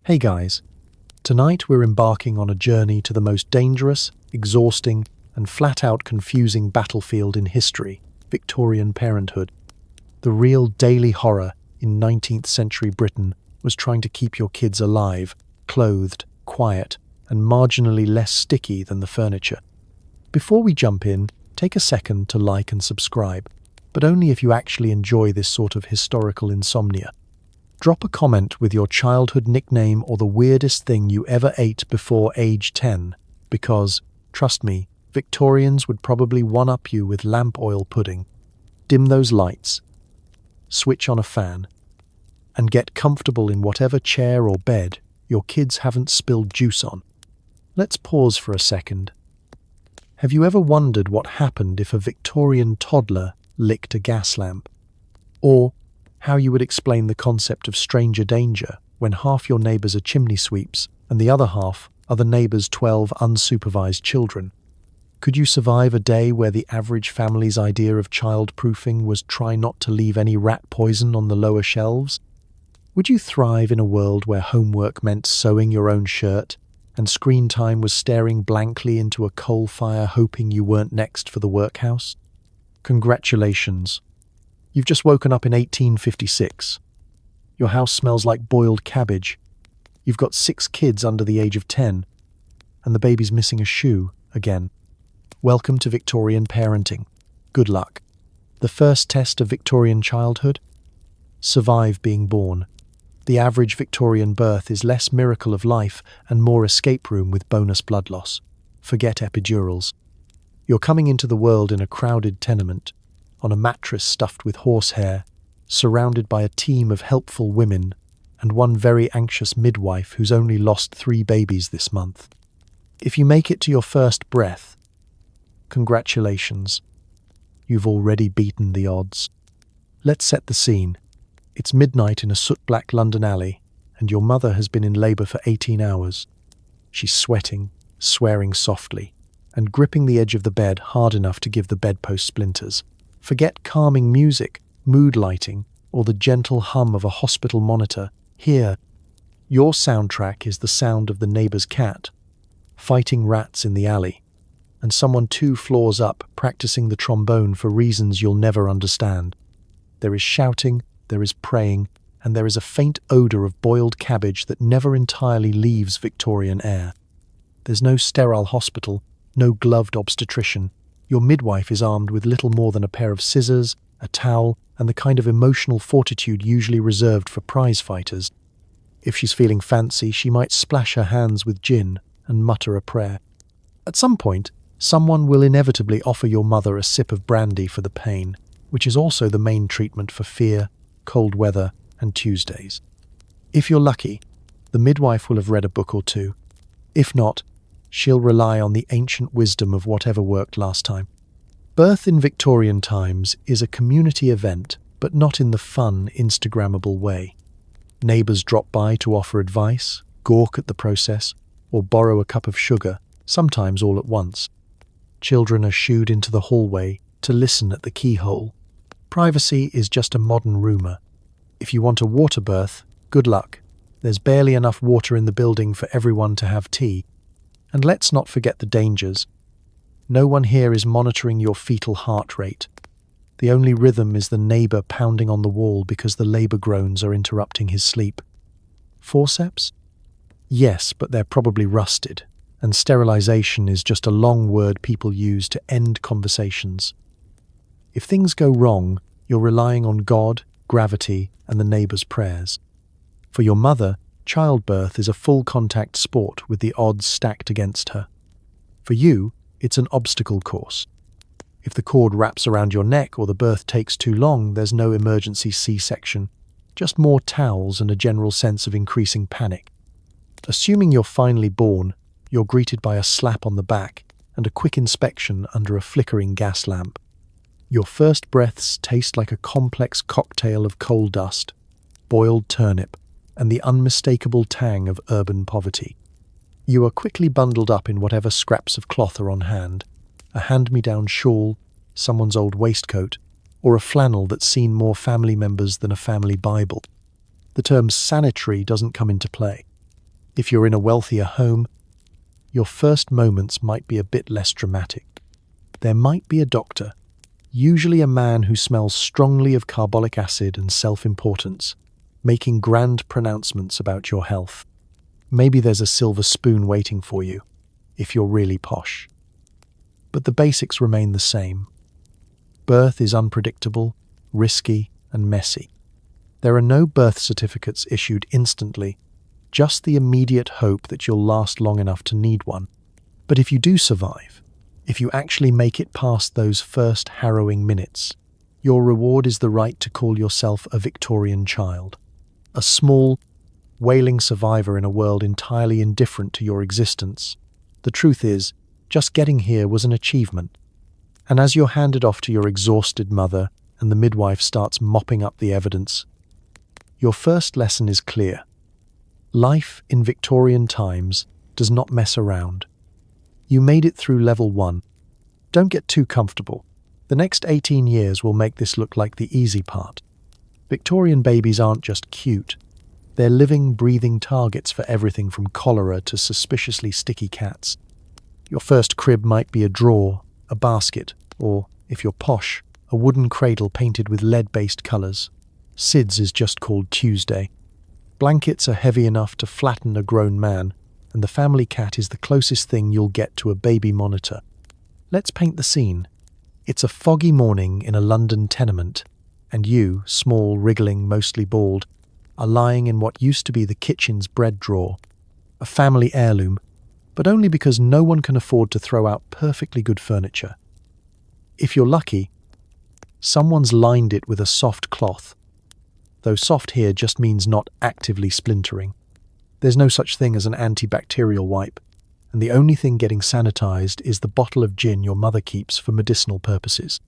Hey guys, tonight we're embarking on a journey to the most dangerous, exhausting, and flat-out confusing battlefield in history, Victorian parenthood. The real daily horror in 19th century Britain was trying to keep your kids alive, clothed, quiet, and marginally less sticky than the furniture. Before we jump in, take a second to like and subscribe, but only if you actually enjoy this sort of historical insomnia. Drop a comment with your childhood nickname or the weirdest thing you ever ate before age 10, because, trust me, Victorians would probably one-up you with lamp oil pudding. Dim those lights, switch on a fan, and get comfortable in whatever chair or bed your kids haven't spilled juice on. Let's pause for a second. Have you ever wondered what happened if a Victorian toddler licked a gas lamp? Or how you would explain the concept of stranger danger when half your neighbours are chimney sweeps and the other half are the neighbour's 12 unsupervised children? Could you survive a day where the average family's idea of child-proofing was try not to leave any rat poison on the lower shelves? Would you thrive in a world where homework meant sewing your own shirt and screen time was staring blankly into a coal fire hoping you weren't next for the workhouse? Congratulations. You've just woken up in 1856. Your house smells like boiled cabbage. You've got 6 kids under the age of 10, and the baby's missing a shoe again. Welcome to Victorian parenting. Good luck. The first test of Victorian childhood? Survive being born. The average Victorian birth is less miracle of life and more escape room with bonus blood loss. Forget epidurals. You're coming into the world in a crowded tenement, on a mattress stuffed with horsehair, surrounded by a team of helpful women and one very anxious midwife who's only lost 3 babies this month. If you make it to your first breath, congratulations. You've already beaten the odds. Let's set the scene. It's midnight in a soot-black London alley, and your mother has been in labour for 18 hours. She's sweating, swearing softly, and gripping the edge of the bed hard enough to give the bedpost splinters. Forget calming music, mood lighting, or the gentle hum of a hospital monitor. Here, your soundtrack is the sound of the neighbour's cat, fighting rats in the alley, and someone 2 floors up practicing the trombone for reasons you'll never understand. There is shouting, there is praying, and there is a faint odour of boiled cabbage that never entirely leaves Victorian air. There's no sterile hospital, no gloved obstetrician. Your midwife is armed with little more than a pair of scissors, a towel, and the kind of emotional fortitude usually reserved for prize fighters. If she's feeling fancy, she might splash her hands with gin and mutter a prayer. At some point, someone will inevitably offer your mother a sip of brandy for the pain, which is also the main treatment for fear, cold weather, and Tuesdays. If you're lucky, the midwife will have read a book or 2. If not, she'll rely on the ancient wisdom of whatever worked last time. Birth in Victorian times is a community event, but not in the fun, Instagrammable way. Neighbours drop by to offer advice, gawk at the process, or borrow a cup of sugar, sometimes all at once. Children are shooed into the hallway to listen at the keyhole. Privacy is just a modern rumour. If you want a water birth, good luck. There's barely enough water in the building for everyone to have tea. And let's not forget the dangers. No one here is monitoring your fetal heart rate. The only rhythm is the neighbour pounding on the wall because the labour groans are interrupting his sleep. Forceps? Yes, but they're probably rusted, and sterilisation is just a long word people use to end conversations. If things go wrong, you're relying on God, gravity, and the neighbour's prayers. For your mother, childbirth is a full-contact sport with the odds stacked against her. For you, it's an obstacle course. If the cord wraps around your neck or the birth takes too long, there's no emergency C-section, just more towels and a general sense of increasing panic. Assuming you're finally born, you're greeted by a slap on the back and a quick inspection under a flickering gas lamp. Your first breaths taste like a complex cocktail of coal dust, boiled turnip, and the unmistakable tang of urban poverty. You are quickly bundled up in whatever scraps of cloth are on hand, a hand-me-down shawl, someone's old waistcoat, or a flannel that's seen more family members than a family Bible. The term sanitary doesn't come into play. If you're in a wealthier home, your first moments might be a bit less dramatic. There might be a doctor, usually a man who smells strongly of carbolic acid and self-importance, making grand pronouncements about your health. Maybe there's a silver spoon waiting for you, if you're really posh. But the basics remain the same. Birth is unpredictable, risky, and messy. There are no birth certificates issued instantly, just the immediate hope that you'll last long enough to need one. But if you do survive, if you actually make it past those first harrowing minutes, your reward is the right to call yourself a Victorian child, a small, wailing survivor in a world entirely indifferent to your existence. The truth is, just getting here was an achievement. And as you're handed off to your exhausted mother and the midwife starts mopping up the evidence, your first lesson is clear. Life in Victorian times does not mess around. You made it through level 1. Don't get too comfortable. The next 18 years will make this look like the easy part. Victorian babies aren't just cute. They're living, breathing targets for everything from cholera to suspiciously sticky cats. Your first crib might be a drawer, a basket, or, if you're posh, a wooden cradle painted with lead-based colours. SIDS is just called Tuesday. Blankets are heavy enough to flatten a grown man, and the family cat is the closest thing you'll get to a baby monitor. Let's paint the scene. It's a foggy morning in a London tenement, and you, small, wriggling, mostly bald, are lying in what used to be the kitchen's bread drawer, a family heirloom, but only because no one can afford to throw out perfectly good furniture. If you're lucky, someone's lined it with a soft cloth, though soft here just means not actively splintering. There's no such thing as an antibacterial wipe, and the only thing getting sanitized is the bottle of gin your mother keeps for medicinal purposes.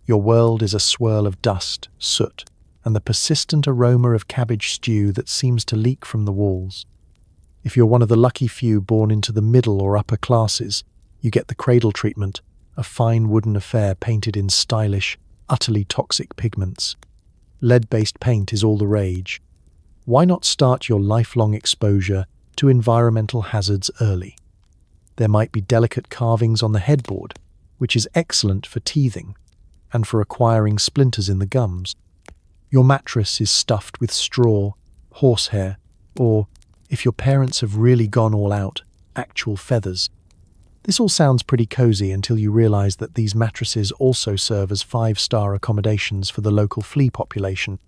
Your world is a swirl of dust, soot, and the persistent aroma of cabbage stew that seems to leak from the walls. If you're one of the lucky few born into the middle or upper classes, you get the cradle treatment, a fine wooden affair painted in stylish, utterly toxic pigments. Lead-based paint is all the rage. Why not start your lifelong exposure to environmental hazards early? There might be delicate carvings on the headboard, which is excellent for teething and for acquiring splinters in the gums. Your mattress is stuffed with straw, horsehair, or, if your parents have really gone all out, actual feathers. This all sounds pretty cozy until you realize that these mattresses also serve as 5-star accommodations for the local flea population.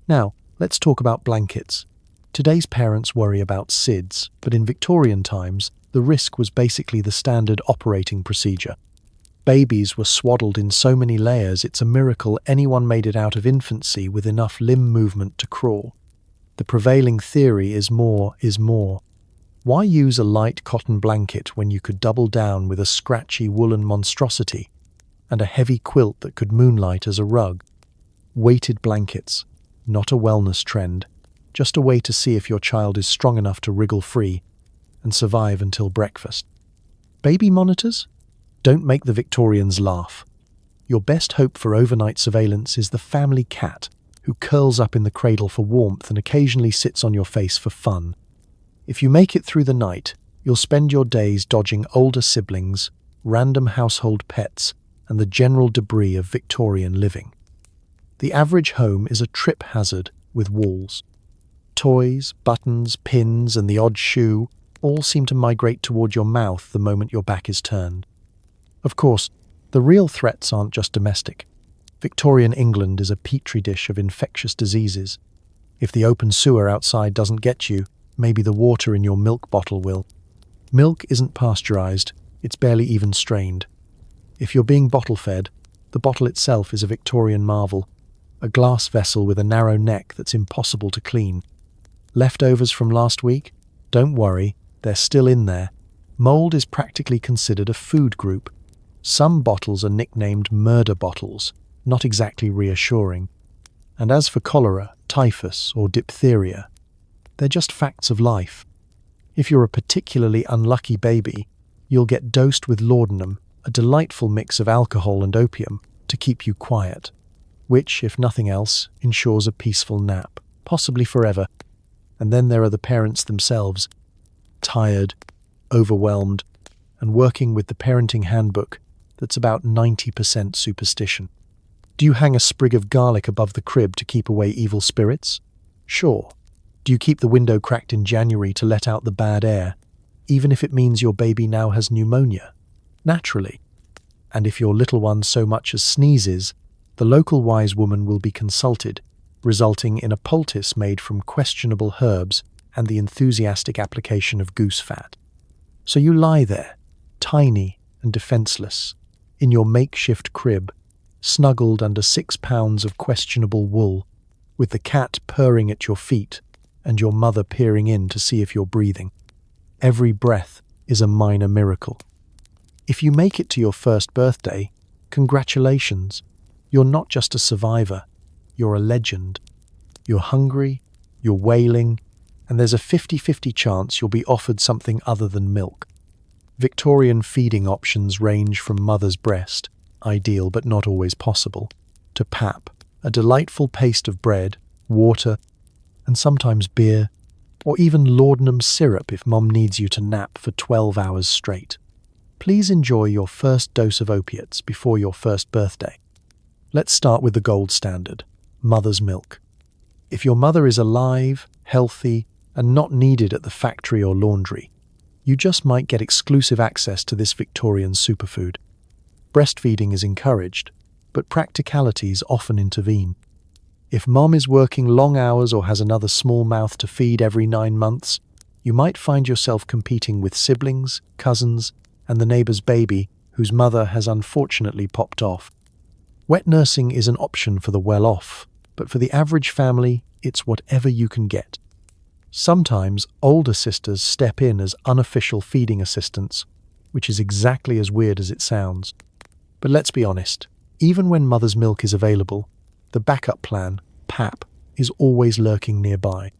Now, let's talk about blankets. Today's parents worry about SIDS, but in Victorian times, the risk was basically the standard operating procedure. Babies were swaddled in so many layers it's a miracle anyone made it out of infancy with enough limb movement to crawl. The prevailing theory is more is more. Why use a light cotton blanket when you could double down with a scratchy woolen monstrosity and a heavy quilt that could moonlight as a rug? Weighted blankets, not a wellness trend, just a way to see if your child is strong enough to wriggle free and survive until breakfast. Baby monitors? Don't make the Victorians laugh. Your best hope for overnight surveillance is the family cat, who curls up in the cradle for warmth and occasionally sits on your face for fun. If you make it through the night, you'll spend your days dodging older siblings, random household pets, and the general debris of Victorian living. The average home is a trip hazard with walls. Toys, buttons, pins, and the odd shoe all seem to migrate toward your mouth the moment your back is turned. Of course, the real threats aren't just domestic. Victorian England is a petri dish of infectious diseases. If the open sewer outside doesn't get you, maybe the water in your milk bottle will. Milk isn't pasteurized, it's barely even strained. If you're being bottle-fed, the bottle itself is a Victorian marvel, a glass vessel with a narrow neck that's impossible to clean. Leftovers from last week? Don't worry, they're still in there. Mold is practically considered a food group. Some bottles are nicknamed murder bottles, not exactly reassuring. And as for cholera, typhus, or diphtheria, they're just facts of life. If you're a particularly unlucky baby, you'll get dosed with laudanum, a delightful mix of alcohol and opium, to keep you quiet, which, if nothing else, ensures a peaceful nap, possibly forever. And then there are the parents themselves. tired, overwhelmed, and working with the parenting handbook that's about 90% superstition. Do you hang a sprig of garlic above the crib to keep away evil spirits? Sure. Do you keep the window cracked in January to let out the bad air, even if it means your baby now has pneumonia? Naturally. And if your little one so much as sneezes, the local wise woman will be consulted, resulting in a poultice made from questionable herbs and the enthusiastic application of goose fat. So you lie there, tiny and defenseless, in your makeshift crib, snuggled under 6 pounds of questionable wool, with the cat purring at your feet and your mother peering in to see if you're breathing. Every breath is a minor miracle. If you make it to your first birthday, congratulations. You're not just a survivor, you're a legend. You're hungry, you're wailing, and there's a 50-50 chance you'll be offered something other than milk. Victorian feeding options range from mother's breast, ideal but not always possible, to pap, a delightful paste of bread, water, and sometimes beer, or even laudanum syrup if mom needs you to nap for 12 hours straight. Please enjoy your first dose of opiates before your first birthday. Let's start with the gold standard, mother's milk. If your mother is alive, healthy, and not needed at the factory or laundry, you just might get exclusive access to this Victorian superfood. Breastfeeding is encouraged, but practicalities often intervene. If mom is working long hours or has another small mouth to feed every 9 months, you might find yourself competing with siblings, cousins, and the neighbor's baby whose mother has unfortunately popped off. Wet nursing is an option for the well-off, but for the average family, it's whatever you can get. Sometimes older sisters step in as unofficial feeding assistants, which is exactly as weird as it sounds. But let's be honest, even when mother's milk is available, the backup plan, pap, is always lurking nearby.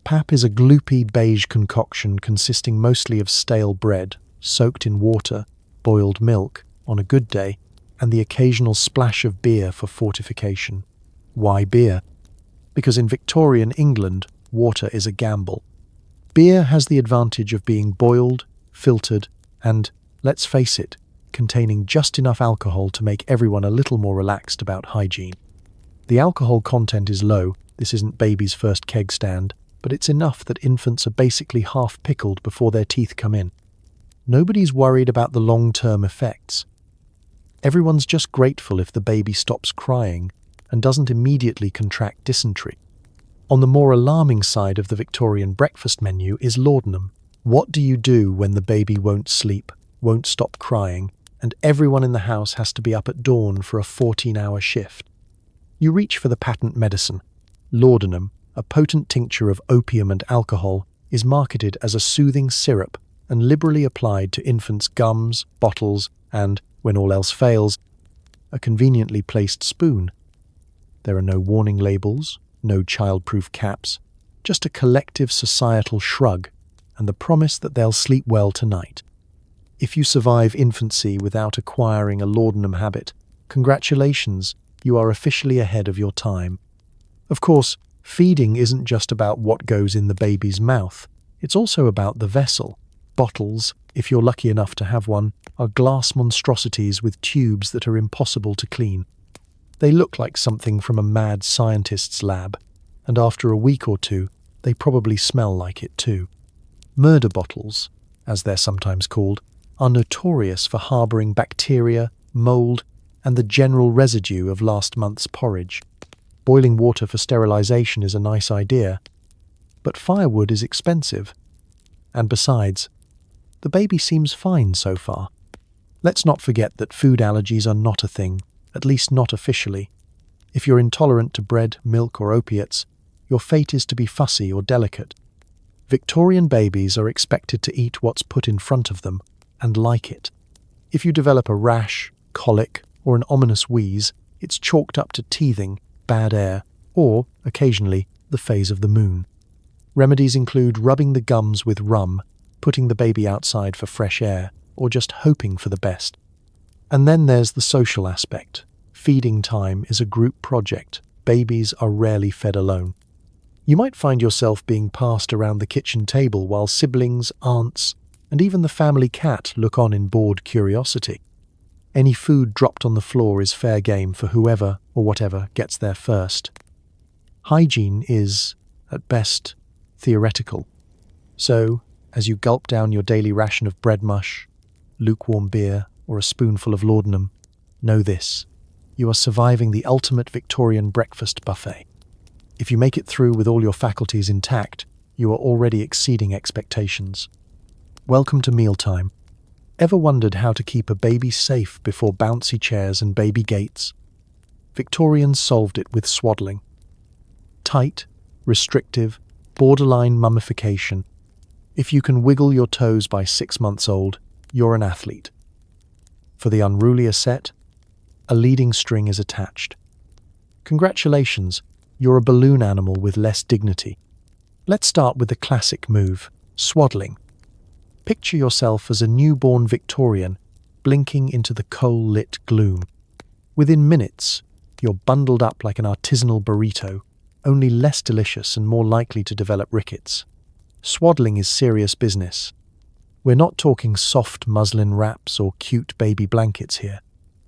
Pap is a gloopy beige concoction consisting mostly of stale bread, soaked in water, boiled milk, on a good day, and the occasional splash of beer for fortification. Why beer? Because in Victorian England, water is a gamble. Beer has the advantage of being boiled, filtered, and, let's face it, containing just enough alcohol to make everyone a little more relaxed about hygiene. The alcohol content is low, this isn't baby's first keg stand, but it's enough that infants are basically half pickled before their teeth come in. Nobody's worried about the long-term effects. Everyone's just grateful if the baby stops crying and doesn't immediately contract dysentery. On the more alarming side of the Victorian breakfast menu is laudanum. What do you do when the baby won't sleep, won't stop crying, and everyone in the house has to be up at dawn for a 14-hour shift? You reach for the patent medicine. Laudanum, a potent tincture of opium and alcohol, is marketed as a soothing syrup and liberally applied to infants' gums, bottles, and, when all else fails, a conveniently placed spoon. There are no warning labels, no child-proof caps, just a collective societal shrug and the promise that they'll sleep well tonight. If you survive infancy without acquiring a laudanum habit, congratulations, you are officially ahead of your time. Of course, feeding isn't just about what goes in the baby's mouth, it's also about the vessel. Bottles, if you're lucky enough to have one, are glass monstrosities with tubes that are impossible to clean. They look like something from a mad scientist's lab, and after a week or two, they probably smell like it too. Murder bottles, as they're sometimes called, are notorious for harbouring bacteria, mould, and the general residue of last month's porridge. Boiling water for sterilisation is a nice idea, but firewood is expensive. And besides, the baby seems fine so far. Let's not forget that food allergies are not a thing, at least not officially. If you're intolerant to bread, milk, or opiates, your fate is to be fussy or delicate. Victorian babies are expected to eat what's put in front of them, and like it. If you develop a rash, colic, or an ominous wheeze, it's chalked up to teething, bad air, or, occasionally, the phase of the moon. Remedies include rubbing the gums with rum, putting the baby outside for fresh air, or just hoping for the best. And then there's the social aspect. Feeding time is a group project. Babies are rarely fed alone. You might find yourself being passed around the kitchen table while siblings, aunts, and even the family cat look on in bored curiosity. Any food dropped on the floor is fair game for whoever or whatever gets there first. Hygiene is, at best, theoretical. So, as you gulp down your daily ration of bread mush, lukewarm beer, or a spoonful of laudanum, know this: you are surviving the ultimate Victorian breakfast buffet. If you make it through with all your faculties intact, you are already exceeding expectations. Welcome to mealtime. Ever wondered how to keep a baby safe before bouncy chairs and baby gates? Victorians solved it with swaddling. Tight, restrictive, borderline mummification. If you can wiggle your toes by 6 months old, you're an athlete. For the unrulier set, a leading string is attached. Congratulations, you're a balloon animal with less dignity. Let's start with the classic move, swaddling. Picture yourself as a newborn Victorian blinking into the coal-lit gloom. Within minutes, you're bundled up like an artisanal burrito, only less delicious and more likely to develop rickets. Swaddling is serious business. We're not talking soft muslin wraps or cute baby blankets here.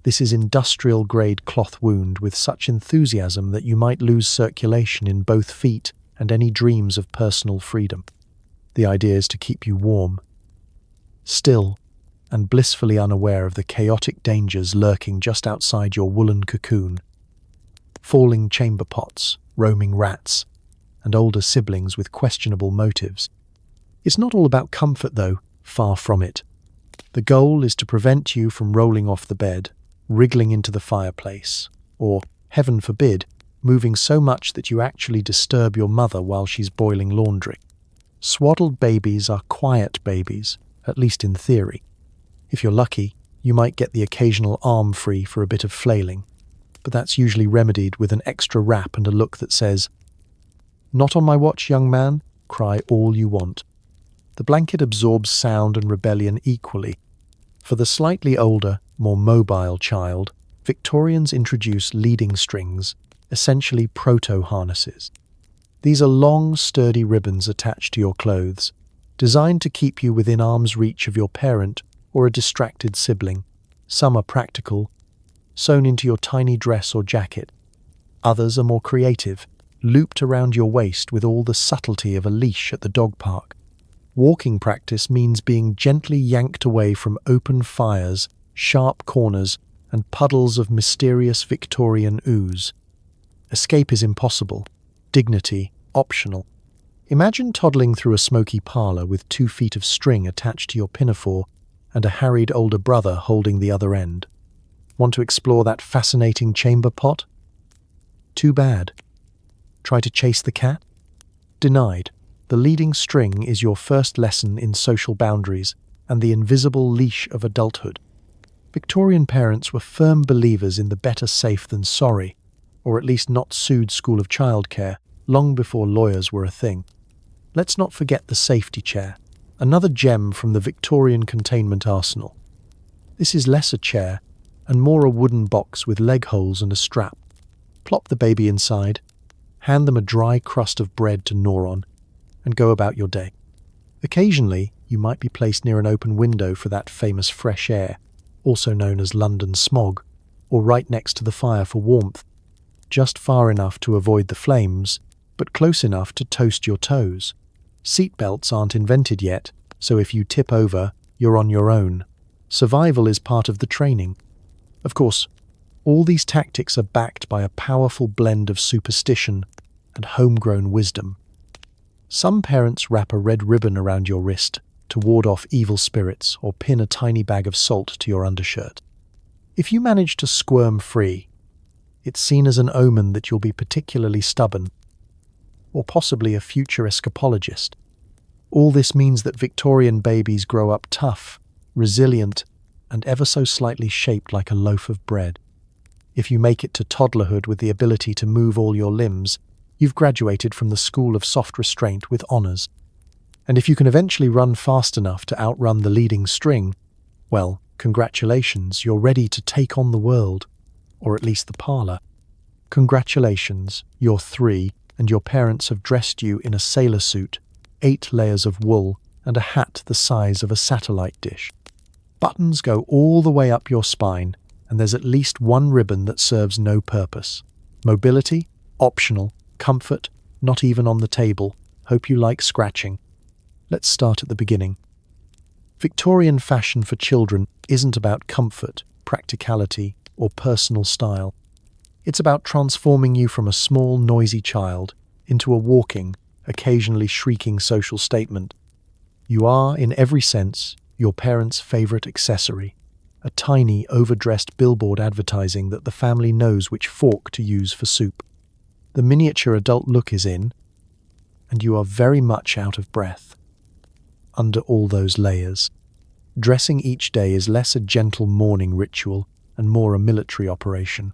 This is industrial-grade cloth wound with such enthusiasm that you might lose circulation in both feet and any dreams of personal freedom. The idea is to keep you warm, still, and blissfully unaware of the chaotic dangers lurking just outside your woolen cocoon. Falling chamber pots, roaming rats, and older siblings with questionable motives. It's not all about comfort, though, far from it. The goal is to prevent you from rolling off the bed, wriggling into the fireplace, or, heaven forbid, moving so much that you actually disturb your mother while she's boiling laundry. Swaddled babies are quiet babies, at least in theory. If you're lucky, you might get the occasional arm free for a bit of flailing, but that's usually remedied with an extra wrap and a look that says, "Not on my watch, young man, cry all you want." The blanket absorbs sound and rebellion equally. For the slightly older, more mobile child, Victorians introduce leading strings, essentially proto-harnesses. These are long, sturdy ribbons attached to your clothes, designed to keep you within arm's reach of your parent or a distracted sibling. Some are practical, sewn into your tiny dress or jacket. Others are more creative, looped around your waist with all the subtlety of a leash at the dog park. Walking practice means being gently yanked away from open fires, sharp corners, and puddles of mysterious Victorian ooze. Escape is impossible, dignity optional. Imagine toddling through a smoky parlour with 2 feet of string attached to your pinafore and a harried older brother holding the other end. Want to explore that fascinating chamber pot? Too bad. Try to chase the cat? Denied. The leading string is your first lesson in social boundaries and the invisible leash of adulthood. Victorian parents were firm believers in the better safe than sorry, or at least not sued school of childcare, long before lawyers were a thing. Let's not forget the safety chair, another gem from the Victorian containment arsenal. This is less a chair and more a wooden box with leg holes and a strap. Plop the baby inside, hand them a dry crust of bread to gnaw on, and go about your day. Occasionally, you might be placed near an open window for that famous fresh air, also known as London smog, or right next to the fire for warmth, just far enough to avoid the flames, but close enough to toast your toes. Seatbelts aren't invented yet, so if you tip over, you're on your own. Survival is part of the training. Of course, all these tactics are backed by a powerful blend of superstition and homegrown wisdom. Some parents wrap a red ribbon around your wrist to ward off evil spirits or pin a tiny bag of salt to your undershirt. If you manage to squirm free, it's seen as an omen that you'll be particularly stubborn, or possibly a future escapologist. All this means that Victorian babies grow up tough, resilient, and ever so slightly shaped like a loaf of bread. If you make it to toddlerhood with the ability to move all your limbs, you've graduated from the school of soft restraint with honours. And if you can eventually run fast enough to outrun the leading string, well, congratulations, you're ready to take on the world, or at least the parlour. Congratulations, you're 3, and your parents have dressed you in a sailor suit, 8 layers of wool, and a hat the size of a satellite dish. Buttons go all the way up your spine, and there's at least one ribbon that serves no purpose. Mobility? Optional. Comfort? Not even on the table. Hope you like scratching. Let's start at the beginning. Victorian fashion for children isn't about comfort, practicality, or personal style. It's about transforming you from a small, noisy child into a walking, occasionally shrieking social statement. You are, in every sense, your parents' favorite accessory, a tiny, overdressed billboard advertising that the family knows which fork to use for soup. The miniature adult look is in, and you are very much out of breath. Under all those layers, dressing each day is less a gentle morning ritual and more a military operation.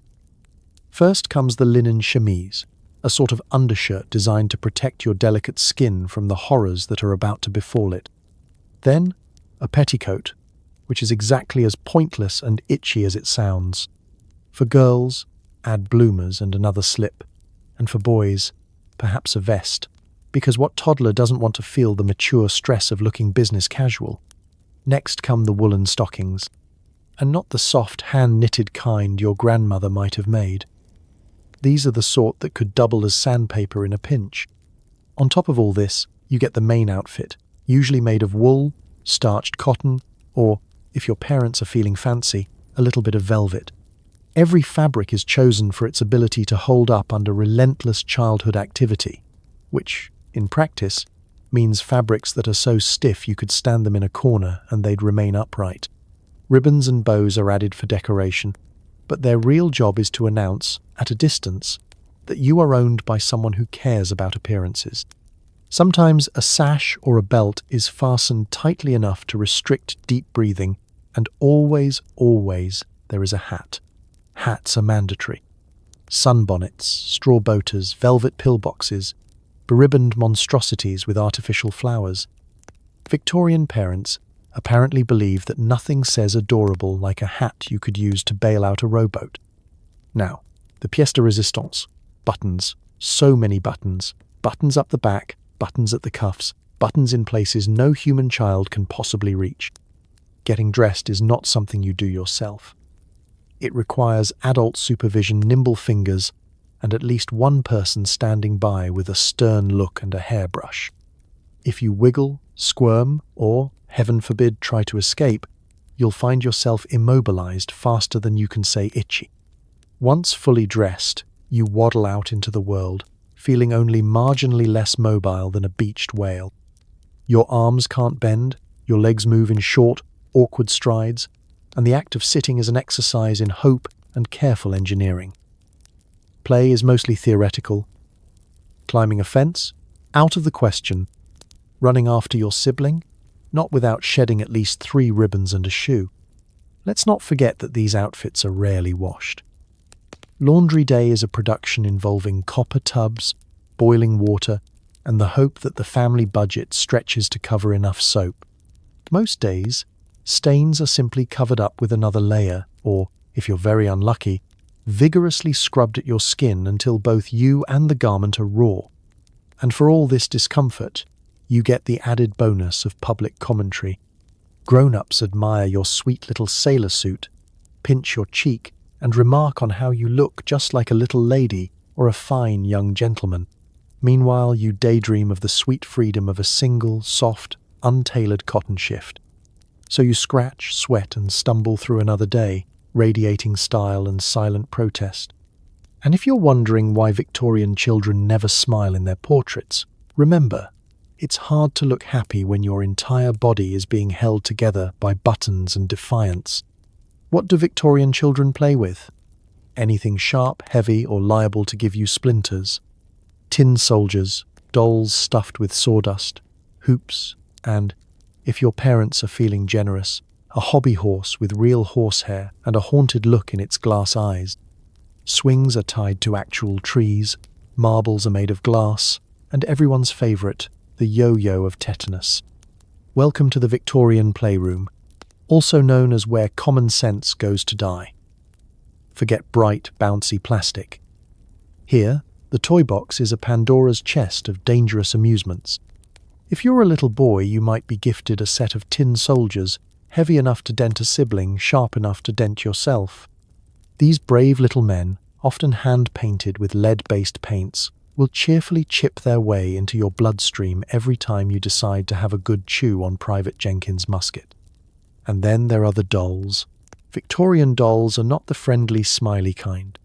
First comes the linen chemise, a sort of undershirt designed to protect your delicate skin from the horrors that are about to befall it. Then, a petticoat, which is exactly as pointless and itchy as it sounds. For girls, add bloomers and another slip, and for boys, perhaps a vest, because what toddler doesn't want to feel the mature stress of looking business casual? Next come the woolen stockings, and not the soft, hand-knitted kind your grandmother might have made. These are the sort that could double as sandpaper in a pinch. On top of all this, you get the main outfit, usually made of wool, starched cotton, or, if your parents are feeling fancy, a little bit of velvet. Every fabric is chosen for its ability to hold up under relentless childhood activity, which, in practice, means fabrics that are so stiff you could stand them in a corner and they'd remain upright. Ribbons and bows are added for decoration, but their real job is to announce, at a distance, that you are owned by someone who cares about appearances. Sometimes a sash or a belt is fastened tightly enough to restrict deep breathing, and always, there is a hat. Hats are mandatory. Sunbonnets, straw boaters, velvet pillboxes, beribboned monstrosities with artificial flowers. Victorian parents apparently believe that nothing says adorable like a hat you could use to bail out a rowboat. Now, the pièce de résistance. Buttons. So many buttons. Buttons up the back, buttons at the cuffs, buttons in places no human child can possibly reach. Getting dressed is not something you do yourself. It requires adult supervision, nimble fingers, and at least one person standing by with a stern look and a hairbrush. If you wiggle, squirm, or, heaven forbid, try to escape, you'll find yourself immobilized faster than you can say itchy. Once fully dressed, you waddle out into the world, feeling only marginally less mobile than a beached whale. Your arms can't bend, your legs move in short, awkward strides, and the act of sitting is an exercise in hope and careful engineering. Play is mostly theoretical. Climbing a fence? Out of the question. Running after your sibling? Not without shedding at least 3 ribbons and a shoe. Let's not forget that these outfits are rarely washed. Laundry day is a production involving copper tubs, boiling water, and the hope that the family budget stretches to cover enough soap. Most days, stains are simply covered up with another layer, or, if you're very unlucky, vigorously scrubbed at your skin until both you and the garment are raw. And for all this discomfort, you get the added bonus of public commentary. Grown-ups admire your sweet little sailor suit, pinch your cheek, and remark on how you look just like a little lady or a fine young gentleman. Meanwhile, you daydream of the sweet freedom of a single, soft, untailored cotton shift. So you scratch, sweat, and stumble through another day, radiating style and silent protest. And if you're wondering why Victorian children never smile in their portraits, remember, it's hard to look happy when your entire body is being held together by buttons and defiance. What do Victorian children play with? Anything sharp, heavy, or liable to give you splinters. Tin soldiers, dolls stuffed with sawdust, hoops, and, if your parents are feeling generous, a hobby horse with real horsehair and a haunted look in its glass eyes. Swings are tied to actual trees, marbles are made of glass, and everyone's favourite, the yo-yo of tetanus. Welcome to the Victorian playroom, also known as where common sense goes to die. Forget bright, bouncy plastic. Here, The toy box is a Pandora's chest of dangerous amusements. If you're a little boy, you might be gifted a set of tin soldiers, heavy enough to dent a sibling, sharp enough to dent yourself. These brave little men, often hand-painted with lead-based paints, will cheerfully chip their way into your bloodstream every time you decide to have a good chew on Private Jenkins' musket. And then there are the dolls. Victorian dolls are not the friendly, smiley kind.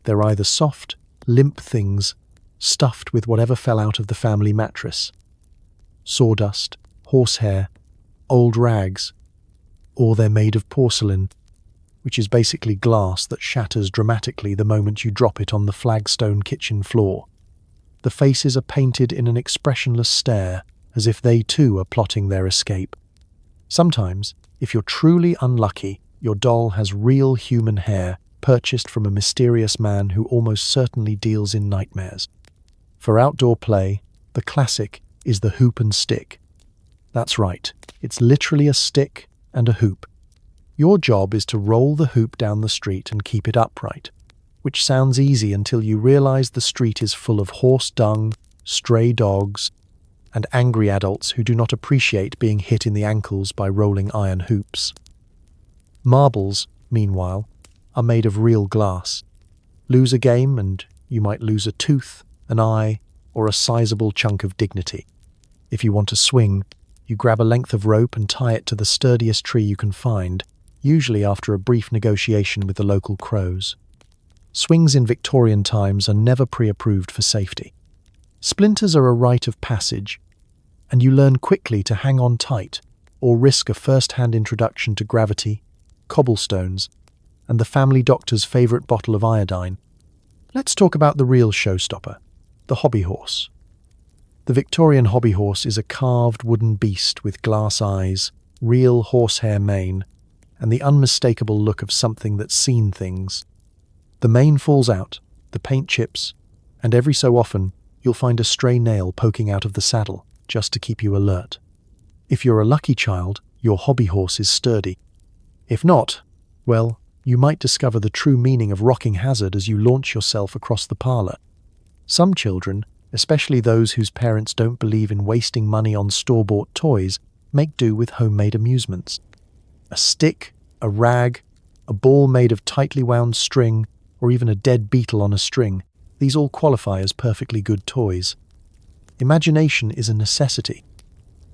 They're either soft, limp things stuffed with whatever fell out of the family mattress. Sawdust, horsehair, old rags, or they're made of porcelain, which is basically glass that shatters dramatically the moment you drop it on the flagstone kitchen floor. The faces are painted in an expressionless stare, as if they too are plotting their escape. Sometimes, if you're truly unlucky, your doll has real human hair purchased from a mysterious man who almost certainly deals in nightmares. For outdoor play, the classic is the hoop and stick. That's right, it's literally a stick and a hoop. Your job is to roll the hoop down the street and keep it upright, which sounds easy until you realize the street is full of horse dung, stray dogs, and angry adults who do not appreciate being hit in the ankles by rolling iron hoops. Marbles, meanwhile, are made of real glass. Lose a game and you might lose a tooth, an eye, or a sizable chunk of dignity. If you want to swing, you grab a length of rope and tie it to the sturdiest tree you can find, usually after a brief negotiation with the local crows. Swings in Victorian times are never pre-approved for safety. Splinters are a rite of passage, and you learn quickly to hang on tight or risk a first-hand introduction to gravity, cobblestones, and the family doctor's favourite bottle of iodine. Let's talk about the real showstopper, the hobby horse. The Victorian hobby horse is a carved wooden beast with glass eyes, real horsehair mane, and the unmistakable look of something that's seen things. The mane falls out, the paint chips, and every so often you'll find a stray nail poking out of the saddle just to keep you alert. If you're a lucky child, your hobby horse is sturdy. If not, well, you might discover the true meaning of rocking hazard as you launch yourself across the parlour. Some children, especially those whose parents don't believe in wasting money on store-bought toys, make do with homemade amusements. A stick, a rag, a ball made of tightly wound string, or even a dead beetle on a string, these all qualify as perfectly good toys. Imagination is a necessity.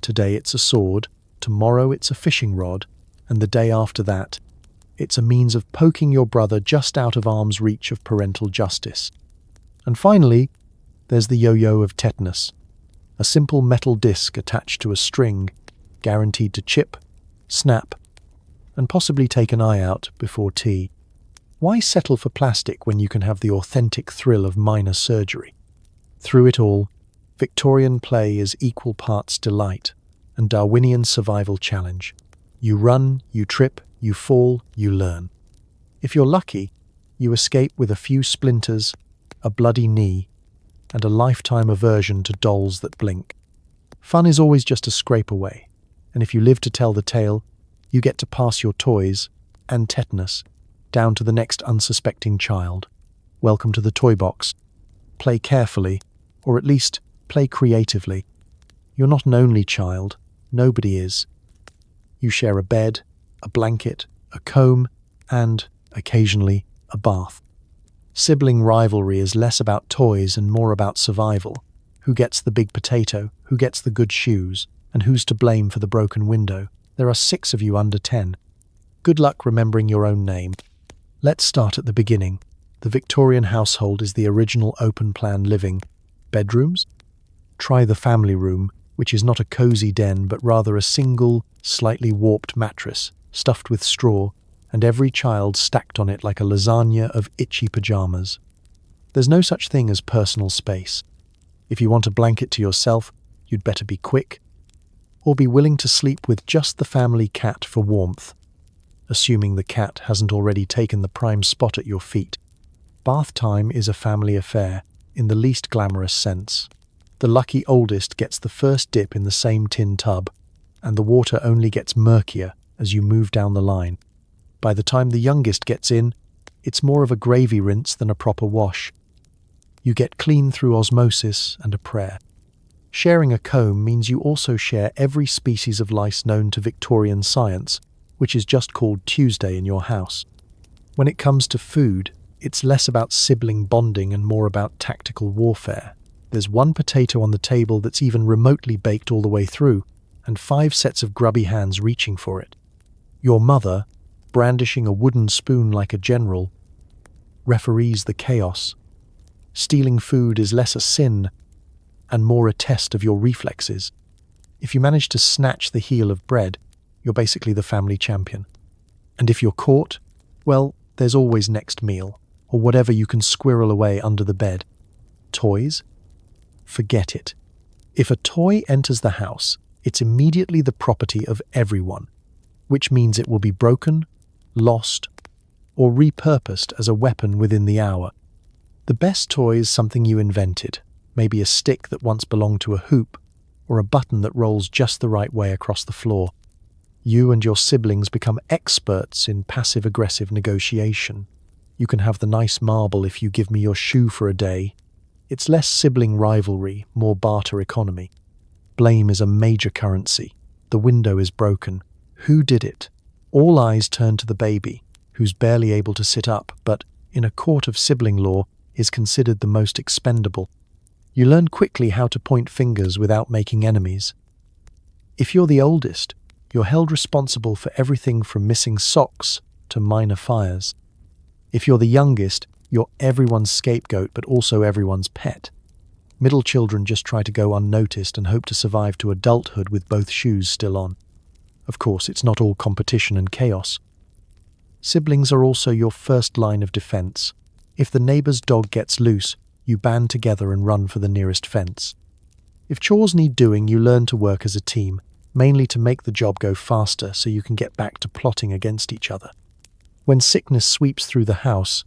Today it's a sword, tomorrow it's a fishing rod, and the day after that, it's a means of poking your brother just out of arm's reach of parental justice. And finally, there's the yo-yo of tetanus, a simple metal disc attached to a string, guaranteed to chip, snap, and possibly take an eye out before tea. Why settle for plastic when you can have the authentic thrill of minor surgery? Through it all, Victorian play is equal parts delight and Darwinian survival challenge. You run, you trip, you fall, you learn. If you're lucky, you escape with a few splinters, a bloody knee, and a lifetime aversion to dolls that blink. Fun is always just a scrape away, and if you live to tell the tale, you get to pass your toys and tetanus down to the next unsuspecting child. Welcome to the toy box. Play carefully, or at least play creatively. You're not an only child. Nobody is. You share a bed, a blanket, a comb, and, occasionally, a bath. Sibling rivalry is less about toys and more about survival. Who gets the big potato, who gets the good shoes, and who's to blame for the broken window? There are 6 of you under 10. Good luck remembering your own name. Let's start at the beginning. The Victorian household is the original open-plan living. Bedrooms? Try the family room, which is not a cosy den but rather a single, slightly warped mattress, stuffed with straw, and every child stacked on it like a lasagna of itchy pajamas. There's no such thing as personal space. If you want a blanket to yourself, you'd better be quick, or be willing to sleep with just the family cat for warmth, assuming the cat hasn't already taken the prime spot at your feet. Bath time is a family affair, in the least glamorous sense. The lucky oldest gets the first dip in the same tin tub, and the water only gets murkier as you move down the line. By the time the youngest gets in, it's more of a gravy rinse than a proper wash. You get clean through osmosis and a prayer. Sharing a comb means you also share every species of lice known to Victorian science, which is just called Tuesday in your house. When it comes to food, it's less about sibling bonding and more about tactical warfare. There's one potato on the table that's even remotely baked all the way through, and 5 sets of grubby hands reaching for it. Your mother, brandishing a wooden spoon like a general, referees the chaos. Stealing food is less a sin and more a test of your reflexes. If you manage to snatch the heel of bread, you're basically the family champion. And if you're caught, well, there's always next meal, or whatever you can squirrel away under the bed. Toys? Forget it. If a toy enters the house, it's immediately the property of everyone, which means it will be broken, lost, or repurposed as a weapon within the hour. The best toy is something you invented, maybe a stick that once belonged to a hoop, or a button that rolls just the right way across the floor. You and your siblings become experts in passive-aggressive negotiation. You can have the nice marble if you give me your shoe for a day. It's less sibling rivalry, more barter economy. Blame is a major currency. The window is broken. Who did it? All eyes turn to the baby, who's barely able to sit up, but, in a court of sibling law, is considered the most expendable. You learn quickly how to point fingers without making enemies. If you're the oldest, you're held responsible for everything from missing socks to minor fires. If you're the youngest, you're everyone's scapegoat but also everyone's pet. Middle children just try to go unnoticed and hope to survive to adulthood with both shoes still on. Of course, it's not all competition and chaos. Siblings are also your first line of defense. If the neighbor's dog gets loose, you band together and run for the nearest fence. If chores need doing, you learn to work as a team, mainly to make the job go faster so you can get back to plotting against each other. When sickness sweeps through the house,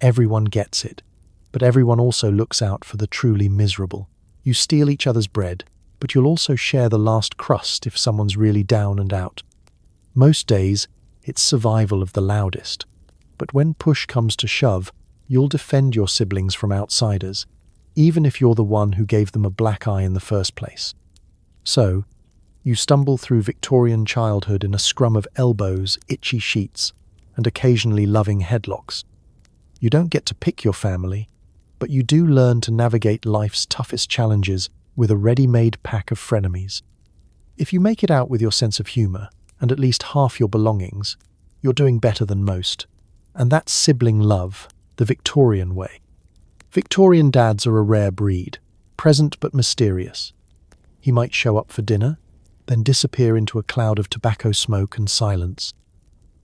everyone gets it, but everyone also looks out for the truly miserable. You steal each other's bread, but you'll also share the last crust if someone's really down and out. Most days, it's survival of the loudest, but when push comes to shove, you'll defend your siblings from outsiders, even if you're the one who gave them a black eye in the first place. So, you stumble through Victorian childhood in a scrum of elbows, itchy sheets, and occasionally loving headlocks. You don't get to pick your family, but you do learn to navigate life's toughest challenges with a ready-made pack of frenemies. If you make it out with your sense of humour, and at least half your belongings, you're doing better than most. And that's sibling love, the Victorian way. Victorian dads are a rare breed, present but mysterious. He might show up for dinner, then disappear into a cloud of tobacco smoke and silence.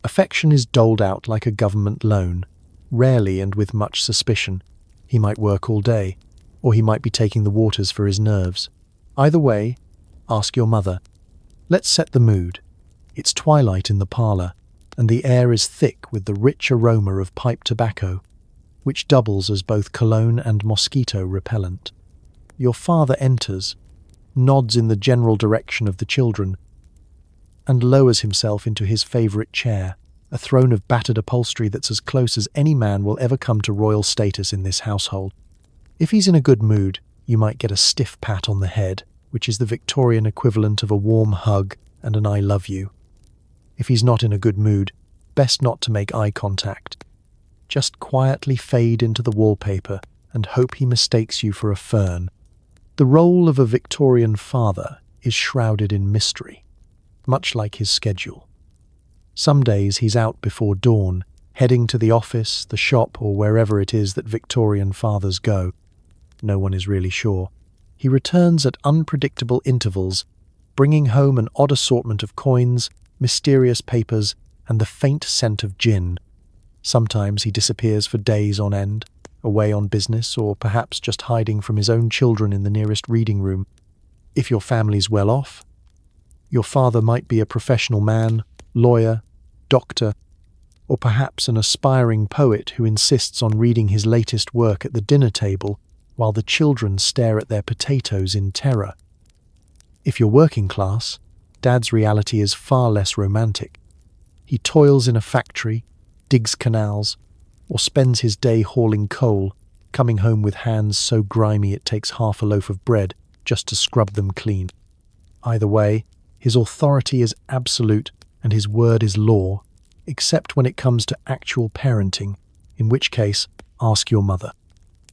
Affection is doled out like a government loan, rarely and with much suspicion. He might work all day, or he might be taking the waters for his nerves. Either way, ask your mother. Let's set the mood. It's twilight in the parlour, and the air is thick with the rich aroma of pipe tobacco, which doubles as both cologne and mosquito repellent. Your father enters, nods in the general direction of the children, and lowers himself into his favourite chair, a throne of battered upholstery that's as close as any man will ever come to royal status in this household. If he's in a good mood, you might get a stiff pat on the head, which is the Victorian equivalent of a warm hug and an I love you. If he's not in a good mood, best not to make eye contact. Just quietly fade into the wallpaper and hope he mistakes you for a fern. The role of a Victorian father is shrouded in mystery, much like his schedule. Some days he's out before dawn, heading to the office, the shop, or wherever it is that Victorian fathers go. No one is really sure. He returns at unpredictable intervals, bringing home an odd assortment of coins, mysterious papers, and the faint scent of gin. Sometimes he disappears for days on end, away on business, or perhaps just hiding from his own children in the nearest reading room. If your family's well off, your father might be a professional man, lawyer, doctor, or perhaps an aspiring poet who insists on reading his latest work at the dinner table while the children stare at their potatoes in terror. If you're working class, Dad's reality is far less romantic. He toils in a factory, digs canals, or spends his day hauling coal, coming home with hands so grimy it takes half a loaf of bread just to scrub them clean. Either way, his authority is absolute and his word is law, except when it comes to actual parenting, in which case, ask your mother.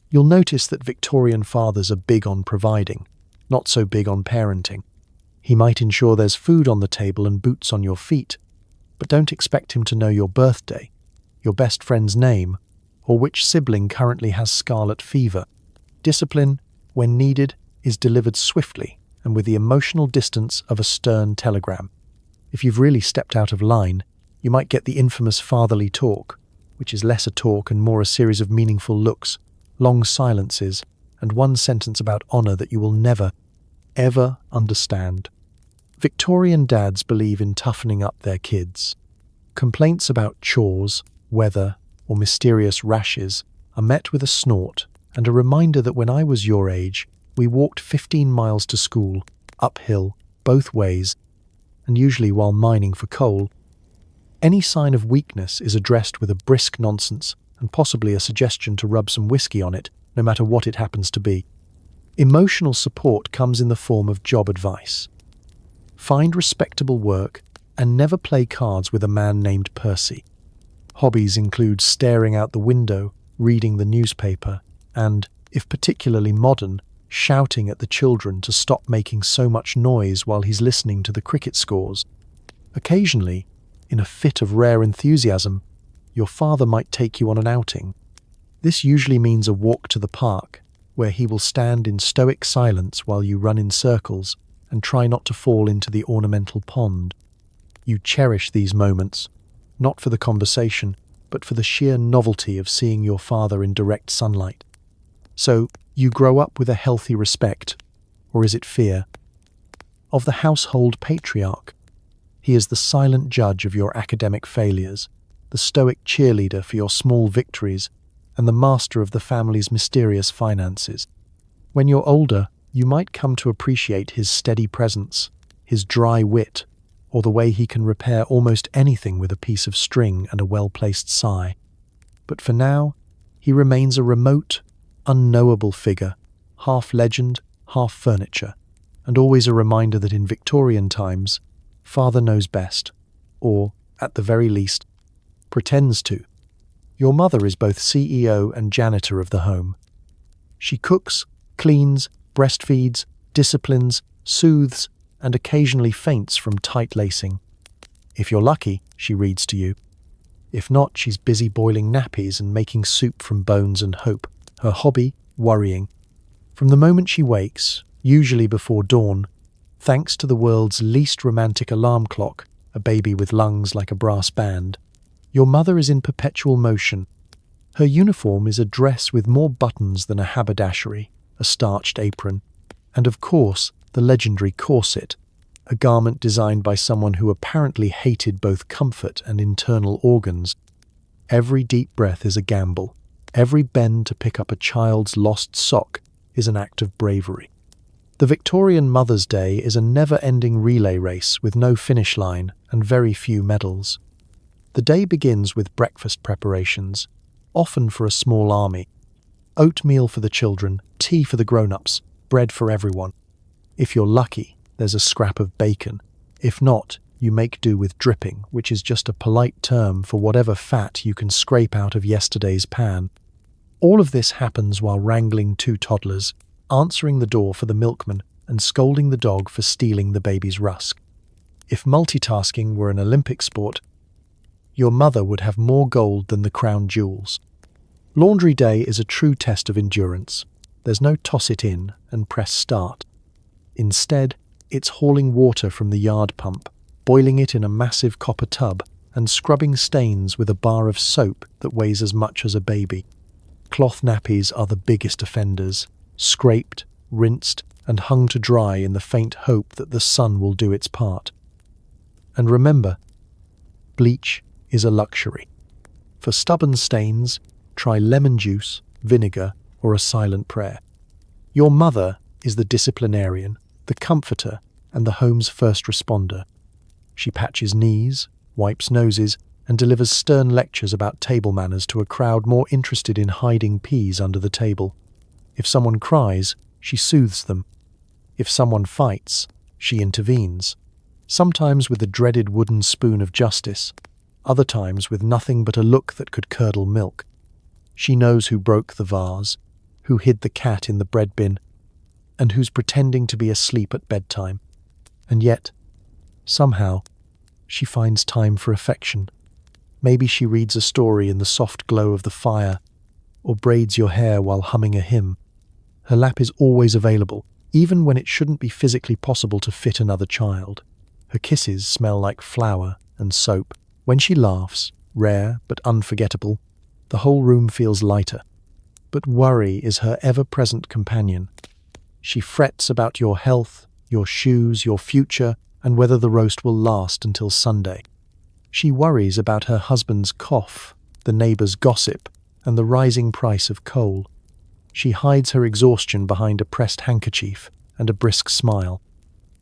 You'll notice that Victorian fathers are big on providing, not so big on parenting. He might ensure there's food on the table and boots on your feet, but don't expect him to know your birthday, your best friend's name, or which sibling currently has scarlet fever. Discipline, when needed, is delivered swiftly and with the emotional distance of a stern telegram. If you've really stepped out of line, you might get the infamous fatherly talk, which is less a talk and more a series of meaningful looks, long silences, and one sentence about honor that you will never, ever understand. Victorian dads believe in toughening up their kids. Complaints about chores, weather, or mysterious rashes are met with a snort and a reminder that when I was your age, we walked 15 miles to school, uphill, both ways, and usually while mining for coal. Any sign of weakness is addressed with a brisk nonsense and possibly a suggestion to rub some whiskey on it, no matter what it happens to be. Emotional support comes in the form of job advice. Find respectable work and never play cards with a man named Percy. Hobbies include staring out the window, reading the newspaper, and, if particularly modern, shouting at the children to stop making so much noise while he's listening to the cricket scores. Occasionally, in a fit of rare enthusiasm, your father might take you on an outing. This usually means a walk to the park, where he will stand in stoic silence while you run in circles and try not to fall into the ornamental pond. You cherish these moments, not for the conversation, but for the sheer novelty of seeing your father in direct sunlight. So, you grow up with a healthy respect, or is it fear, of the household patriarch. He is the silent judge of your academic failures, the stoic cheerleader for your small victories, and the master of the family's mysterious finances. When you're older, you might come to appreciate his steady presence, his dry wit, or the way he can repair almost anything with a piece of string and a well-placed sigh. But for now, he remains a remote, unknowable figure, half legend, half furniture, and always a reminder that in Victorian times, father knows best, or, at the very least, pretends to. Your mother is both CEO and janitor of the home. She cooks, cleans, breastfeeds, disciplines, soothes, and occasionally faints from tight lacing. If you're lucky, she reads to you. If not, she's busy boiling nappies and making soup from bones and hope, her hobby, worrying. From the moment she wakes, usually before dawn, thanks to the world's least romantic alarm clock, a baby with lungs like a brass band, your mother is in perpetual motion. Her uniform is a dress with more buttons than a haberdashery, a starched apron, and of course, the legendary corset, a garment designed by someone who apparently hated both comfort and internal organs. Every deep breath is a gamble. Every bend to pick up a child's lost sock is an act of bravery. The Victorian Mother's Day is a never-ending relay race with no finish line and very few medals. The day begins with breakfast preparations, often for a small army. Oatmeal for the children, tea for the grown-ups, bread for everyone. If you're lucky, there's a scrap of bacon. If not, you make do with dripping, which is just a polite term for whatever fat you can scrape out of yesterday's pan. All of this happens while wrangling two toddlers, answering the door for the milkman, and scolding the dog for stealing the baby's rusk. If multitasking were an Olympic sport, your mother would have more gold than the crown jewels. Laundry day is a true test of endurance. There's no toss it in and press start. Instead, it's hauling water from the yard pump, boiling it in a massive copper tub, and scrubbing stains with a bar of soap that weighs as much as a baby. Cloth nappies are the biggest offenders, scraped, rinsed, and hung to dry in the faint hope that the sun will do its part. And remember, bleach is a luxury. For stubborn stains, try lemon juice, vinegar, or a silent prayer. Your mother is the disciplinarian, the comforter, and the home's first responder. She patches knees, wipes noses, and delivers stern lectures about table manners to a crowd more interested in hiding peas under the table. If someone cries, she soothes them. If someone fights, she intervenes, sometimes with the dreaded wooden spoon of justice, other times with nothing but a look that could curdle milk. She knows who broke the vase, who hid the cat in the bread bin, and who's pretending to be asleep at bedtime. And yet, somehow, she finds time for affection. Maybe she reads a story in the soft glow of the fire, or braids your hair while humming a hymn. Her lap is always available, even when it shouldn't be physically possible to fit another child. Her kisses smell like flour and soap. When she laughs, rare but unforgettable, the whole room feels lighter. But worry is her ever-present companion. She frets about your health, your shoes, your future, and whether the roast will last until Sunday. She worries about her husband's cough, the neighbour's gossip, and the rising price of coal. She hides her exhaustion behind a pressed handkerchief and a brisk smile.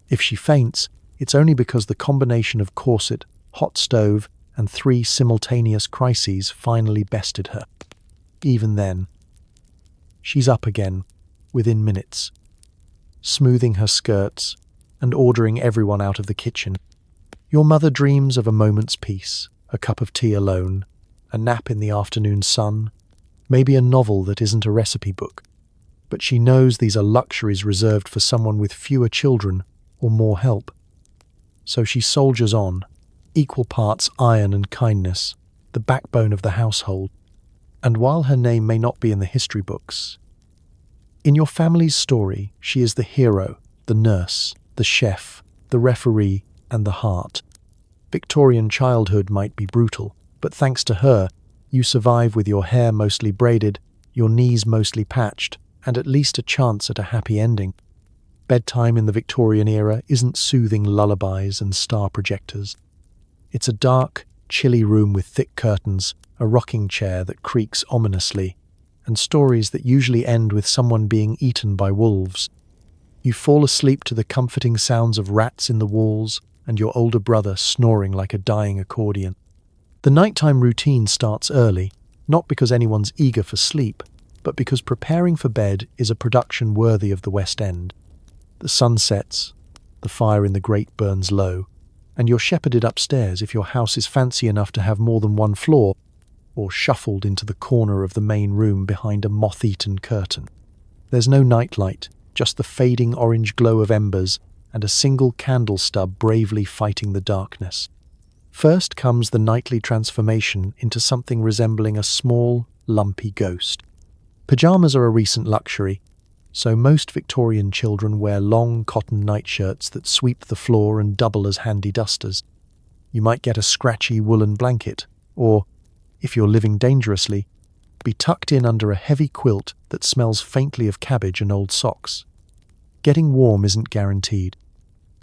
If she faints, it's only because the combination of corset, hot stove, and 3 simultaneous crises finally bested her. Even then, she's up again, within minutes, smoothing her skirts and ordering everyone out of the kitchen. Your mother dreams of a moment's peace, a cup of tea alone, a nap in the afternoon sun, maybe a novel that isn't a recipe book. But she knows these are luxuries reserved for someone with fewer children or more help. So she soldiers on, equal parts iron and kindness, the backbone of the household. And while her name may not be in the history books, in your family's story, she is the hero, the nurse, the chef, the referee, and the heart. Victorian childhood might be brutal, but thanks to her, you survive with your hair mostly braided, your knees mostly patched, and at least a chance at a happy ending. Bedtime in the Victorian era isn't soothing lullabies and star projectors. It's a dark, chilly room with thick curtains, a rocking chair that creaks ominously, and stories that usually end with someone being eaten by wolves. You fall asleep to the comforting sounds of rats in the walls and your older brother snoring like a dying accordion. The nighttime routine starts early, not because anyone's eager for sleep, but because preparing for bed is a production worthy of the West End. The sun sets, the fire in the grate burns low, and you're shepherded upstairs if your house is fancy enough to have more than one floor, or shuffled into the corner of the main room behind a moth-eaten curtain. There's no nightlight, just the fading orange glow of embers and a single candle stub bravely fighting the darkness. First comes the nightly transformation into something resembling a small, lumpy ghost. Pyjamas are a recent luxury, so most Victorian children wear long cotton nightshirts that sweep the floor and double as handy dusters. You might get a scratchy woolen blanket, or, if you're living dangerously, be tucked in under a heavy quilt that smells faintly of cabbage and old socks. Getting warm isn't guaranteed.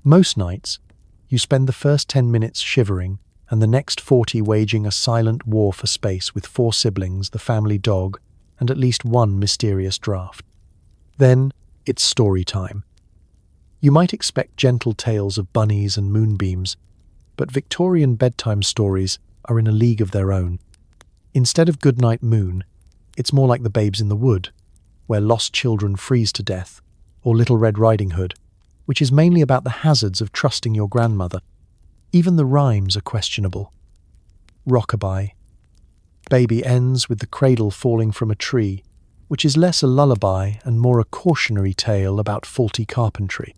Most nights, you spend the first 10 minutes shivering and the next 40 waging a silent war for space with 4 siblings, the family dog, and at least one mysterious draft. Then, it's story time. You might expect gentle tales of bunnies and moonbeams, but Victorian bedtime stories are in a league of their own. Instead of Goodnight Moon, it's more like The Babes in the Wood, where lost children freeze to death, or Little Red Riding Hood, which is mainly about the hazards of trusting your grandmother. Even the rhymes are questionable. Rockabye. Baby ends with the cradle falling from a tree, which is less a lullaby and more a cautionary tale about faulty carpentry.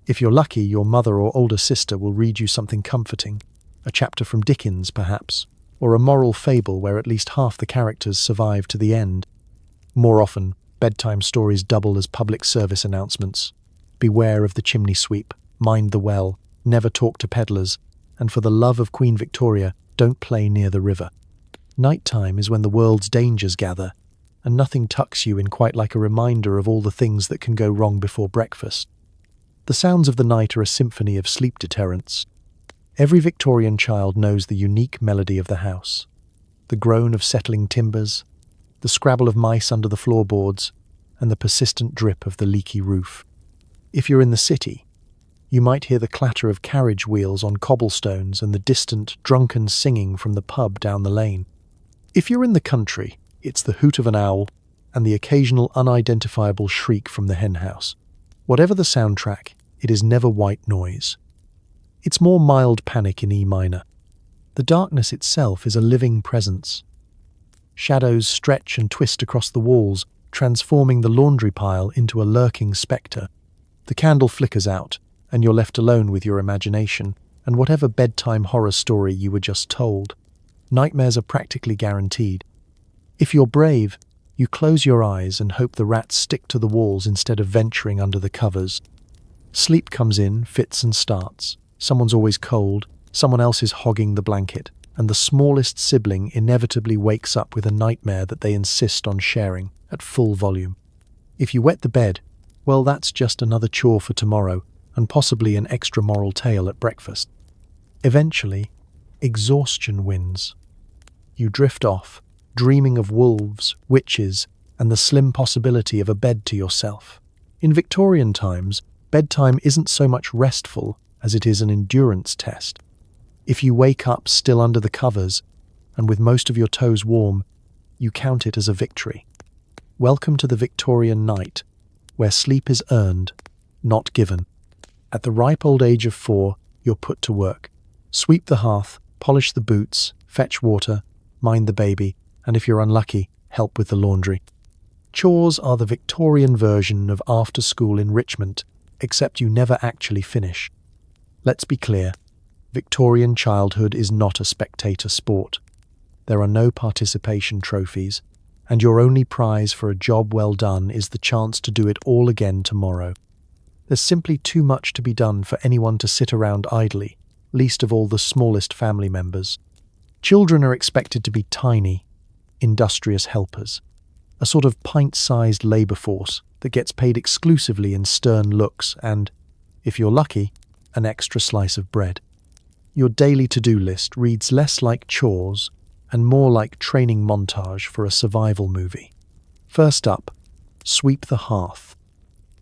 If you're lucky, your mother or older sister will read you something comforting, a chapter from Dickens, perhaps, or a moral fable where at least half the characters survive to the end. More often, bedtime stories double as public service announcements. Beware of the chimney sweep, mind the well, never talk to peddlers, and for the love of Queen Victoria, don't play near the river. Nighttime is when the world's dangers gather, and nothing tucks you in quite like a reminder of all the things that can go wrong before breakfast. The sounds of the night are a symphony of sleep deterrents. Every Victorian child knows the unique melody of the house. The groan of settling timbers, the scrabble of mice under the floorboards, and the persistent drip of the leaky roof. If you're in the city, You might hear the clatter of carriage wheels on cobblestones and the distant, drunken singing from the pub down the lane. If you're in the country, it's the hoot of an owl and the occasional unidentifiable shriek from the henhouse. Whatever the soundtrack, it is never white noise. It's more mild panic in E minor. The darkness itself is a living presence. Shadows stretch and twist across the walls, transforming the laundry pile into a lurking spectre. The candle flickers out, and you're left alone with your imagination and whatever bedtime horror story you were just told. Nightmares are practically guaranteed. If you're brave, you close your eyes and hope the rats stick to the walls instead of venturing under the covers. Sleep comes in, fits and starts. Someone's always cold, someone else is hogging the blanket, and the smallest sibling inevitably wakes up with a nightmare that they insist on sharing at full volume. If you wet the bed, well, that's just another chore for tomorrow, and possibly an extra moral tale at breakfast. Eventually, exhaustion wins. You drift off, dreaming of wolves, witches, and the slim possibility of a bed to yourself. In Victorian times, bedtime isn't so much restful as it is an endurance test. If you wake up still under the covers, and with most of your toes warm, you count it as a victory. Welcome to the Victorian night, where sleep is earned, not given. At the ripe old age of 4, you're put to work. Sweep the hearth, polish the boots, fetch water, mind the baby, and if you're unlucky, help with the laundry. Chores are the Victorian version of after-school enrichment, except you never actually finish. Let's be clear, Victorian childhood is not a spectator sport. There are no participation trophies, and your only prize for a job well done is the chance to do it all again tomorrow. There's simply too much to be done for anyone to sit around idly, least of all the smallest family members. Children are expected to be tiny, industrious helpers, a sort of pint-sized labour force that gets paid exclusively in stern looks and, if you're lucky, an extra slice of bread. Your daily to-do list reads less like chores and more like training montage for a survival movie. First up, sweep the hearth.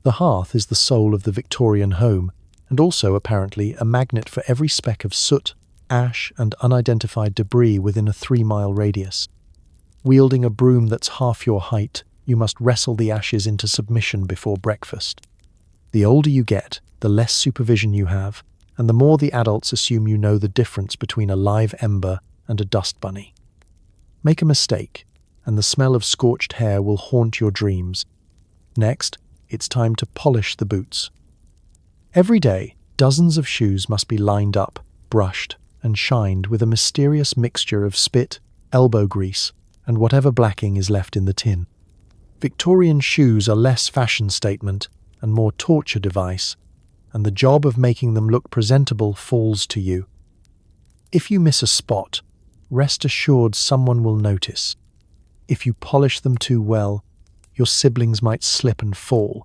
The hearth is the soul of the Victorian home, and also, apparently, a magnet for every speck of soot, ash, and unidentified debris within a 3-mile radius. Wielding a broom that's half your height, you must wrestle the ashes into submission before breakfast. The older you get, the less supervision you have, and the more the adults assume you know the difference between a live ember and a dust bunny. Make a mistake, and the smell of scorched hair will haunt your dreams. Next, it's time to polish the boots. Every day, dozens of shoes must be lined up, brushed, and shined with a mysterious mixture of spit, elbow grease, and whatever blacking is left in the tin. Victorian shoes are less fashion statement and more torture device, and the job of making them look presentable falls to you. If you miss a spot, rest assured someone will notice. If you polish them too well, your siblings might slip and fall,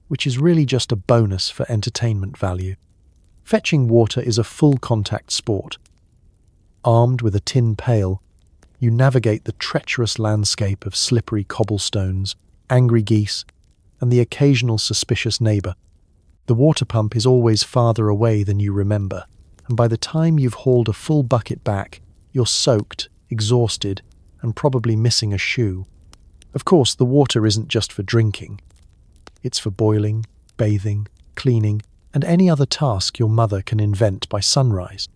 which is really just a bonus for entertainment value. Fetching water is a full-contact sport. Armed with a tin pail, you navigate the treacherous landscape of slippery cobblestones, angry geese, and the occasional suspicious neighbour. The water pump is always farther away than you remember, and by the time you've hauled a full bucket back, you're soaked, exhausted, and probably missing a shoe. Of course, the water isn't just for drinking. It's for boiling, bathing, cleaning, and any other task your mother can invent by sunrise.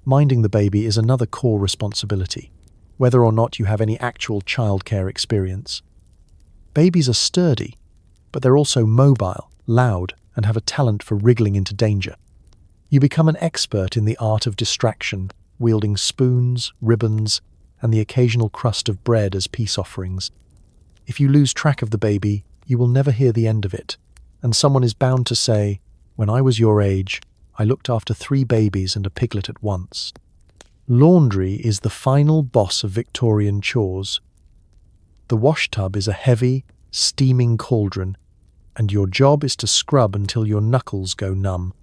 Minding the baby is another core responsibility, whether or not you have any actual childcare experience. Babies are sturdy, but they're also mobile, loud, and have a talent for wriggling into danger. You become an expert in the art of distraction, wielding spoons, ribbons, and the occasional crust of bread as peace offerings. If you lose track of the baby, you will never hear the end of it, and someone is bound to say, "When I was your age, I looked after 3 babies and a piglet at once." Laundry is the final boss of Victorian chores. The wash tub is a heavy, steaming cauldron, and your job is to scrub until your knuckles go numb.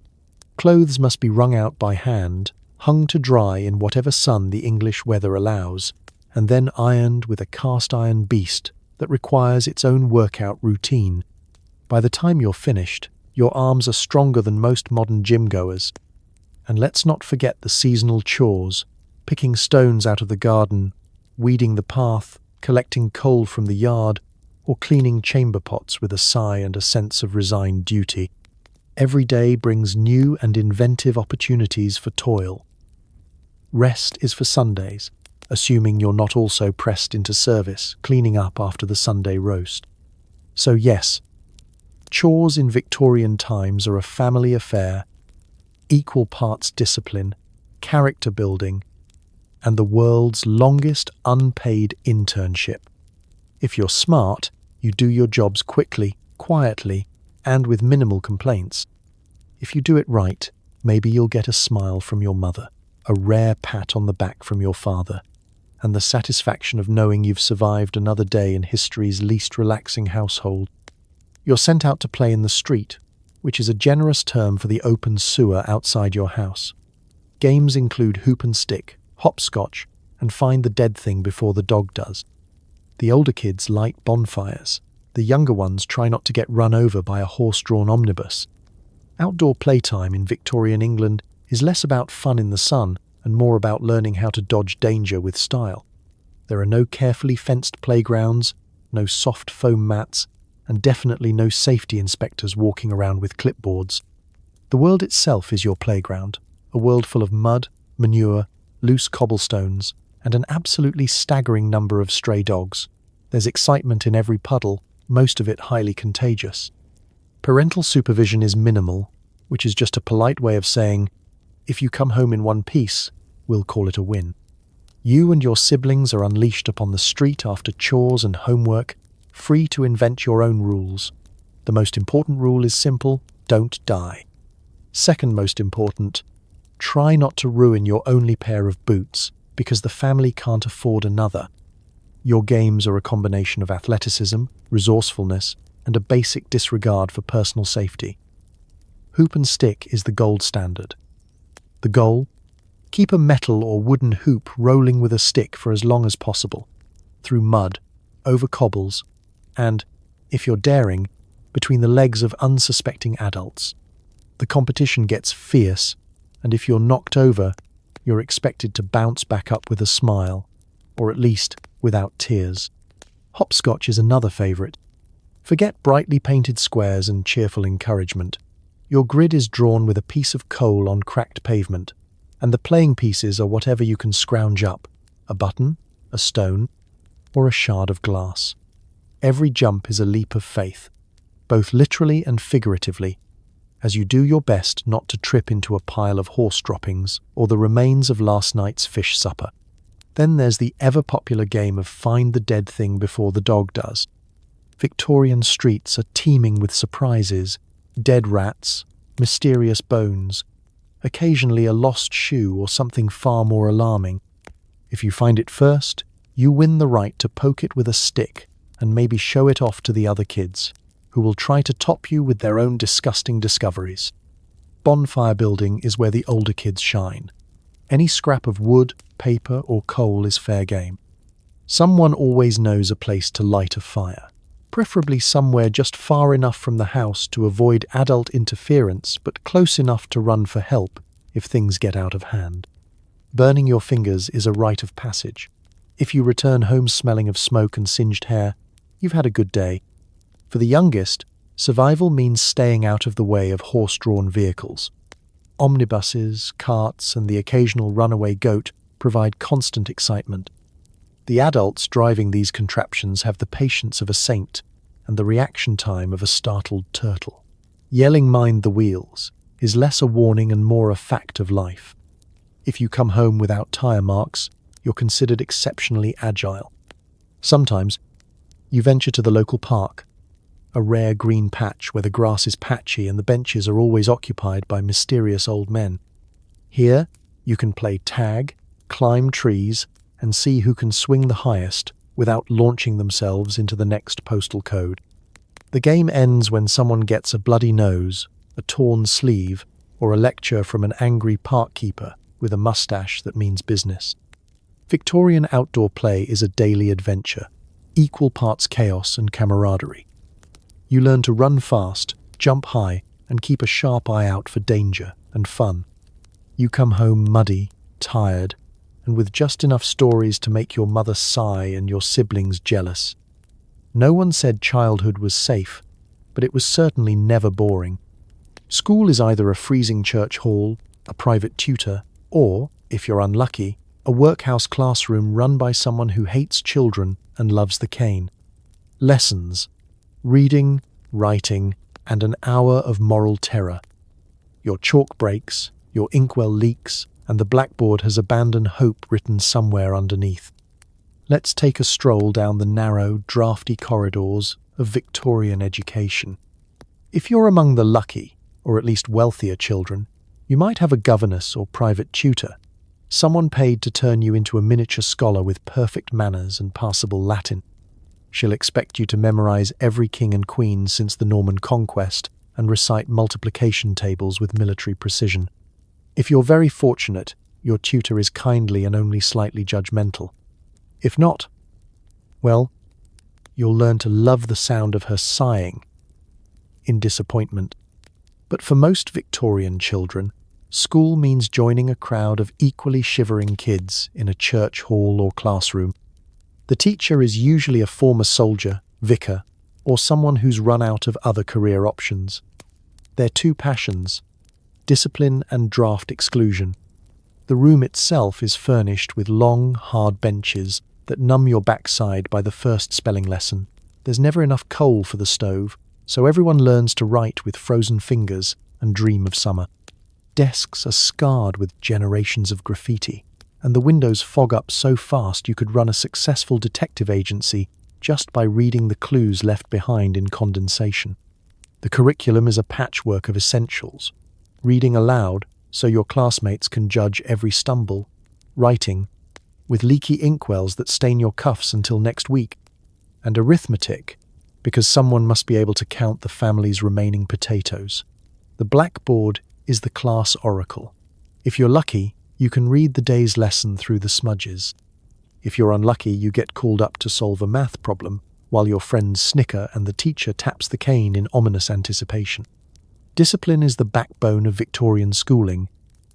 Clothes must be wrung out by hand, hung to dry in whatever sun the English weather allows, and then ironed with a cast-iron beast that requires its own workout routine. By the time you're finished, Your arms are stronger than most modern gym goers. And let's not forget the seasonal chores, picking stones out of the garden, weeding the path, collecting coal from the yard, or cleaning chamber pots with a sigh and a sense of resigned duty. Every day brings new and inventive opportunities for toil. Rest is for Sundays, assuming you're not also pressed into service, cleaning up after the Sunday roast. So yes, chores in Victorian times are a family affair, equal parts discipline, character building, and the world's longest unpaid internship. If you're smart, you do your jobs quickly, quietly, and with minimal complaints. If you do it right, maybe you'll get a smile from your mother, a rare pat on the back from your father, and the satisfaction of knowing you've survived another day in history's least relaxing household. You're sent out to play in the street, which is a generous term for the open sewer outside your house. Games include hoop and stick, hopscotch, and find the dead thing before the dog does. The older kids light bonfires. The younger ones try not to get run over by a horse-drawn omnibus. Outdoor playtime in Victorian England is less about fun in the sun and more about learning how to dodge danger with style. There are no carefully fenced playgrounds, no soft foam mats, and definitely no safety inspectors walking around with clipboards. The world itself is your playground, a world full of mud, manure, loose cobblestones, and an absolutely staggering number of stray dogs. There's excitement in every puddle, most of it highly contagious. Parental supervision is minimal, which is just a polite way of saying, if you come home in one piece, we'll call it a win. You and your siblings are unleashed upon the street after chores and homework, free to invent your own rules. The most important rule is simple: don't die. Second most important, try not to ruin your only pair of boots because the family can't afford another. Your games are a combination of athleticism, resourcefulness, and a basic disregard for personal safety. Hoop and stick is the gold standard. The goal? Keep a metal or wooden hoop rolling with a stick for as long as possible, through mud, over cobbles, and, if you're daring, between the legs of unsuspecting adults. The competition gets fierce, and if you're knocked over, you're expected to bounce back up with a smile, or at least without tears. Hopscotch is another favourite. Forget brightly painted squares and cheerful encouragement. Your grid is drawn with a piece of coal on cracked pavement, and the playing pieces are whatever you can scrounge up: a button, a stone, or a shard of glass. Every jump is a leap of faith, both literally and figuratively, as you do your best not to trip into a pile of horse droppings or the remains of last night's fish supper. Then there's the ever-popular game of find the dead thing before the dog does. Victorian streets are teeming with surprises: dead rats, mysterious bones, occasionally a lost shoe or something far more alarming. If you find it first, you win the right to poke it with a stick and maybe show it off to the other kids, who will try to top you with their own disgusting discoveries. Bonfire building is where the older kids shine. Any scrap of wood, paper, or coal is fair game. Someone always knows a place to light a fire, preferably somewhere just far enough from the house to avoid adult interference but close enough to run for help if things get out of hand. Burning your fingers is a rite of passage. If you return home smelling of smoke and singed hair, you've had a good day. For the youngest, survival means staying out of the way of horse-drawn vehicles. Omnibuses, carts, and the occasional runaway goat provide constant excitement. The adults driving these contraptions have the patience of a saint and the reaction time of a startled turtle. Yelling "mind the wheels" is less a warning and more a fact of life. If you come home without tire marks, you're considered exceptionally agile. Sometimes, you venture to the local park, a rare green patch where the grass is patchy and the benches are always occupied by mysterious old men. Here, you can play tag, climb trees, and see who can swing the highest without launching themselves into the next postal code. The game ends when someone gets a bloody nose, a torn sleeve, or a lecture from an angry park keeper with a mustache that means business. Victorian outdoor play is a daily adventure, equal parts chaos and camaraderie. You learn to run fast, jump high, and keep a sharp eye out for danger and fun. You come home muddy, tired, and with just enough stories to make your mother sigh and your siblings jealous. No one said childhood was safe, but it was certainly never boring. School is either a freezing church hall, a private tutor, or, if you're unlucky, a workhouse classroom run by someone who hates children and loves the cane. Lessons: reading, writing, and an hour of moral terror. Your chalk breaks, your inkwell leaks, and the blackboard has abandoned hope written somewhere underneath. Let's take a stroll down the narrow, drafty corridors of Victorian education. If you're among the lucky, or at least wealthier children, you might have a governess or private tutor, someone paid to turn you into a miniature scholar with perfect manners and passable Latin. She'll expect you to memorize every king and queen since the Norman conquest and recite multiplication tables with military precision. If you're very fortunate, your tutor is kindly and only slightly judgmental. If not, well, you'll learn to love the sound of her sighing in disappointment. But for most Victorian children, school means joining a crowd of equally shivering kids in a church hall or classroom. The teacher is usually a former soldier, vicar, or someone who's run out of other career options. Their two passions: discipline and draft exclusion. The room itself is furnished with long, hard benches that numb your backside by the first spelling lesson. There's never enough coal for the stove, so everyone learns to write with frozen fingers and dream of summer. Desks are scarred with generations of graffiti, and the windows fog up so fast you could run a successful detective agency just by reading the clues left behind in condensation. The curriculum is a patchwork of essentials: reading aloud so your classmates can judge every stumble, writing with leaky inkwells that stain your cuffs until next week, and arithmetic because someone must be able to count the family's remaining potatoes. The blackboard is the class oracle. If you're lucky, you can read the day's lesson through the smudges. If you're unlucky, you get called up to solve a math problem, while your friends snicker and the teacher taps the cane in ominous anticipation. Discipline is the backbone of Victorian schooling,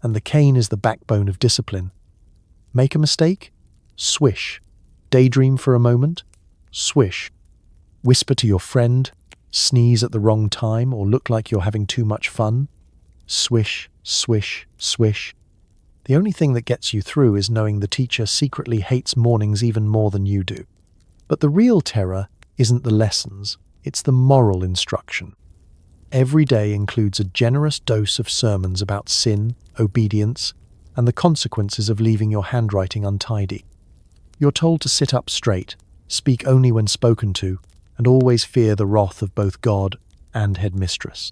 and the cane is the backbone of discipline. Make a mistake? Swish. Daydream for a moment? Swish. Whisper to your friend? Sneeze at the wrong time or look like you're having too much fun? Swish, swish, swish. The only thing that gets you through is knowing the teacher secretly hates mornings even more than you do. But the real terror isn't the lessons, it's the moral instruction. Every day includes a generous dose of sermons about sin, obedience, and the consequences of leaving your handwriting untidy. You're told to sit up straight, speak only when spoken to, and always fear the wrath of both God and headmistress.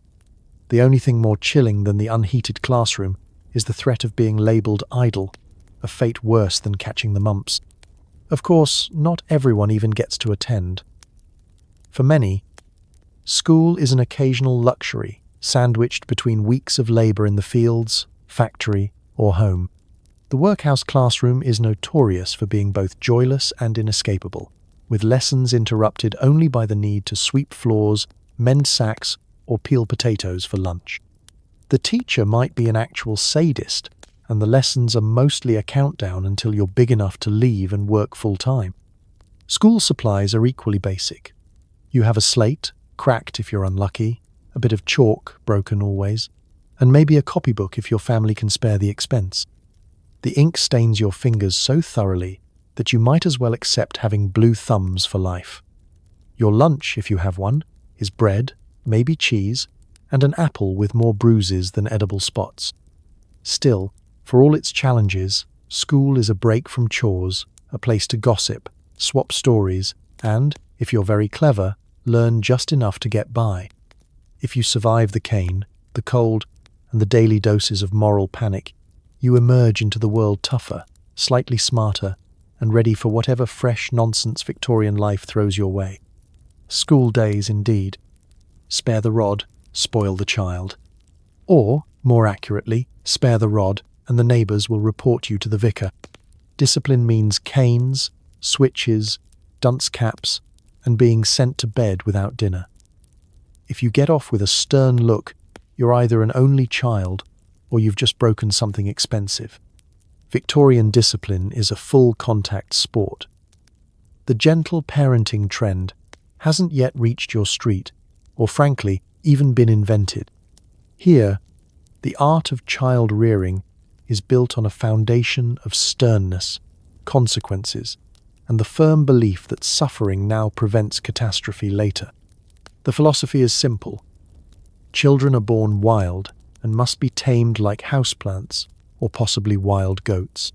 The only thing more chilling than the unheated classroom is the threat of being labelled idle, a fate worse than catching the mumps. Of course, not everyone even gets to attend. For many, school is an occasional luxury, sandwiched between weeks of labour in the fields, factory, or home. The workhouse classroom is notorious for being both joyless and inescapable, with lessons interrupted only by the need to sweep floors, mend sacks, or peel potatoes for lunch. The teacher might be an actual sadist, and the lessons are mostly a countdown until you're big enough to leave and work full-time. School supplies are equally basic. You have a slate, cracked if you're unlucky, a bit of chalk, broken always, and maybe a copybook if your family can spare the expense. The ink stains your fingers so thoroughly that you might as well accept having blue thumbs for life. Your lunch, if you have one, is bread, maybe cheese, and an apple with more bruises than edible spots. Still, for all its challenges, school is a break from chores, a place to gossip, swap stories, and, if you're very clever, learn just enough to get by. If you survive the cane, the cold, and the daily doses of moral panic, you emerge into the world tougher, slightly smarter, and ready for whatever fresh nonsense Victorian life throws your way. School days indeed. Spare the rod, spoil the child. Or, more accurately, spare the rod, and the neighbours will report you to the vicar. Discipline means canes, switches, dunce caps, and being sent to bed without dinner. If you get off with a stern look, You're either an only child or you've just broken something expensive. Victorian discipline is a full-contact sport. The gentle parenting trend hasn't yet reached your street, or frankly, even been invented. Here, the art of child rearing is built on a foundation of sternness, consequences, and the firm belief that suffering now prevents catastrophe later. The philosophy is simple. Children are born wild and must be tamed like houseplants or possibly wild goats.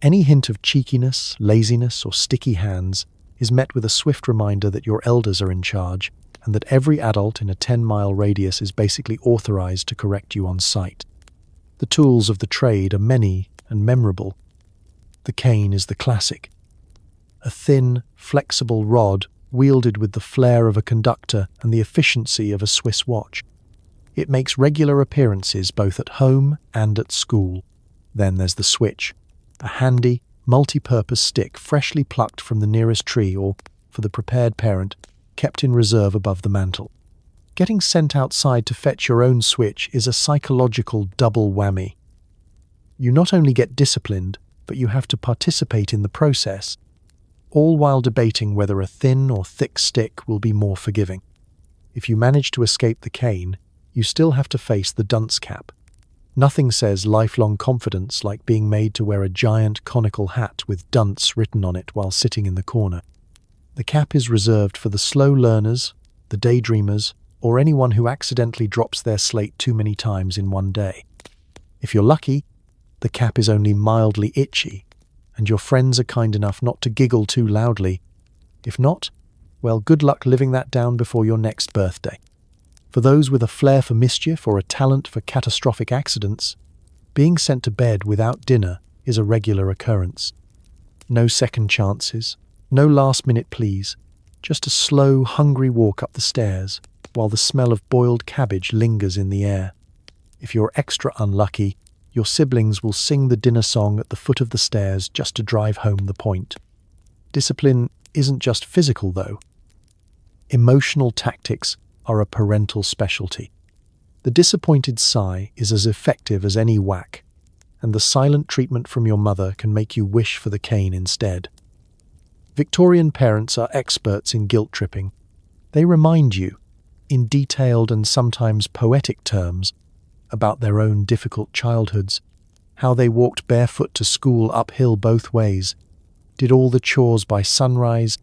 Any hint of cheekiness, laziness, or sticky hands is met with a swift reminder that your elders are in charge and that every adult in a 10-mile radius is basically authorized to correct you on sight. The tools of the trade are many and memorable. The cane is the classic. A thin, flexible rod wielded with the flair of a conductor and the efficiency of a Swiss watch. It makes regular appearances both at home and at school. Then there's the switch, a handy, multi-purpose stick freshly plucked from the nearest tree or, for the prepared parent, kept in reserve above the mantel. Getting sent outside to fetch your own switch is a psychological double whammy. You not only get disciplined, but you have to participate in the process, all while debating whether a thin or thick stick will be more forgiving. If you manage to escape the cane, you still have to face the dunce cap. Nothing says lifelong confidence like being made to wear a giant conical hat with dunce written on it while sitting in the corner. The cap is reserved for the slow learners, the daydreamers, or anyone who accidentally drops their slate too many times in one day. If you're lucky, the cap is only mildly itchy, and your friends are kind enough not to giggle too loudly. If not, well, good luck living that down before your next birthday. For those with a flair for mischief or a talent for catastrophic accidents, being sent to bed without dinner is a regular occurrence. No second chances, no last-minute pleas, just a slow, hungry walk up the stairs while the smell of boiled cabbage lingers in the air. If you're extra unlucky, your siblings will sing the dinner song at the foot of the stairs just to drive home the point. Discipline isn't just physical, though. Emotional tactics are a parental specialty. The disappointed sigh is as effective as any whack, and the silent treatment from your mother can make you wish for the cane instead. Victorian parents are experts in guilt-tripping. They remind you, in detailed and sometimes poetic terms, about their own difficult childhoods, how they walked barefoot to school uphill both ways, did all the chores by sunrise,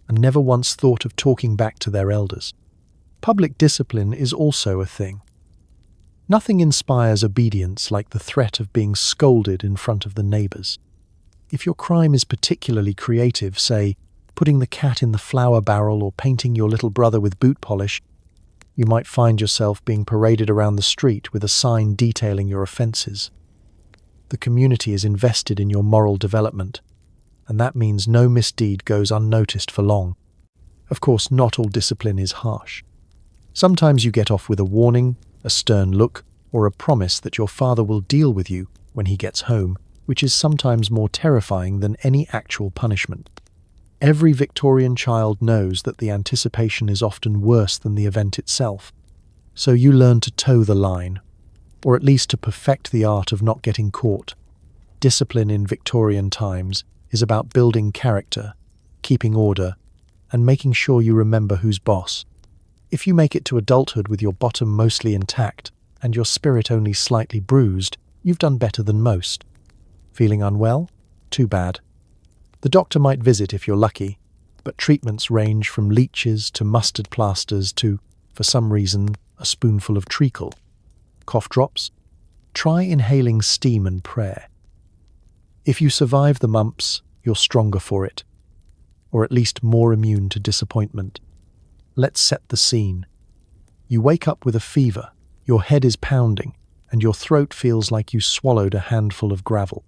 and never once thought of talking back to their elders. Public discipline is also a thing. Nothing inspires obedience like the threat of being scolded in front of the neighbors. If your crime is particularly creative, say, putting the cat in the flour barrel or painting your little brother with boot polish, you might find yourself being paraded around the street with a sign detailing your offenses. The community is invested in your moral development, and that means no misdeed goes unnoticed for long. Of course, not all discipline is harsh. Sometimes you get off with a warning, a stern look, or a promise that your father will deal with you when he gets home, which is sometimes more terrifying than any actual punishment. Every Victorian child knows that the anticipation is often worse than the event itself, so you learn to toe the line, or at least to perfect the art of not getting caught. Discipline in Victorian times is about building character, keeping order, and making sure you remember who's boss. If you make it to adulthood with your bottom mostly intact and your spirit only slightly bruised, you've done better than most. Feeling unwell? Too bad. The doctor might visit if you're lucky, but treatments range from leeches to mustard plasters to, for some reason, a spoonful of treacle. Cough drops? Try inhaling steam and prayer. If you survive the mumps, you're stronger for it, or at least more immune to disappointment. Let's set the scene. You wake up with a fever, your head is pounding, and your throat feels like you swallowed a handful of gravel.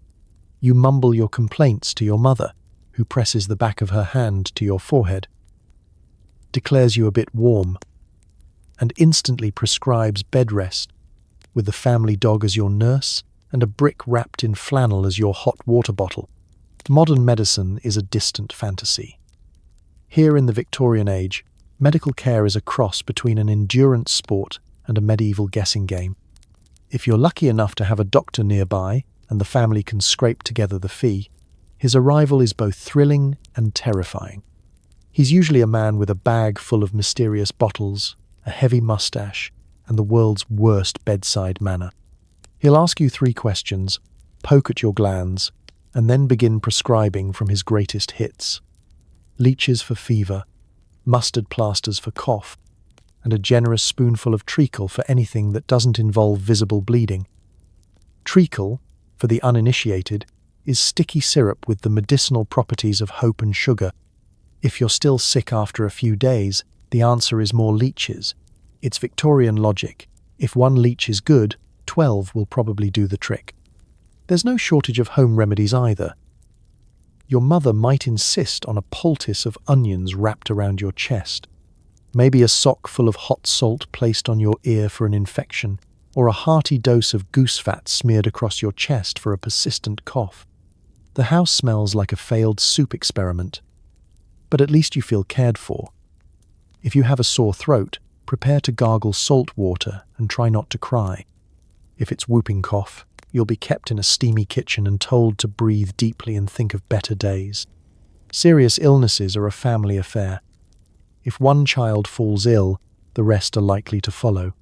You mumble your complaints to your mother, who presses the back of her hand to your forehead, declares you a bit warm, and instantly prescribes bed rest, with the family dog as your nurse and a brick wrapped in flannel as your hot water bottle. Modern medicine is a distant fantasy. Here in the Victorian age, medical care is a cross between an endurance sport and a medieval guessing game. If you're lucky enough to have a doctor nearby and the family can scrape together the fee, his arrival is both thrilling and terrifying. He's usually a man with a bag full of mysterious bottles, a heavy mustache, and the world's worst bedside manner. He'll ask you 3 questions, poke at your glands, and then begin prescribing from his greatest hits. Leeches for fever, mustard plasters for cough, and a generous spoonful of treacle for anything that doesn't involve visible bleeding. Treacle, for the uninitiated, is sticky syrup with the medicinal properties of hope and sugar. If you're still sick after a few days, the answer is more leeches. It's Victorian logic. If 1 leech is good, 12 will probably do the trick. There's no shortage of home remedies either. Your mother might insist on a poultice of onions wrapped around your chest, maybe a sock full of hot salt placed on your ear for an infection, or a hearty dose of goose fat smeared across your chest for a persistent cough. The house smells like a failed soup experiment, but at least you feel cared for. If you have a sore throat, prepare to gargle salt water and try not to cry. If it's whooping cough, you'll be kept in a steamy kitchen and told to breathe deeply and think of better days. Serious illnesses are a family affair. If one child falls ill, the rest are likely to follow.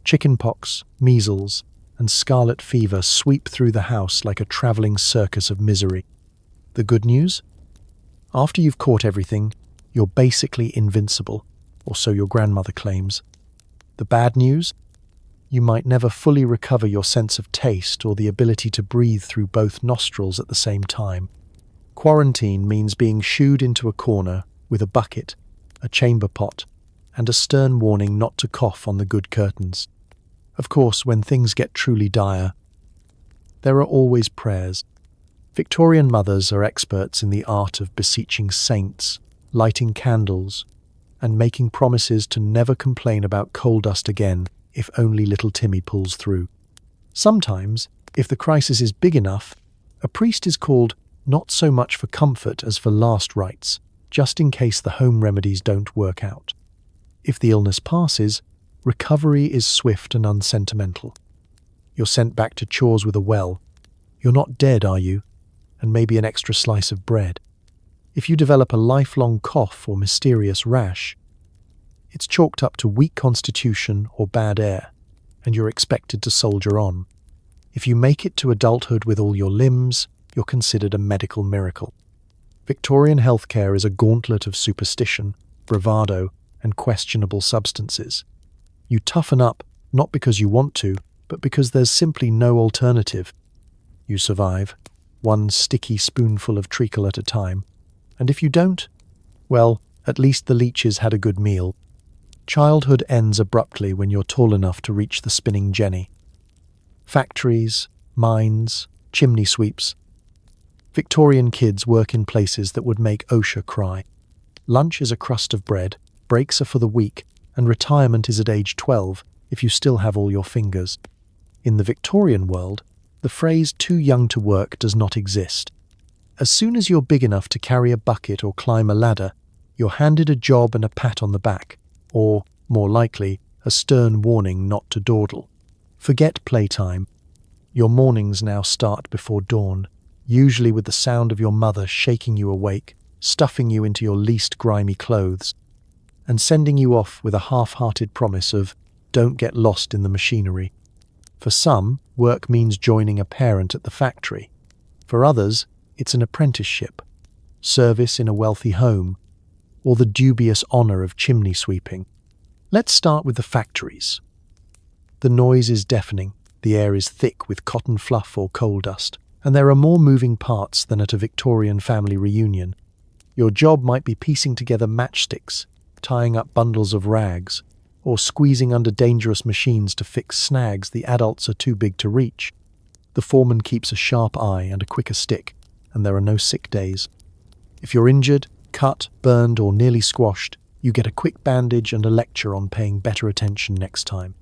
Chickenpox, measles, and scarlet fever sweep through the house like a travelling circus of misery. The good news? After you've caught everything, you're basically invincible, or so your grandmother claims. The bad news? You might never fully recover your sense of taste or the ability to breathe through both nostrils at the same time. Quarantine means being shooed into a corner with a bucket, a chamber pot, and a stern warning not to cough on the good curtains. Of course, when things get truly dire, there are always prayers. Victorian mothers are experts in the art of beseeching saints, lighting candles, and making promises to never complain about coal dust again if only little Timmy pulls through. Sometimes, if the crisis is big enough, a priest is called not so much for comfort as for last rites, just in case the home remedies don't work out. If the illness passes, recovery is swift and unsentimental. You're sent back to chores with a well. You're not dead, are you? And maybe an extra slice of bread. If you develop a lifelong cough or mysterious rash, it's chalked up to weak constitution or bad air, and you're expected to soldier on. If you make it to adulthood with all your limbs, you're considered a medical miracle. Victorian healthcare is a gauntlet of superstition, bravado, and questionable substances. You toughen up, not because you want to, but because there's simply no alternative. You survive, 1 sticky spoonful of treacle at a time. And if you don't, well, at least the leeches had a good meal. Childhood ends abruptly when you're tall enough to reach the spinning jenny. Factories, mines, chimney sweeps. Victorian kids work in places that would make OSHA cry. Lunch is a crust of bread, breaks are for the weak, and retirement is at age 12 if you still have all your fingers. In the Victorian world, the phrase "too young to work" does not exist. As soon as you're big enough to carry a bucket or climb a ladder, you're handed a job and a pat on the back, or, more likely, a stern warning not to dawdle. Forget playtime. Your mornings now start before dawn, usually with the sound of your mother shaking you awake, stuffing you into your least grimy clothes, and sending you off with a half-hearted promise of "don't get lost in the machinery." For some, work means joining a parent at the factory. For others, it's an apprenticeship, service in a wealthy home, or the dubious honour of chimney sweeping. Let's start with the factories. The noise is deafening, the air is thick with cotton fluff or coal dust, and there are more moving parts than at a Victorian family reunion. Your job might be piecing together matchsticks, tying up bundles of rags, or squeezing under dangerous machines to fix snags the adults are too big to reach. The foreman keeps a sharp eye and a quicker stick, and there are no sick days. If you're injured, cut, burned, or nearly squashed, you get a quick bandage and a lecture on paying better attention next time.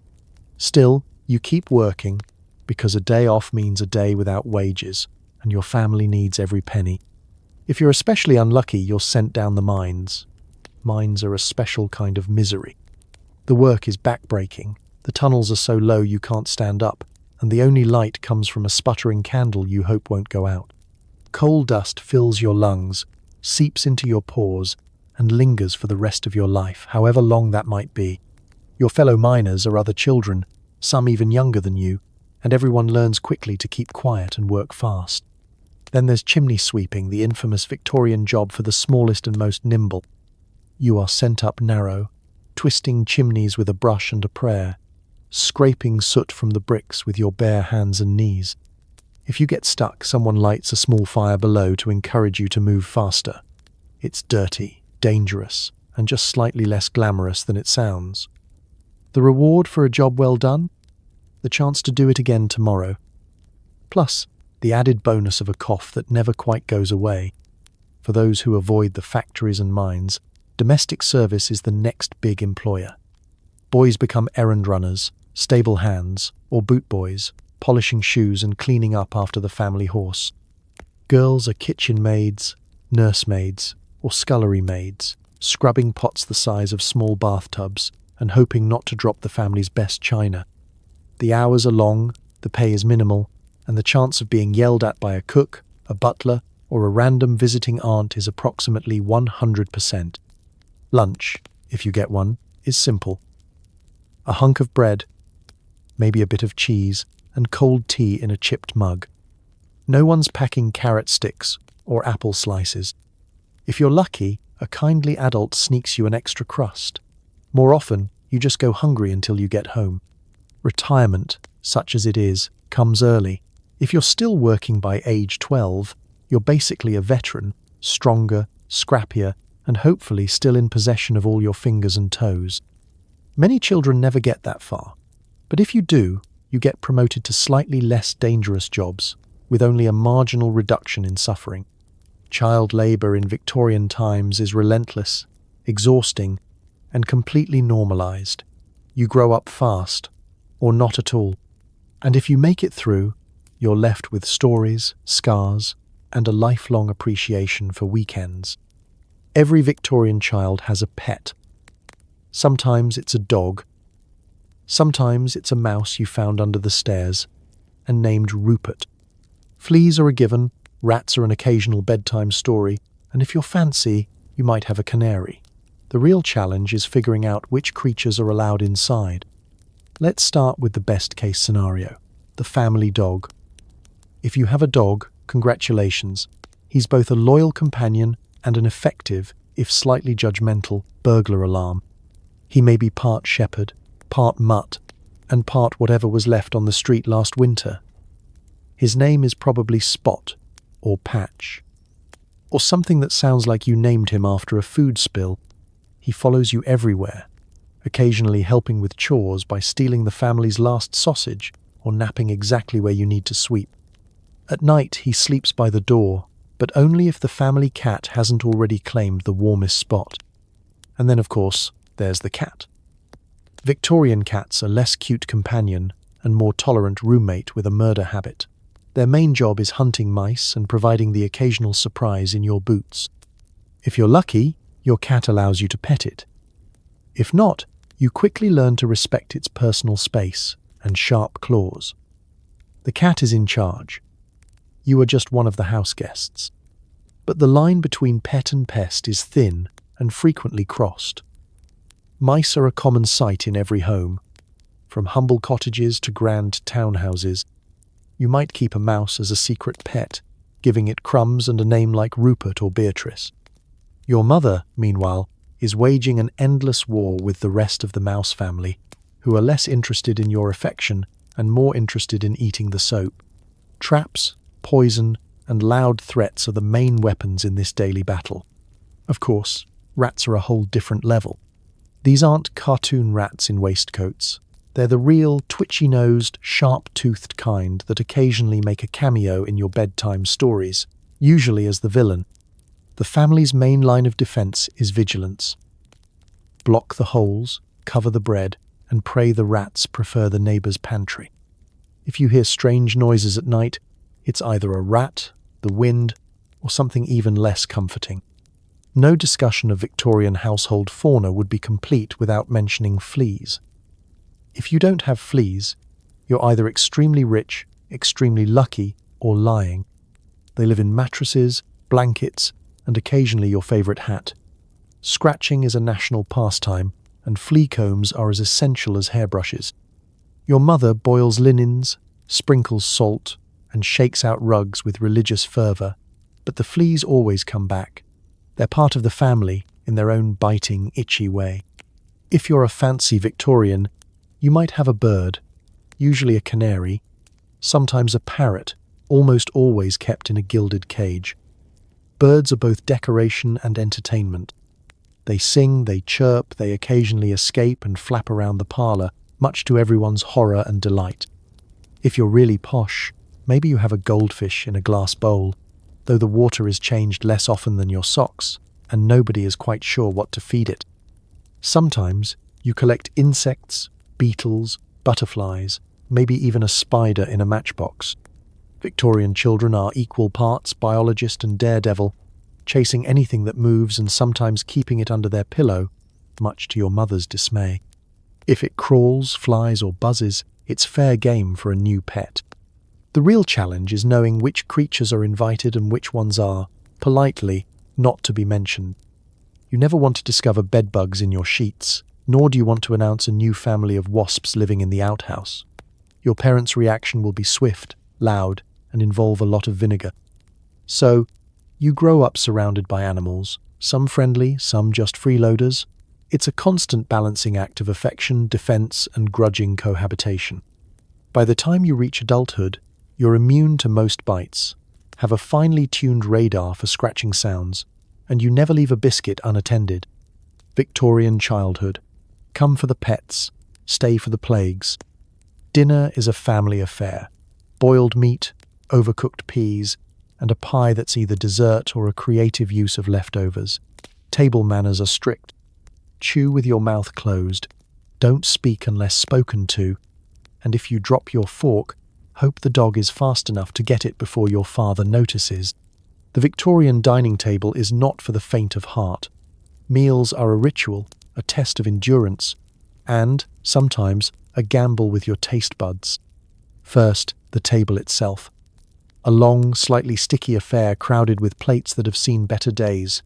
Still, you keep working, because a day off means a day without wages, and your family needs every penny. If you're especially unlucky, you're sent down the mines. Mines are a special kind of misery. The work is backbreaking, The tunnels are so low you can't stand up, and the only light comes from a sputtering candle you hope won't go out. Coal dust fills your lungs, seeps into your pores, and lingers for the rest of your life, however long that might be. Your fellow miners are other children, some even younger than you, and everyone learns quickly to keep quiet and work fast. Then there's chimney sweeping, the infamous Victorian job for the smallest and most nimble. You are sent up narrow, twisting chimneys with a brush and a prayer, scraping soot from the bricks with your bare hands and knees. If you get stuck, someone lights a small fire below to encourage you to move faster. It's dirty, dangerous, and just slightly less glamorous than it sounds. The reward for a job well done? The chance to do it again tomorrow. Plus, the added bonus of a cough that never quite goes away. For those who avoid the factories and mines, domestic service is the next big employer. Boys become errand runners, stable hands, or boot boys, polishing shoes and cleaning up after the family horse. Girls are kitchen maids, nursemaids, or scullery maids, scrubbing pots the size of small bathtubs and hoping not to drop the family's best china. The hours are long, the pay is minimal, and the chance of being yelled at by a cook, a butler, or a random visiting aunt is approximately 100%. Lunch, if you get one, is simple. A hunk of bread, maybe a bit of cheese, and cold tea in a chipped mug. No one's packing carrot sticks or apple slices. If you're lucky, a kindly adult sneaks you an extra crust. More often, you just go hungry until you get home. Retirement, such as it is, comes early. If you're still working by age 12, you're basically a veteran, stronger, scrappier, and hopefully still in possession of all your fingers and toes. Many children never get that far, but if you do, you get promoted to slightly less dangerous jobs, with only a marginal reduction in suffering. Child labour in Victorian times is relentless, exhausting, and completely normalised. You grow up fast, or not at all, and if you make it through, you're left with stories, scars, and a lifelong appreciation for weekends. Every Victorian child has a pet. Sometimes it's a dog. Sometimes it's a mouse you found under the stairs and named Rupert. Fleas are a given, rats are an occasional bedtime story, and if you're fancy, you might have a canary. The real challenge is figuring out which creatures are allowed inside. Let's start with the best-case scenario, the family dog. If you have a dog, congratulations. He's both a loyal companion and an effective, if slightly judgmental, burglar alarm. He may be part shepherd, part mutt, and part whatever was left on the street last winter. His name is probably Spot, or Patch, or something that sounds like you named him after a food spill. He follows you everywhere, occasionally helping with chores by stealing the family's last sausage or napping exactly where you need to sweep. At night, he sleeps by the door, but only if the family cat hasn't already claimed the warmest spot. And then, of course, there's the cat. Victorian cats are less cute companion and more tolerant roommate with a murder habit. Their main job is hunting mice and providing the occasional surprise in your boots. If you're lucky, your cat allows you to pet it. If not, you quickly learn to respect its personal space and sharp claws. The cat is in charge. You are just one of the house guests. But the line between pet and pest is thin and frequently crossed. Mice are a common sight in every home. From humble cottages to grand townhouses, you might keep a mouse as a secret pet, giving it crumbs and a name like Rupert or Beatrice. Your mother, meanwhile, is waging an endless war with the rest of the mouse family, who are less interested in your affection and more interested in eating the soap. Traps, poison, and loud threats are the main weapons in this daily battle. Of course, rats are a whole different level. These aren't cartoon rats in waistcoats. They're the real, twitchy-nosed, sharp-toothed kind that occasionally make a cameo in your bedtime stories, usually as the villain. The family's main line of defense is vigilance. Block the holes, cover the bread, and pray the rats prefer the neighbor's pantry. If you hear strange noises at night, it's either a rat, the wind, or something even less comforting. No discussion of Victorian household fauna would be complete without mentioning fleas. If you don't have fleas, you're either extremely rich, extremely lucky, or lying. They live in mattresses, blankets, and occasionally your favorite hat. Scratching is a national pastime, and flea combs are as essential as hairbrushes. Your mother boils linens, sprinkles salt, and shakes out rugs with religious fervour, but the fleas always come back. They're part of the family in their own biting, itchy way. If you're a fancy Victorian, you might have a bird, usually a canary, sometimes a parrot, almost always kept in a gilded cage. Birds are both decoration and entertainment. They sing, they chirp, they occasionally escape and flap around the parlour, much to everyone's horror and delight. If you're really posh, maybe you have a goldfish in a glass bowl, though the water is changed less often than your socks, and nobody is quite sure what to feed it. Sometimes you collect insects, beetles, butterflies, maybe even a spider in a matchbox. Victorian children are equal parts biologist and daredevil, chasing anything that moves and sometimes keeping it under their pillow, much to your mother's dismay. If it crawls, flies, or buzzes, it's fair game for a new pet. The real challenge is knowing which creatures are invited and which ones are, politely, not to be mentioned. You never want to discover bedbugs in your sheets, nor do you want to announce a new family of wasps living in the outhouse. Your parents' reaction will be swift, loud, and involve a lot of vinegar. So, you grow up surrounded by animals, some friendly, some just freeloaders. It's a constant balancing act of affection, defense, and grudging cohabitation. By the time you reach adulthood, you're immune to most bites, have a finely tuned radar for scratching sounds, and you never leave a biscuit unattended. Victorian childhood. Come for the pets, stay for the plagues. Dinner is a family affair. Boiled meat, overcooked peas, and a pie that's either dessert or a creative use of leftovers. Table manners are strict. Chew with your mouth closed. Don't speak unless spoken to. And if you drop your fork, hope the dog is fast enough to get it before your father notices. The Victorian dining table is not for the faint of heart. Meals are a ritual, a test of endurance, and, sometimes, a gamble with your taste buds. First, the table itself. A long, slightly sticky affair crowded with plates that have seen better days.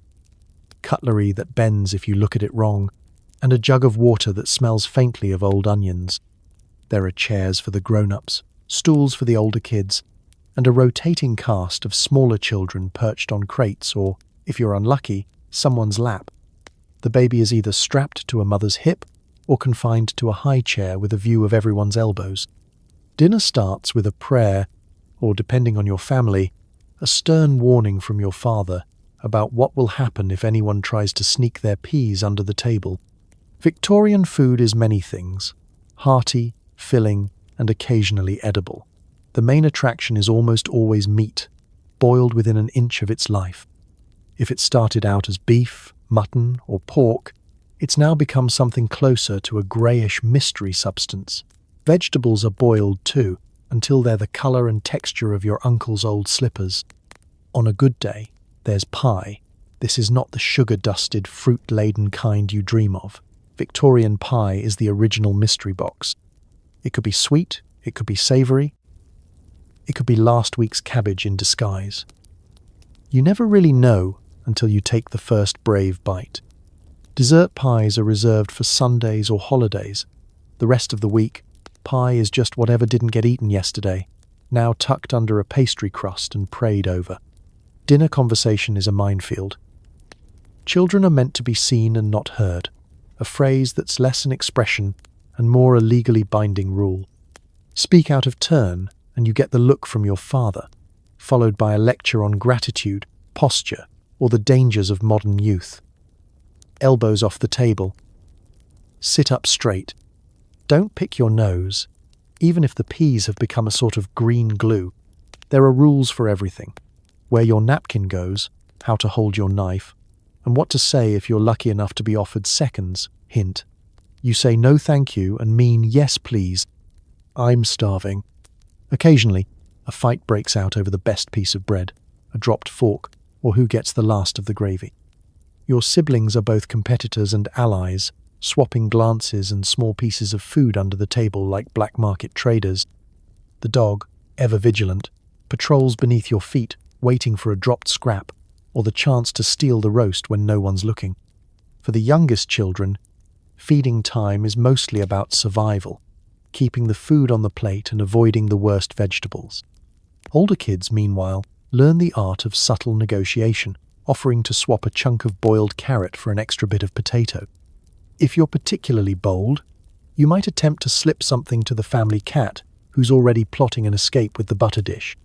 Cutlery that bends if you look at it wrong, and a jug of water that smells faintly of old onions. There are chairs for the grown-ups, stools for the older kids, and a rotating cast of smaller children perched on crates or, if you're unlucky, someone's lap. The baby is either strapped to a mother's hip or confined to a high chair with a view of everyone's elbows. Dinner starts with a prayer, or depending on your family, a stern warning from your father about what will happen if anyone tries to sneak their peas under the table. Victorian food is many things, hearty, filling, and occasionally edible. The main attraction is almost always meat, boiled within an inch of its life. If it started out as beef, mutton, or pork, it's now become something closer to a greyish mystery substance. Vegetables are boiled too, until they're the colour and texture of your uncle's old slippers. On a good day, there's pie. This is not the sugar-dusted, fruit-laden kind you dream of. Victorian pie is the original mystery box. It could be sweet, it could be savoury, it could be last week's cabbage in disguise. You never really know until you take the first brave bite. Dessert pies are reserved for Sundays or holidays. The rest of the week, pie is just whatever didn't get eaten yesterday, now tucked under a pastry crust and prayed over. Dinner conversation is a minefield. Children are meant to be seen and not heard, a phrase that's less an expression and more a legally binding rule. Speak out of turn and you get the look from your father, followed by a lecture on gratitude, posture, or the dangers of modern youth. Elbows off the table. Sit up straight. Don't pick your nose, even if the peas have become a sort of green glue. There are rules for everything. Where your napkin goes, how to hold your knife, and what to say if you're lucky enough to be offered seconds. Hint. You say no thank you and mean yes please. I'm starving. Occasionally, a fight breaks out over the best piece of bread, a dropped fork, or who gets the last of the gravy. Your siblings are both competitors and allies, swapping glances and small pieces of food under the table like black market traders. The dog, ever vigilant, patrols beneath your feet, waiting for a dropped scrap or the chance to steal the roast when no one's looking. For the youngest children, feeding time is mostly about survival, keeping the food on the plate and avoiding the worst vegetables. Older kids, meanwhile, learn the art of subtle negotiation, offering to swap a chunk of boiled carrot for an extra bit of potato. If you're particularly bold, you might attempt to slip something to the family cat, who's already plotting an escape with the butter dish.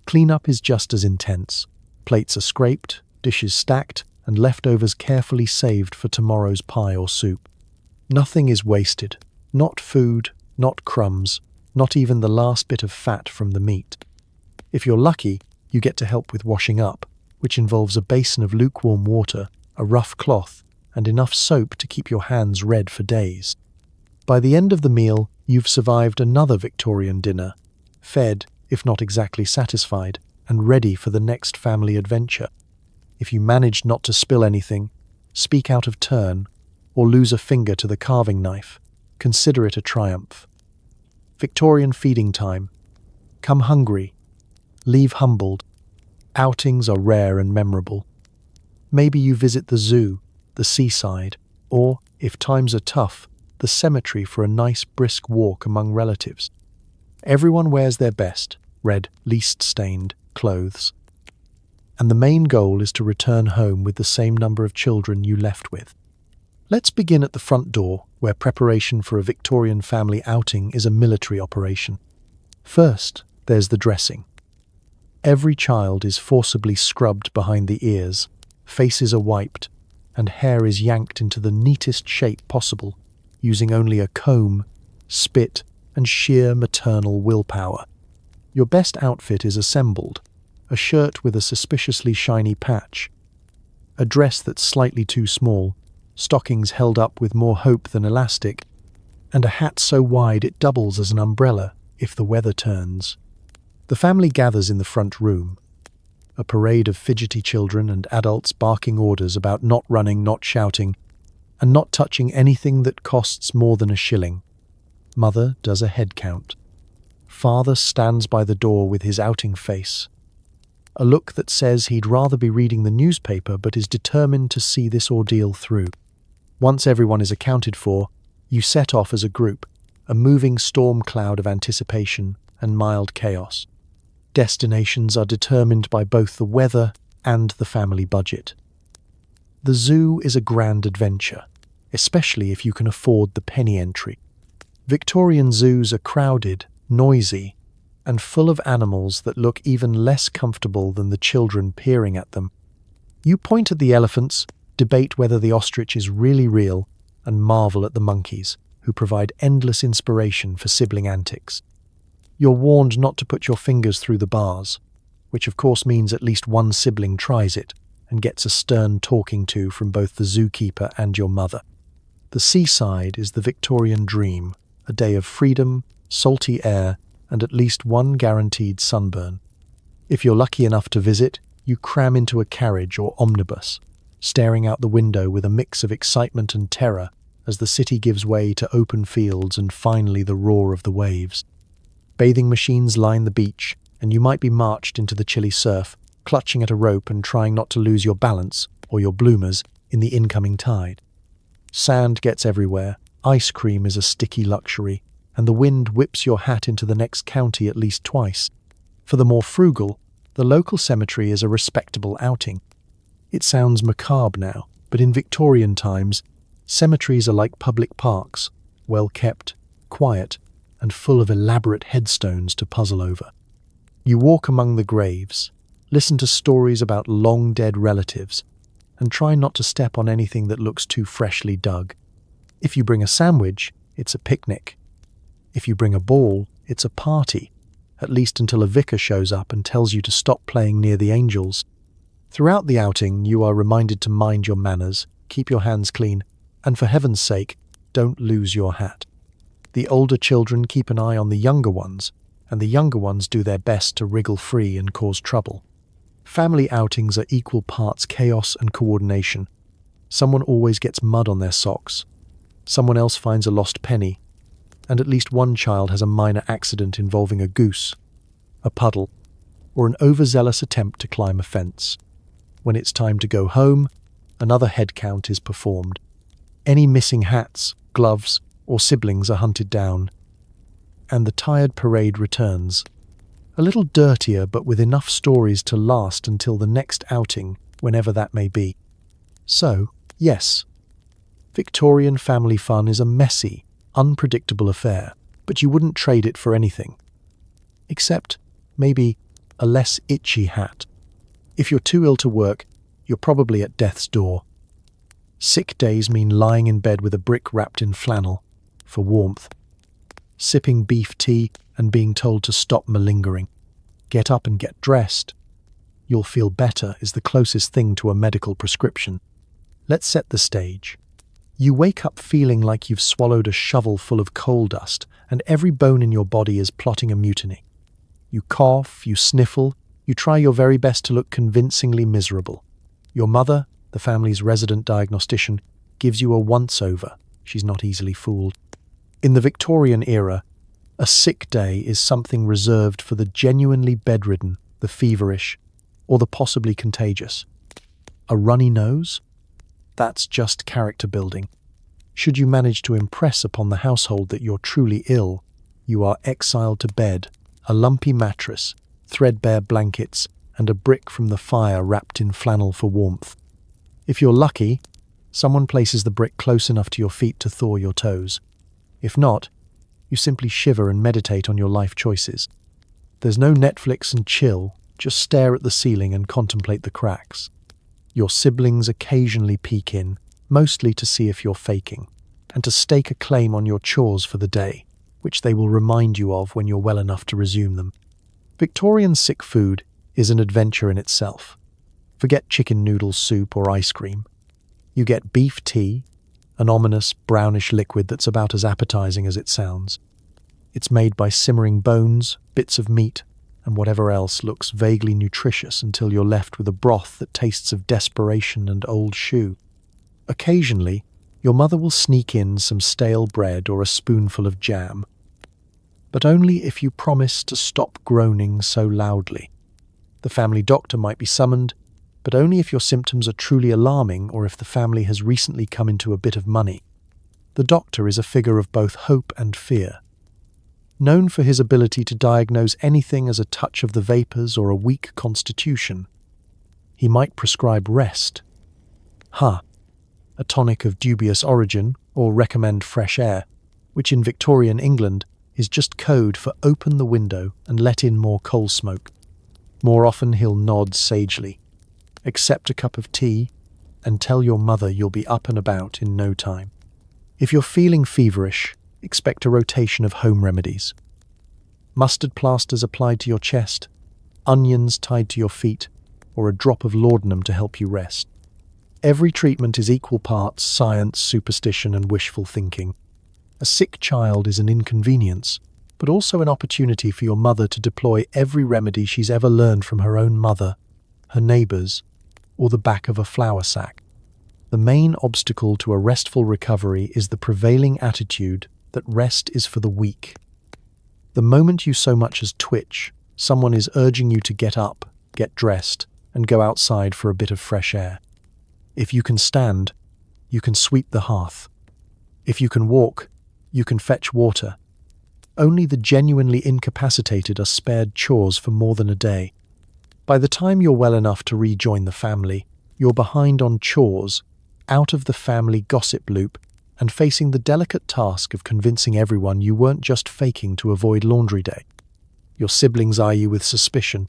Cleanup is just as intense. Plates are scraped, dishes stacked, and leftovers carefully saved for tomorrow's pie or soup. Nothing is wasted. Not food, not crumbs, not even the last bit of fat from the meat. If you're lucky, you get to help with washing up, which involves a basin of lukewarm water, a rough cloth, and enough soap to keep your hands red for days. By the end of the meal, you've survived another Victorian dinner, fed, if not exactly satisfied, and ready for the next family adventure. If you manage not to spill anything, speak out of turn, or lose a finger to the carving knife, consider it a triumph. Victorian feeding time. Come hungry. Leave humbled. Outings are rare and memorable. Maybe you visit the zoo, the seaside, or, if times are tough, the cemetery for a nice brisk walk among relatives. Everyone wears their best, red, least stained, clothes. And the main goal is to return home with the same number of children you left with. Let's begin at the front door, where preparation for a Victorian family outing is a military operation. First, there's the dressing. Every child is forcibly scrubbed behind the ears, faces are wiped, and hair is yanked into the neatest shape possible, using only a comb, spit, and sheer maternal willpower. Your best outfit is assembled: a shirt with a suspiciously shiny patch, a dress that's slightly too small, stockings held up with more hope than elastic, and a hat so wide it doubles as an umbrella if the weather turns. The family gathers in the front room. A parade of fidgety children and adults barking orders about not running, not shouting, and not touching anything that costs more than a shilling. Mother does a head count. Father stands by the door with his outing face, a look that says he'd rather be reading the newspaper but is determined to see this ordeal through. Once everyone is accounted for, you set off as a group, a moving storm cloud of anticipation and mild chaos. Destinations are determined by both the weather and the family budget. The zoo is a grand adventure, especially if you can afford the penny entry. Victorian zoos are crowded, noisy, and full of animals that look even less comfortable than the children peering at them. You point at the elephants, debate whether the ostrich is really real, and marvel at the monkeys, who provide endless inspiration for sibling antics. You're warned not to put your fingers through the bars, which of course means at least one sibling tries it and gets a stern talking to from both the zookeeper and your mother. The seaside is the Victorian dream, a day of freedom, salty air, and at least one guaranteed sunburn. If you're lucky enough to visit, you cram into a carriage or omnibus, staring out the window with a mix of excitement and terror as the city gives way to open fields and finally the roar of the waves. Bathing machines line the beach, and you might be marched into the chilly surf, clutching at a rope and trying not to lose your balance, or your bloomers, in the incoming tide. Sand gets everywhere, ice cream is a sticky luxury, and the wind whips your hat into the next county at least twice. For the more frugal, the local cemetery is a respectable outing. It sounds macabre now, but in Victorian times, cemeteries are like public parks, well kept, quiet, and full of elaborate headstones to puzzle over. You walk among the graves, listen to stories about long-dead relatives, and try not to step on anything that looks too freshly dug. If you bring a sandwich, it's a picnic. If you bring a ball, it's a party, at least until a vicar shows up and tells you to stop playing near the angels. Throughout the outing, you are reminded to mind your manners, keep your hands clean, and for heaven's sake, don't lose your hat. The older children keep an eye on the younger ones, and the younger ones do their best to wriggle free and cause trouble. Family outings are equal parts chaos and coordination. Someone always gets mud on their socks. Someone else finds a lost penny, and at least one child has a minor accident involving a goose, a puddle, or an overzealous attempt to climb a fence. When it's time to go home, another head count is performed. Any missing hats, gloves, or siblings are hunted down, and the tired parade returns. A little dirtier, but with enough stories to last until the next outing, whenever that may be. So, yes, Victorian family fun is a messy, unpredictable affair, but you wouldn't trade it for anything. Except, maybe, a less itchy hat. If you're too ill to work, you're probably at death's door. Sick days mean lying in bed with a brick wrapped in flannel, for warmth. Sipping beef tea and being told to stop malingering. Get up and get dressed. You'll feel better is the closest thing to a medical prescription. Let's set the stage. You wake up feeling like you've swallowed a shovel full of coal dust and every bone in your body is plotting a mutiny. You cough, you sniffle, you try your very best to look convincingly miserable. Your mother, the family's resident diagnostician, gives you a once-over. She's not easily fooled. In the Victorian era, a sick day is something reserved for the genuinely bedridden, the feverish, or the possibly contagious. A runny nose? That's just character building. Should you manage to impress upon the household that you're truly ill, you are exiled to bed, a lumpy mattress, threadbare blankets, and a brick from the fire wrapped in flannel for warmth. If you're lucky, someone places the brick close enough to your feet to thaw your toes. If not, you simply shiver and meditate on your life choices. There's no Netflix and chill, just stare at the ceiling and contemplate the cracks. Your siblings occasionally peek in, mostly to see if you're faking, and to stake a claim on your chores for the day, which they will remind you of when you're well enough to resume them. Victorian sick food is an adventure in itself. Forget chicken noodle soup or ice cream. You get beef tea, an ominous brownish liquid that's about as appetizing as it sounds. It's made by simmering bones, bits of meat, and whatever else looks vaguely nutritious until you're left with a broth that tastes of desperation and old shoe. Occasionally, your mother will sneak in some stale bread or a spoonful of jam, but only if you promise to stop groaning so loudly. The family doctor might be summoned, but only if your symptoms are truly alarming or if the family has recently come into a bit of money. The doctor is a figure of both hope and fear. Known for his ability to diagnose anything as a touch of the vapors or a weak constitution, he might prescribe rest. A tonic of dubious origin, or recommend fresh air, which in Victorian England is just code for open the window and let in more coal smoke. More often he'll nod sagely, accept a cup of tea, and tell your mother you'll be up and about in no time. If you're feeling feverish, expect a rotation of home remedies. Mustard plasters applied to your chest, onions tied to your feet, or a drop of laudanum to help you rest. Every treatment is equal parts science, superstition, and wishful thinking. A sick child is an inconvenience, but also an opportunity for your mother to deploy every remedy she's ever learned from her own mother, her neighbours, or the back of a flour sack. The main obstacle to a restful recovery is the prevailing attitude that rest is for the weak. The moment you so much as twitch, someone is urging you to get up, get dressed, and go outside for a bit of fresh air. If you can stand, you can sweep the hearth. If you can walk, you can fetch water. Only the genuinely incapacitated are spared chores for more than a day. By the time you're well enough to rejoin the family, you're behind on chores, out of the family gossip loop, and facing the delicate task of convincing everyone you weren't just faking to avoid laundry day. Your siblings eye you with suspicion.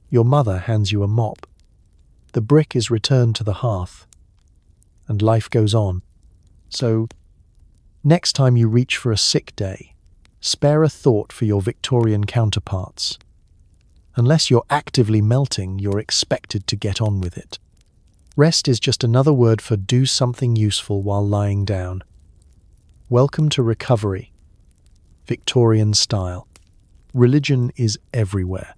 Your mother hands you a mop. The brick is returned to the hearth, and life goes on. So, next time you reach for a sick day, spare a thought for your Victorian counterparts. Unless you're actively melting, you're expected to get on with it. Rest is just another word for do something useful while lying down. Welcome to recovery. Victorian style. Religion is everywhere.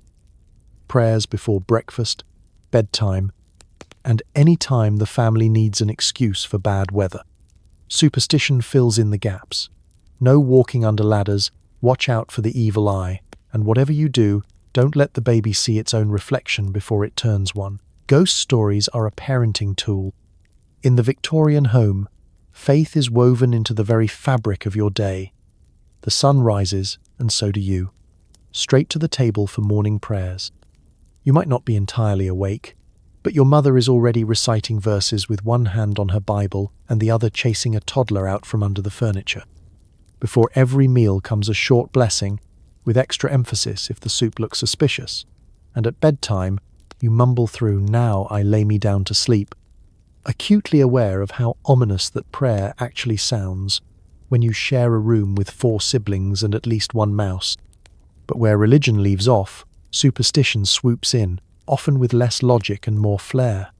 Prayers before breakfast, bedtime, and any time the family needs an excuse for bad weather. Superstition fills in the gaps. No walking under ladders, watch out for the evil eye, and whatever you do, don't let the baby see its own reflection before it turns one. Ghost stories are a parenting tool. In the Victorian home, faith is woven into the very fabric of your day. The sun rises, and so do you. Straight to the table for morning prayers. You might not be entirely awake, but your mother is already reciting verses with one hand on her Bible and the other chasing a toddler out from under the furniture. Before every meal comes a short blessing, with extra emphasis if the soup looks suspicious. And at bedtime, you mumble through, "Now I lay me down to sleep," acutely aware of how ominous that prayer actually sounds when you share a room with 4 siblings and at least 1 mouse. But where religion leaves off, superstition swoops in, often with less logic and more flair.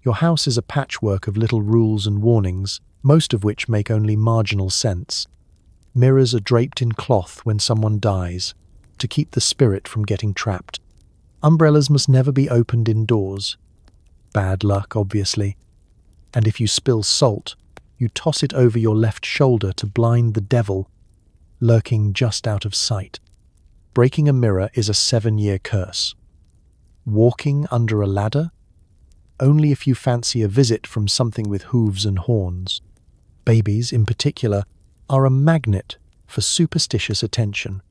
Your house is a patchwork of little rules and warnings, most of which make only marginal sense. Mirrors are draped in cloth when someone dies, to keep the spirit from getting trapped. Umbrellas must never be opened indoors. Bad luck, obviously. And if you spill salt, you toss it over your left shoulder to blind the devil, lurking just out of sight. Breaking a mirror is a 7-year curse. Walking under a ladder? Only if you fancy a visit from something with hooves and horns. Babies, in particular, are a magnet for superstitious attention.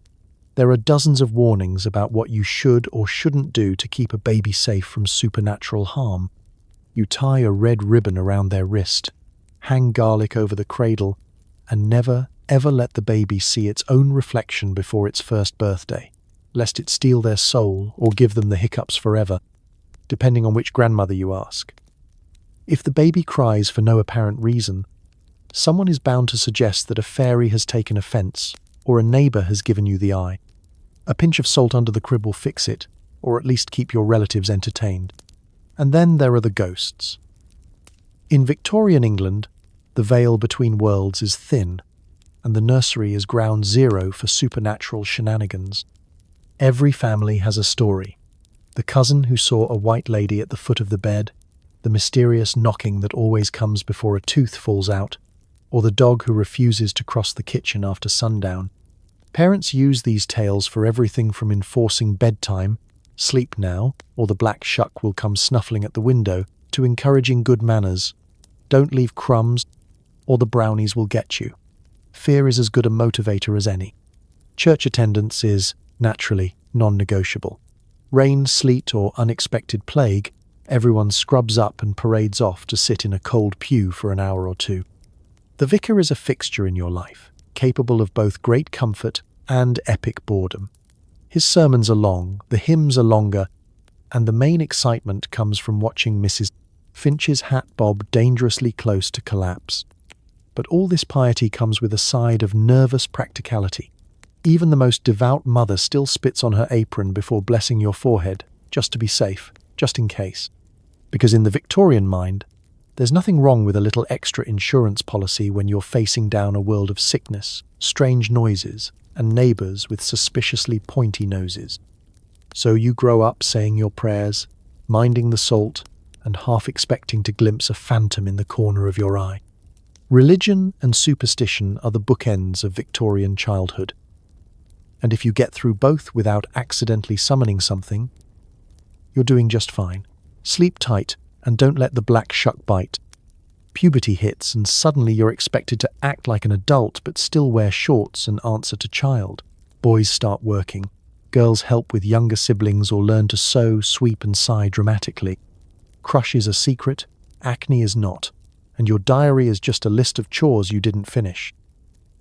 There are dozens of warnings about what you should or shouldn't do to keep a baby safe from supernatural harm. You tie a red ribbon around their wrist, hang garlic over the cradle, and never, ever let the baby see its own reflection before its first birthday, lest it steal their soul or give them the hiccups forever, depending on which grandmother you ask. If the baby cries for no apparent reason, someone is bound to suggest that a fairy has taken offense or a neighbor has given you the eye. A pinch of salt under the crib will fix it, or at least keep your relatives entertained. And then there are the ghosts. In Victorian England, the veil between worlds is thin, and the nursery is ground zero for supernatural shenanigans. Every family has a story. The cousin who saw a white lady at the foot of the bed, the mysterious knocking that always comes before a tooth falls out, or the dog who refuses to cross the kitchen after sundown. Parents use these tales for everything from enforcing bedtime, sleep now, or the black shuck will come snuffling at the window, to encouraging good manners, don't leave crumbs, or the brownies will get you. Fear is as good a motivator as any. Church attendance is, naturally, non-negotiable. Rain, sleet, or unexpected plague, everyone scrubs up and parades off to sit in a cold pew for an hour or 2. The vicar is a fixture in your life, capable of both great comfort and epic boredom. His sermons are long, the hymns are longer, and the main excitement comes from watching Mrs. Finch's hat bob dangerously close to collapse. But all this piety comes with a side of nervous practicality. Even the most devout mother still spits on her apron before blessing your forehead, just to be safe, just in case. Because in the Victorian mind, there's nothing wrong with a little extra insurance policy when you're facing down a world of sickness, strange noises, and neighbours with suspiciously pointy noses. So you grow up saying your prayers, minding the salt, and half expecting to glimpse a phantom in the corner of your eye. Religion and superstition are the bookends of Victorian childhood. And if you get through both without accidentally summoning something, you're doing just fine. Sleep tight and don't let the black shuck bite. Puberty hits and suddenly you're expected to act like an adult but still wear shorts and answer to child. Boys start working. Girls help with younger siblings or learn to sew, sweep and sigh dramatically. Crush is a secret, acne is not, and your diary is just a list of chores you didn't finish.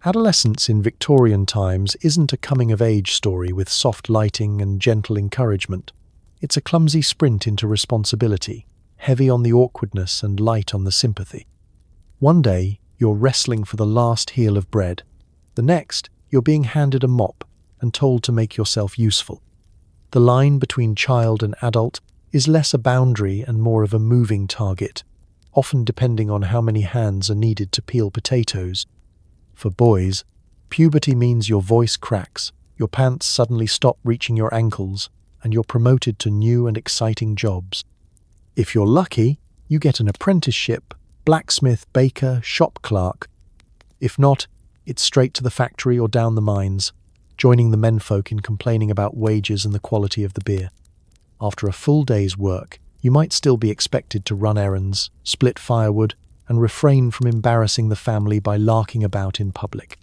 Adolescence in Victorian times isn't a coming-of-age story with soft lighting and gentle encouragement. It's a clumsy sprint into responsibility, heavy on the awkwardness and light on the sympathy. One day, you're wrestling for the last heel of bread. The next, you're being handed a mop and told to make yourself useful. The line between child and adult is less a boundary and more of a moving target, often depending on how many hands are needed to peel potatoes. For boys, puberty means your voice cracks, your pants suddenly stop reaching your ankles, and you're promoted to new and exciting jobs. If you're lucky, you get an apprenticeship, blacksmith, baker, shop clerk, If not, it's straight to the factory or down the mines, joining the menfolk in complaining about wages and the quality of the beer. After a full day's work, you might still be expected to run errands, split firewood, and refrain from embarrassing the family by larking about in public.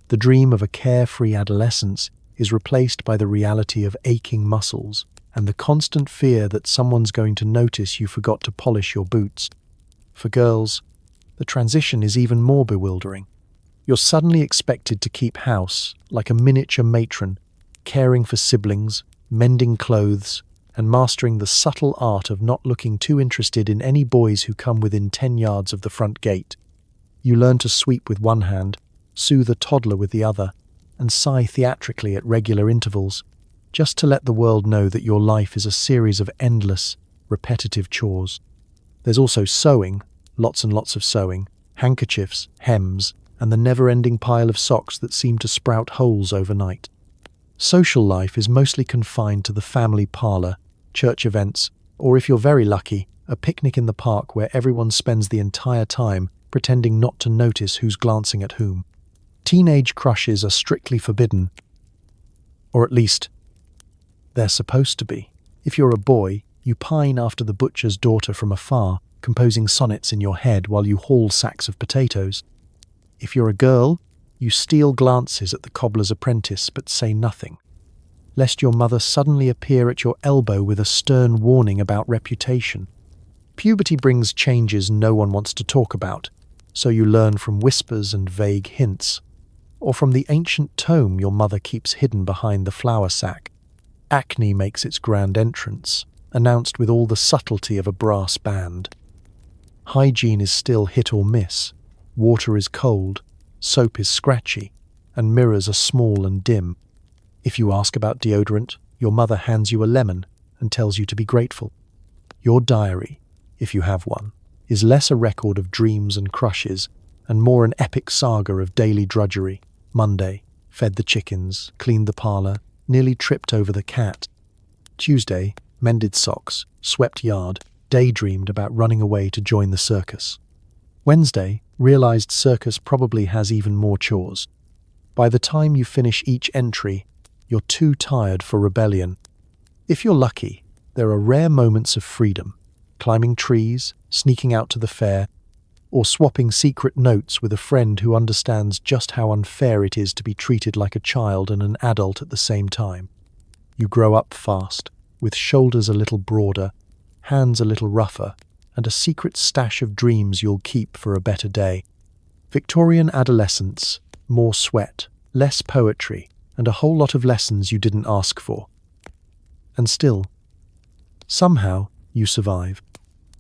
The dream of a carefree adolescence is replaced by the reality of aching muscles and the constant fear that someone's going to notice you forgot to polish your boots. For girls, the transition is even more bewildering. You're suddenly expected to keep house like a miniature matron, caring for siblings, mending clothes, and mastering the subtle art of not looking too interested in any boys who come within 10 yards of the front gate. You learn to sweep with one hand, soothe a toddler with the other, and sigh theatrically at regular intervals, just to let the world know that your life is a series of endless, repetitive chores. There's also sewing, lots and lots of sewing, handkerchiefs, hems, and the never-ending pile of socks that seem to sprout holes overnight. Social life is mostly confined to the family parlour, church events, or if you're very lucky, a picnic in the park where everyone spends the entire time pretending not to notice who's glancing at whom. Teenage crushes are strictly forbidden, or at least, they're supposed to be. If you're a boy, you pine after the butcher's daughter from afar, composing sonnets in your head while you haul sacks of potatoes. If you're a girl, you steal glances at the cobbler's apprentice but say nothing, lest your mother suddenly appear at your elbow with a stern warning about reputation. Puberty brings changes no one wants to talk about, so you learn from whispers and vague hints, or from the ancient tome your mother keeps hidden behind the flour sack. Acne makes its grand entrance, announced with all the subtlety of a brass band. Hygiene is still hit or miss, water is cold, soap is scratchy, and mirrors are small and dim. If you ask about deodorant, your mother hands you a lemon and tells you to be grateful. Your diary, if you have one, is less a record of dreams and crushes and more an epic saga of daily drudgery. Monday, fed the chickens, cleaned the parlour, nearly tripped over the cat. Tuesday, mended socks, swept yard, daydreamed about running away to join the circus. Wednesday, realised circus probably has even more chores. By the time you finish each entry, you're too tired for rebellion. If you're lucky, there are rare moments of freedom, climbing trees, sneaking out to the fair, or swapping secret notes with a friend who understands just how unfair it is to be treated like a child and an adult at the same time. You grow up fast, with shoulders a little broader, hands a little rougher, and a secret stash of dreams you'll keep for a better day. Victorian adolescence, more sweat, less poetry, and a whole lot of lessons you didn't ask for. And still, somehow, you survive.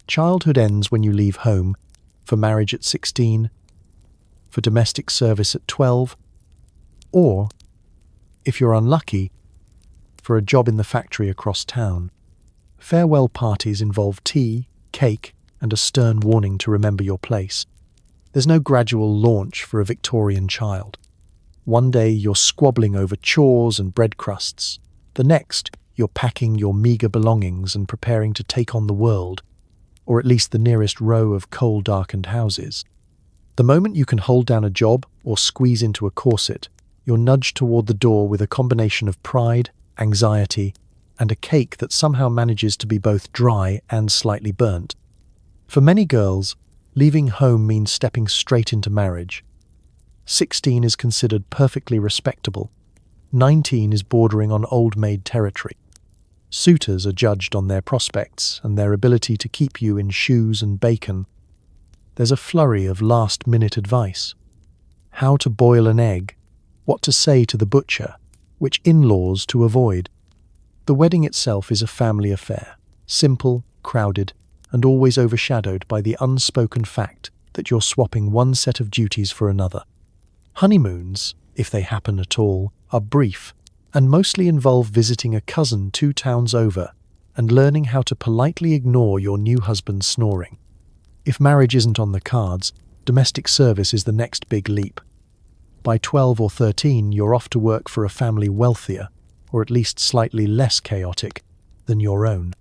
Childhood ends when you leave home, for marriage at 16, for domestic service at 12, or, if you're unlucky, for a job in the factory across town. Farewell parties involve tea, cake, and a stern warning to remember your place. There's no gradual launch for a Victorian child. One day you're squabbling over chores and bread crusts. The next, you're packing your meagre belongings and preparing to take on the world, or at least the nearest row of coal-darkened houses. The moment you can hold down a job or squeeze into a corset, you're nudged toward the door with a combination of pride, anxiety, and a cake that somehow manages to be both dry and slightly burnt. For many girls, leaving home means stepping straight into marriage. 16 is considered perfectly respectable. 19 is bordering on old maid territory. Suitors are judged on their prospects and their ability to keep you in shoes and bacon. There's a flurry of last-minute advice. How to boil an egg, what to say to the butcher, which in-laws to avoid. The wedding itself is a family affair, simple, crowded, and always overshadowed by the unspoken fact that you're swapping one set of duties for another. Honeymoons, if they happen at all, are brief and mostly involve visiting a cousin 2 towns over and learning how to politely ignore your new husband's snoring. If marriage isn't on the cards, domestic service is the next big leap. By 12 or 13, you're off to work for a family wealthier, or at least slightly less chaotic, than your own.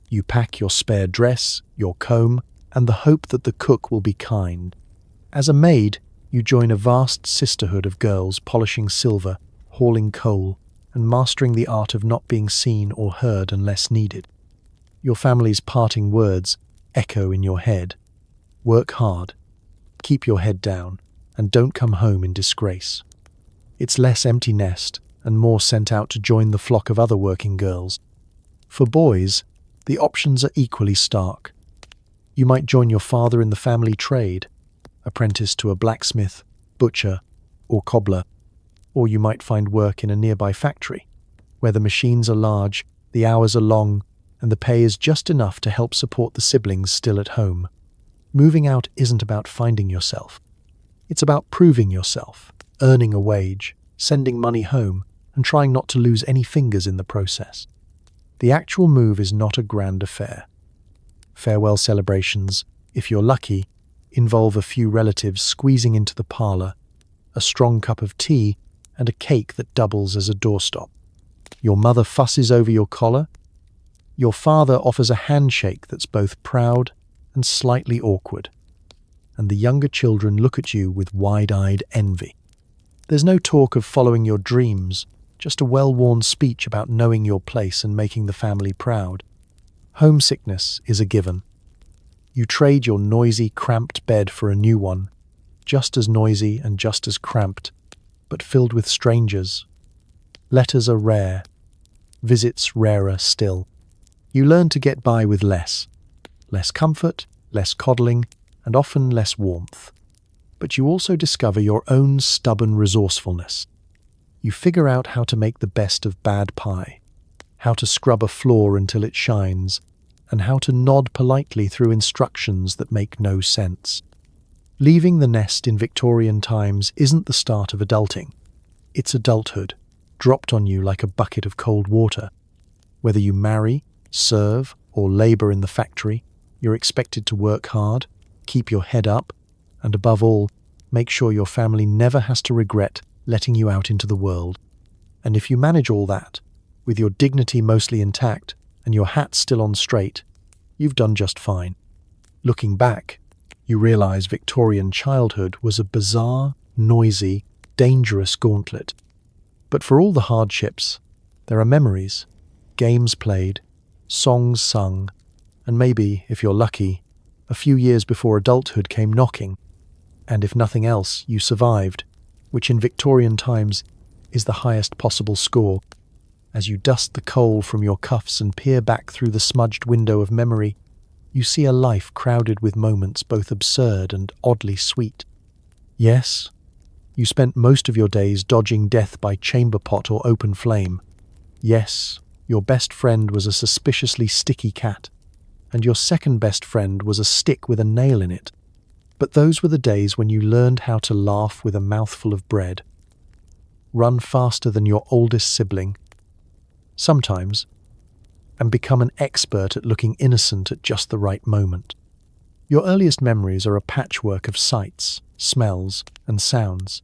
You pack your spare dress, your comb, and the hope that the cook will be kind. As a maid, You join a vast sisterhood of girls polishing silver, hauling coal, and mastering the art of not being seen or heard unless needed. Your family's parting words echo in your head. Work hard, keep your head down, and don't come home in disgrace. It's less empty nest and more sent out to join the flock of other working girls. For boys, the options are equally stark. You might join your father in the family trade, apprentice to a blacksmith, butcher, or cobbler, or you might find work in a nearby factory, where the machines are large, the hours are long, and the pay is just enough to help support the siblings still at home. Moving out isn't about finding yourself. It's about proving yourself, earning a wage, sending money home, and trying not to lose any fingers in the process. The actual move is not a grand affair. Farewell celebrations, if you're lucky, involve a few relatives squeezing into the parlour, a strong cup of tea, and a cake that doubles as a doorstop. Your mother fusses over your collar. Your father offers a handshake that's both proud and slightly awkward. And the younger children look at you with wide-eyed envy. There's no talk of following your dreams, just a well-worn speech about knowing your place and making the family proud. Homesickness is a given. You trade your noisy, cramped bed for a new one, just as noisy and just as cramped, but filled with strangers. Letters are rare, visits rarer still. You learn to get by with less comfort, less coddling, and often less warmth. But you also discover your own stubborn resourcefulness. You figure out how to make the best of bad pie, how to scrub a floor until it shines, and how to nod politely through instructions that make no sense. Leaving the nest in Victorian times isn't the start of adulting. It's adulthood, dropped on you like a bucket of cold water. Whether you marry, serve, or labour in the factory, you're expected to work hard, keep your head up, and above all, make sure your family never has to regret letting you out into the world. And if you manage all that, with your dignity mostly intact and your hat still on straight, you've done just fine. Looking back, you realise Victorian childhood was a bizarre, noisy, dangerous gauntlet. But for all the hardships, there are memories, games played, songs sung, and maybe, if you're lucky, a few years before adulthood came knocking. And if nothing else, you survived, which in Victorian times is the highest possible score. As you dust the coal from your cuffs and peer back through the smudged window of memory, you see a life crowded with moments both absurd and oddly sweet. Yes, you spent most of your days dodging death by chamber pot or open flame. Yes, your best friend was a suspiciously sticky cat, and your second best friend was a stick with a nail in it. But those were the days when you learned how to laugh with a mouthful of bread, run faster than your oldest sibling, sometimes, and become an expert at looking innocent at just the right moment. Your earliest memories are a patchwork of sights, smells, and sounds.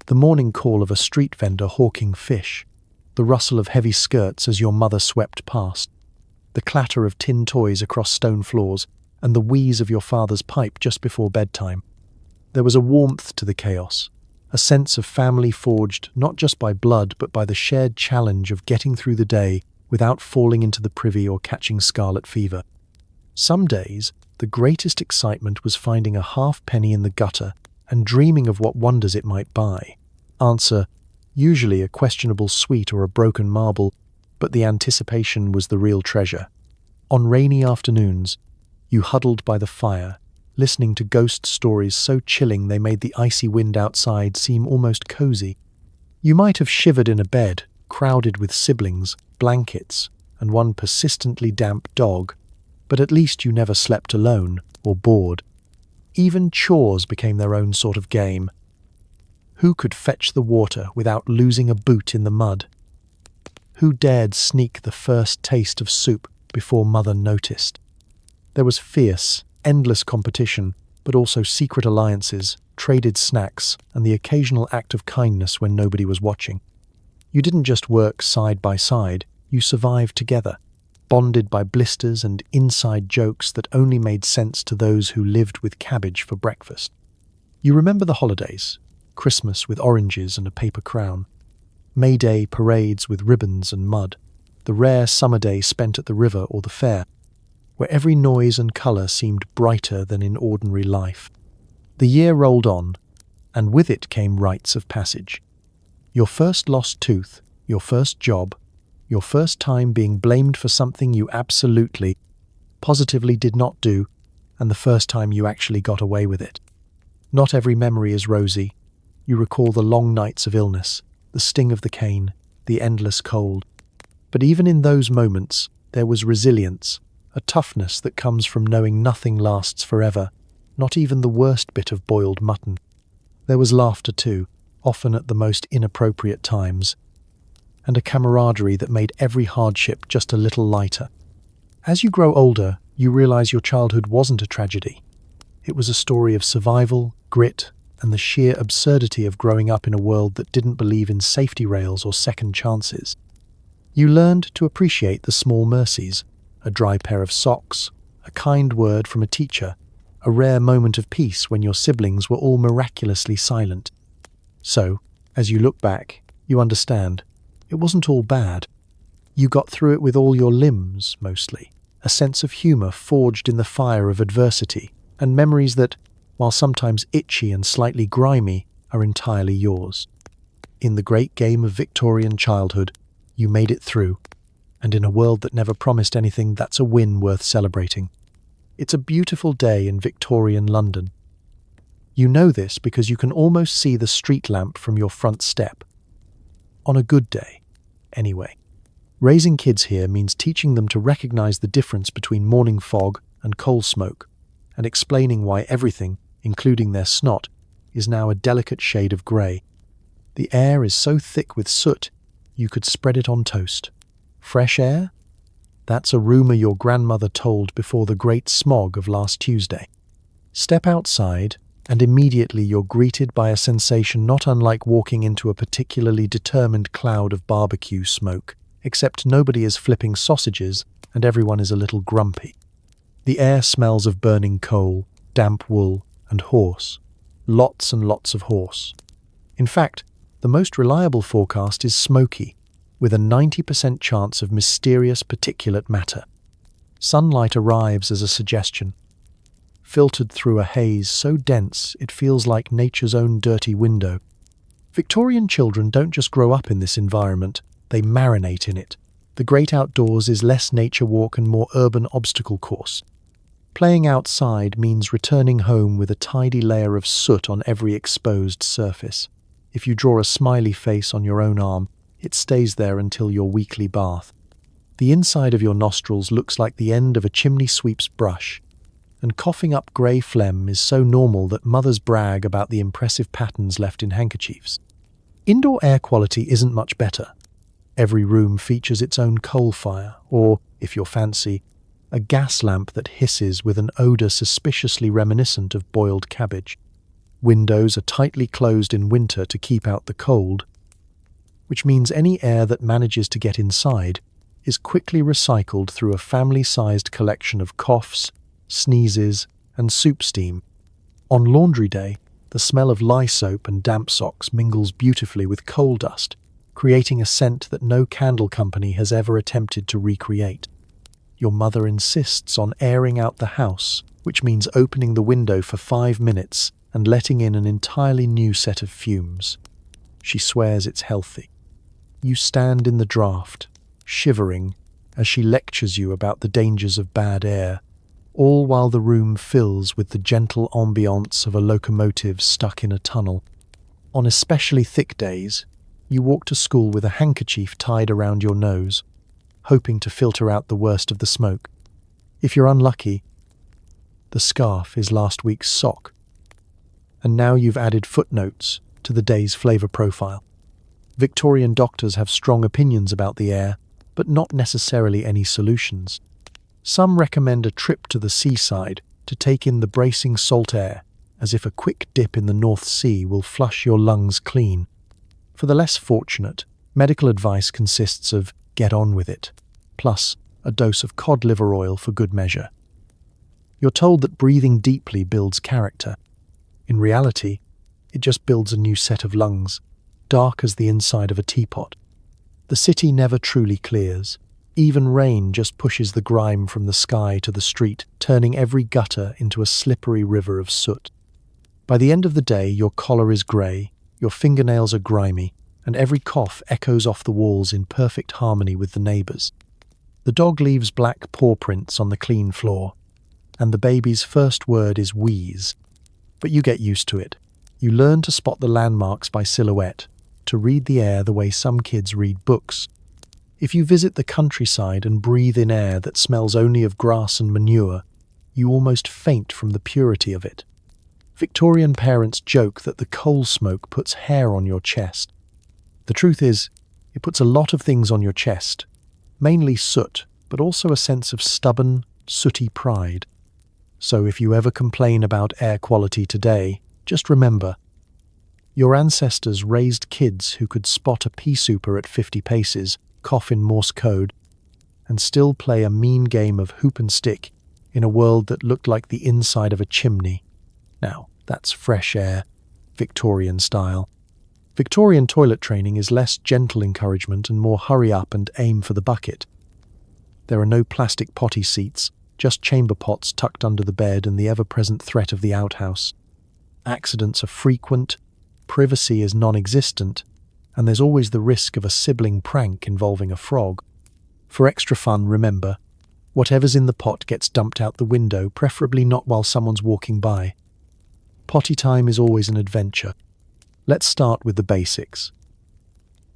The morning call of a street vendor hawking fish, the rustle of heavy skirts as your mother swept past, the clatter of tin toys across stone floors, and the wheeze of your father's pipe just before bedtime. There was a warmth to the chaos, a sense of family forged not just by blood but by the shared challenge of getting through the day without falling into the privy or catching scarlet fever. Some days, the greatest excitement was finding a halfpenny in the gutter and dreaming of what wonders it might buy. Answer, usually a questionable sweet or a broken marble, but the anticipation was the real treasure. On rainy afternoons, you huddled by the fire, listening to ghost stories so chilling they made the icy wind outside seem almost cozy. You might have shivered in a bed, crowded with siblings, blankets, and one persistently damp dog, but at least you never slept alone or bored. Even chores became their own sort of game. Who could fetch the water without losing a boot in the mud? Who dared sneak the first taste of soup before mother noticed? There was fierce, endless competition, but also secret alliances, traded snacks, and the occasional act of kindness when nobody was watching. You didn't just work side by side, you survived together, bonded by blisters and inside jokes that only made sense to those who lived with cabbage for breakfast. You remember the holidays, Christmas with oranges and a paper crown, May Day parades with ribbons and mud, the rare summer day spent at the river or the fair, where every noise and colour seemed brighter than in ordinary life. The year rolled on, and with it came rites of passage. Your first lost tooth, your first job, your first time being blamed for something you absolutely, positively did not do, and the first time you actually got away with it. Not every memory is rosy. You recall the long nights of illness, the sting of the cane, the endless cold. But even in those moments, there was resilience, a toughness that comes from knowing nothing lasts forever, not even the worst bit of boiled mutton. There was laughter too, often at the most inappropriate times, and a camaraderie that made every hardship just a little lighter. As you grow older, you realize your childhood wasn't a tragedy. It was a story of survival, grit, and the sheer absurdity of growing up in a world that didn't believe in safety rails or second chances. You learned to appreciate the small mercies, a dry pair of socks, a kind word from a teacher, a rare moment of peace when your siblings were all miraculously silent. So, as you look back, you understand, it wasn't all bad. You got through it with all your limbs, mostly, a sense of humour forged in the fire of adversity, and memories that, while sometimes itchy and slightly grimy, are entirely yours. In the great game of Victorian childhood, you made it through, and in a world that never promised anything, that's a win worth celebrating. It's a beautiful day in Victorian London. You know this because you can almost see the street lamp from your front step. On a good day, anyway. Raising kids here means teaching them to recognise the difference between morning fog and coal smoke, and explaining why everything, including their snot, is now a delicate shade of grey. The air is so thick with soot, you could spread it on toast. Fresh air? That's a rumour your grandmother told before the great smog of last Tuesday. Step outside, and immediately you're greeted by a sensation not unlike walking into a particularly determined cloud of barbecue smoke, except nobody is flipping sausages and everyone is a little grumpy. The air smells of burning coal, damp wool, and horse. Lots and lots of horse. In fact, the most reliable forecast is smoky, with a 90% chance of mysterious particulate matter. Sunlight arrives as a suggestion, filtered through a haze so dense it feels like nature's own dirty window. Victorian children don't just grow up in this environment, they marinate in it. The great outdoors is less nature walk and more urban obstacle course. Playing outside means returning home with a tidy layer of soot on every exposed surface. If you draw a smiley face on your own arm, it stays there until your weekly bath. The inside of your nostrils looks like the end of a chimney sweep's brush, and coughing up grey phlegm is so normal that mothers brag about the impressive patterns left in handkerchiefs. Indoor air quality isn't much better. Every room features its own coal fire, or, if you're fancy, a gas lamp that hisses with an odour suspiciously reminiscent of boiled cabbage. Windows are tightly closed in winter to keep out the cold, which means any air that manages to get inside is quickly recycled through a family-sized collection of coughs, sneezes, and soup steam. On laundry day, the smell of lye soap and damp socks mingles beautifully with coal dust, creating a scent that no candle company has ever attempted to recreate. Your mother insists on airing out the house, which means opening the window for 5 minutes and letting in an entirely new set of fumes. She swears it's healthy. You stand in the draught, shivering, as she lectures you about the dangers of bad air, all while the room fills with the gentle ambiance of a locomotive stuck in a tunnel. On especially thick days, you walk to school with a handkerchief tied around your nose, hoping to filter out the worst of the smoke. If you're unlucky, the scarf is last week's sock. And now you've added footnotes to the day's flavour profile. Victorian doctors have strong opinions about the air, but not necessarily any solutions. Some recommend a trip to the seaside to take in the bracing salt air, as if a quick dip in the North Sea will flush your lungs clean. For the less fortunate, medical advice consists of get on with it, plus a dose of cod liver oil for good measure. You're told that breathing deeply builds character. In reality, it just builds a new set of lungs, dark as the inside of a teapot. The city never truly clears. Even rain just pushes the grime from the sky to the street, turning every gutter into a slippery river of soot. By the end of the day, your collar is grey, your fingernails are grimy, and every cough echoes off the walls in perfect harmony with the neighbours. The dog leaves black paw prints on the clean floor, and the baby's first word is wheeze. But you get used to it. You learn to spot the landmarks by silhouette, to read the air the way some kids read books. If you visit the countryside and breathe in air that smells only of grass and manure, you almost faint from the purity of it. Victorian parents joke that the coal smoke puts hair on your chest. The truth is, it puts a lot of things on your chest, mainly soot, but also a sense of stubborn, sooty pride. So if you ever complain about air quality today, just remember, your ancestors raised kids who could spot a pea souper at 50 paces, cough in Morse code, and still play a mean game of hoop and stick in a world that looked like the inside of a chimney. Now, that's fresh air, Victorian style. Victorian toilet training is less gentle encouragement and more hurry up and aim for the bucket. There are no plastic potty seats, just chamber pots tucked under the bed and the ever-present threat of the outhouse. Accidents are frequent, privacy is non-existent, and there's always the risk of a sibling prank involving a frog. For extra fun, remember, whatever's in the pot gets dumped out the window, preferably not while someone's walking by. Potty time is always an adventure. Let's start with the basics.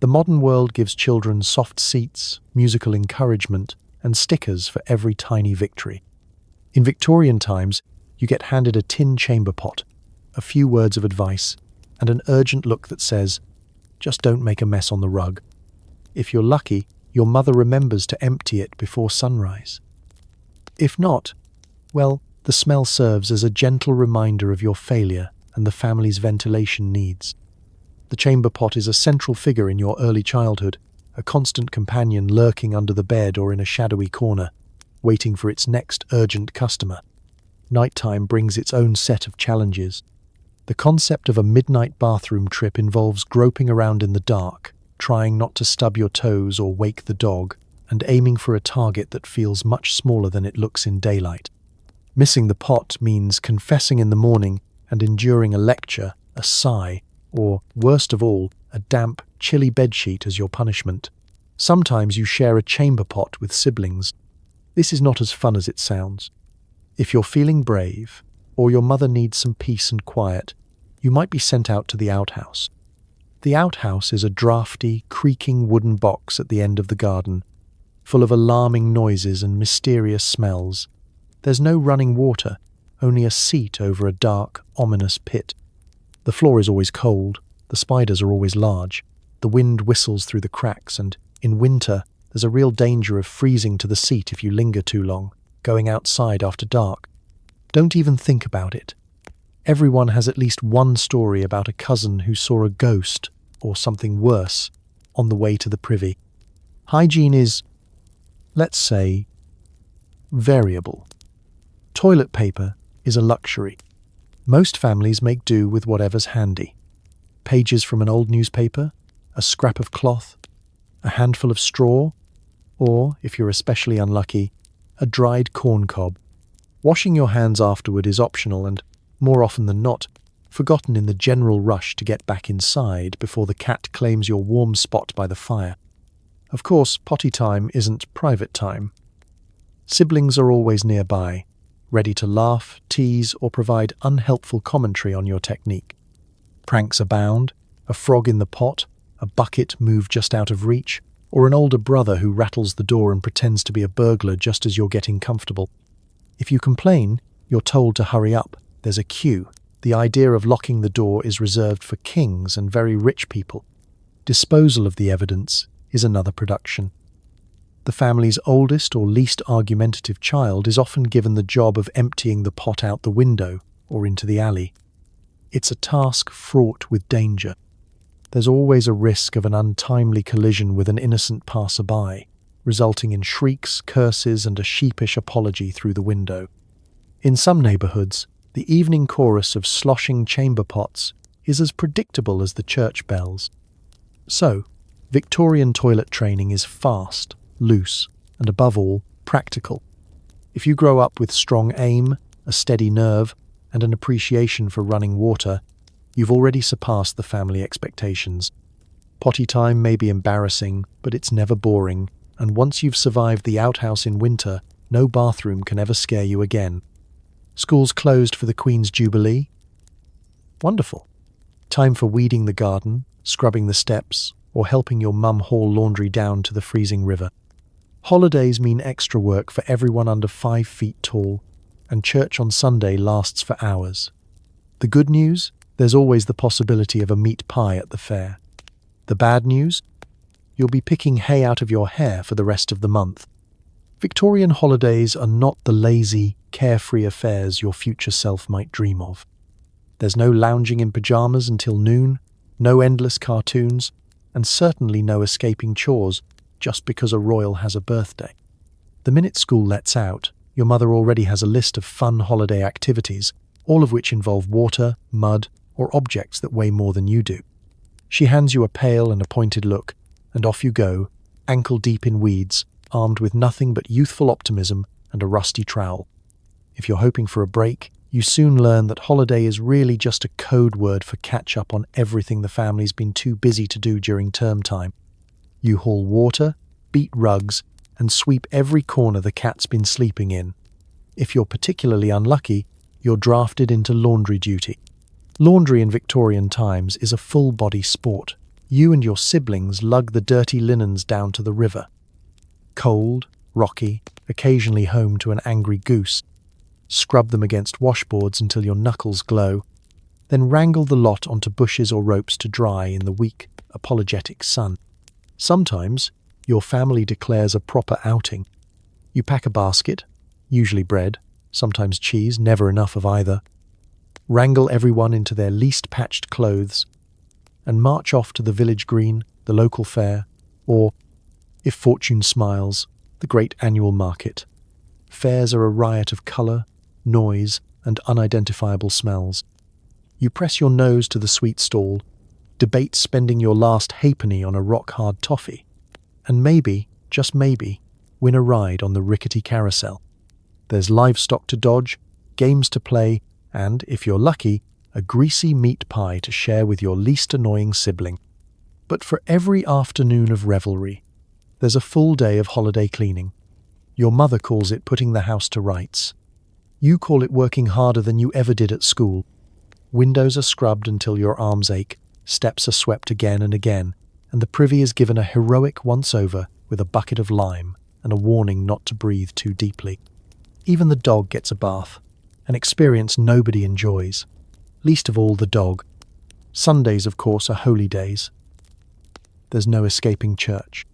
The modern world gives children soft seats, musical encouragement, and stickers for every tiny victory. In Victorian times, you get handed a tin chamber pot, a few words of advice, and an urgent look that says, "Just don't make a mess on the rug." If you're lucky, your mother remembers to empty it before sunrise. If not, well, the smell serves as a gentle reminder of your failure and the family's ventilation needs. The chamber pot is a central figure in your early childhood, a constant companion lurking under the bed or in a shadowy corner, waiting for its next urgent customer. Nighttime brings its own set of challenges. The concept of a midnight bathroom trip involves groping around in the dark, trying not to stub your toes or wake the dog, and aiming for a target that feels much smaller than it looks in daylight. Missing the pot means confessing in the morning and enduring a lecture, a sigh, or, worst of all, a damp, chilly bedsheet as your punishment. Sometimes you share a chamber pot with siblings. This is not as fun as it sounds. If you're feeling brave, or your mother needs some peace and quiet, you might be sent out to the outhouse. The outhouse is a drafty, creaking wooden box at the end of the garden, full of alarming noises and mysterious smells. There's no running water, only a seat over a dark, ominous pit. The floor is always cold, the spiders are always large, the wind whistles through the cracks, and in winter there's a real danger of freezing to the seat if you linger too long, going outside after dark. Don't even think about it. Everyone has at least one story about a cousin who saw a ghost, or something worse, on the way to the privy. Hygiene is, let's say, variable. Toilet paper is a luxury. Most families make do with whatever's handy. Pages from an old newspaper, a scrap of cloth, a handful of straw, or, if you're especially unlucky, a dried corn cob. Washing your hands afterward is optional and, more often than not, forgotten in the general rush to get back inside before the cat claims your warm spot by the fire. Of course, potty time isn't private time. Siblings are always nearby, ready to laugh, tease, or provide unhelpful commentary on your technique. Pranks abound, a frog in the pot, a bucket moved just out of reach, or an older brother who rattles the door and pretends to be a burglar just as you're getting comfortable. If you complain, you're told to hurry up. There's a queue. The idea of locking the door is reserved for kings and very rich people. Disposal of the evidence is another production. The family's oldest or least argumentative child is often given the job of emptying the pot out the window or into the alley. It's a task fraught with danger. There's always a risk of an untimely collision with an innocent passerby, resulting in shrieks, curses, and a sheepish apology through the window. In some neighborhoods, The evening chorus of sloshing chamber pots is as predictable as the church bells. So, Victorian toilet training is fast, loose, and above all, practical. If you grow up with strong aim, a steady nerve, and an appreciation for running water, you've already surpassed the family expectations. Potty time may be embarrassing, but it's never boring, and once you've survived the outhouse in winter, no bathroom can ever scare you again. Schools closed for the Queen's Jubilee? Wonderful. Time for weeding the garden, scrubbing the steps, or helping your mum haul laundry down to the freezing river. Holidays mean extra work for everyone under 5 feet tall, and church on Sunday lasts for hours. The good news? There's always the possibility of a meat pie at the fair. The bad news? You'll be picking hay out of your hair for the rest of the month. Victorian holidays are not the lazy, carefree affairs your future self might dream of. There's no lounging in pajamas until noon, no endless cartoons, and certainly no escaping chores just because a royal has a birthday. The minute school lets out, your mother already has a list of fun holiday activities, all of which involve water, mud, or objects that weigh more than you do. She hands you a pale and a pointed look, and off you go, ankle-deep in weeds, armed with nothing but youthful optimism and a rusty trowel. If you're hoping for a break, you soon learn that holiday is really just a code word for catch up on everything the family's been too busy to do during term time. You haul water, beat rugs, and sweep every corner the cat's been sleeping in. If you're particularly unlucky, you're drafted into laundry duty. Laundry in Victorian times is a full-body sport. You and your siblings lug the dirty linens down to the river. Cold, rocky, occasionally home to an angry goose. Scrub them against washboards until your knuckles glow, then wrangle the lot onto bushes or ropes to dry in the weak, apologetic sun. Sometimes, your family declares a proper outing. You pack a basket, usually bread, sometimes cheese, never enough of either, wrangle everyone into their least patched clothes, and march off to the village green, the local fair, or, if fortune smiles, the great annual market. Fairs are a riot of colour, noise, and unidentifiable smells. You press your nose to the sweet stall, debate spending your last halfpenny on a rock-hard toffee, and maybe, just maybe, win a ride on the rickety carousel. There's livestock to dodge, games to play, and, if you're lucky, a greasy meat pie to share with your least annoying sibling. But for every afternoon of revelry, there's a full day of holiday cleaning. Your mother calls it putting the house to rights. You call it working harder than you ever did at school. Windows are scrubbed until your arms ache, steps are swept again and again, and the privy is given a heroic once-over with a bucket of lime and a warning not to breathe too deeply. Even the dog gets a bath, an experience nobody enjoys, least of all the dog. Sundays, of course, are holy days. There's no escaping church.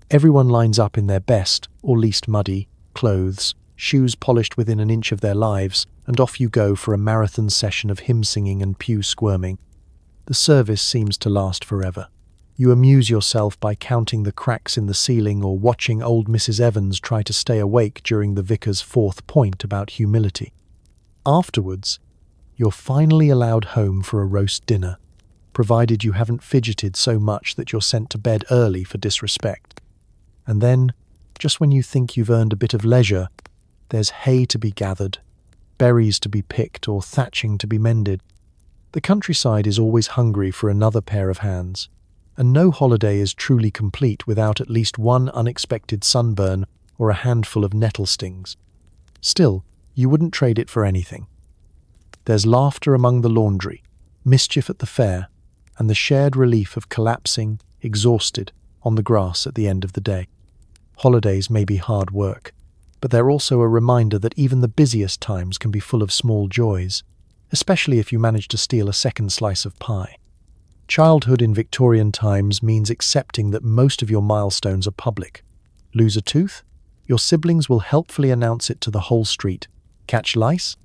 Everyone lines up in their best, or least muddy, clothes, shoes polished within an inch of their lives, and off you go for a marathon session of hymn singing and pew squirming. The service seems to last forever. You amuse yourself by counting the cracks in the ceiling or watching old Mrs. Evans try to stay awake during the vicar's 4th point about humility. Afterwards, you're finally allowed home for a roast dinner, provided you haven't fidgeted so much that you're sent to bed early for disrespect. And then, just when you think you've earned a bit of leisure, there's hay to be gathered, berries to be picked, or thatching to be mended. The countryside is always hungry for another pair of hands, and no holiday is truly complete without at least one unexpected sunburn or a handful of nettle stings. Still, you wouldn't trade it for anything. There's laughter among the laundry, mischief at the fair, and the shared relief of collapsing, exhausted, on the grass at the end of the day. Holidays may be hard work, but they're also a reminder that even the busiest times can be full of small joys, especially if you manage to steal a second slice of pie. Childhood in Victorian times means accepting that most of your milestones are public. Lose a tooth? Your siblings will helpfully announce it to the whole street. Catch lice?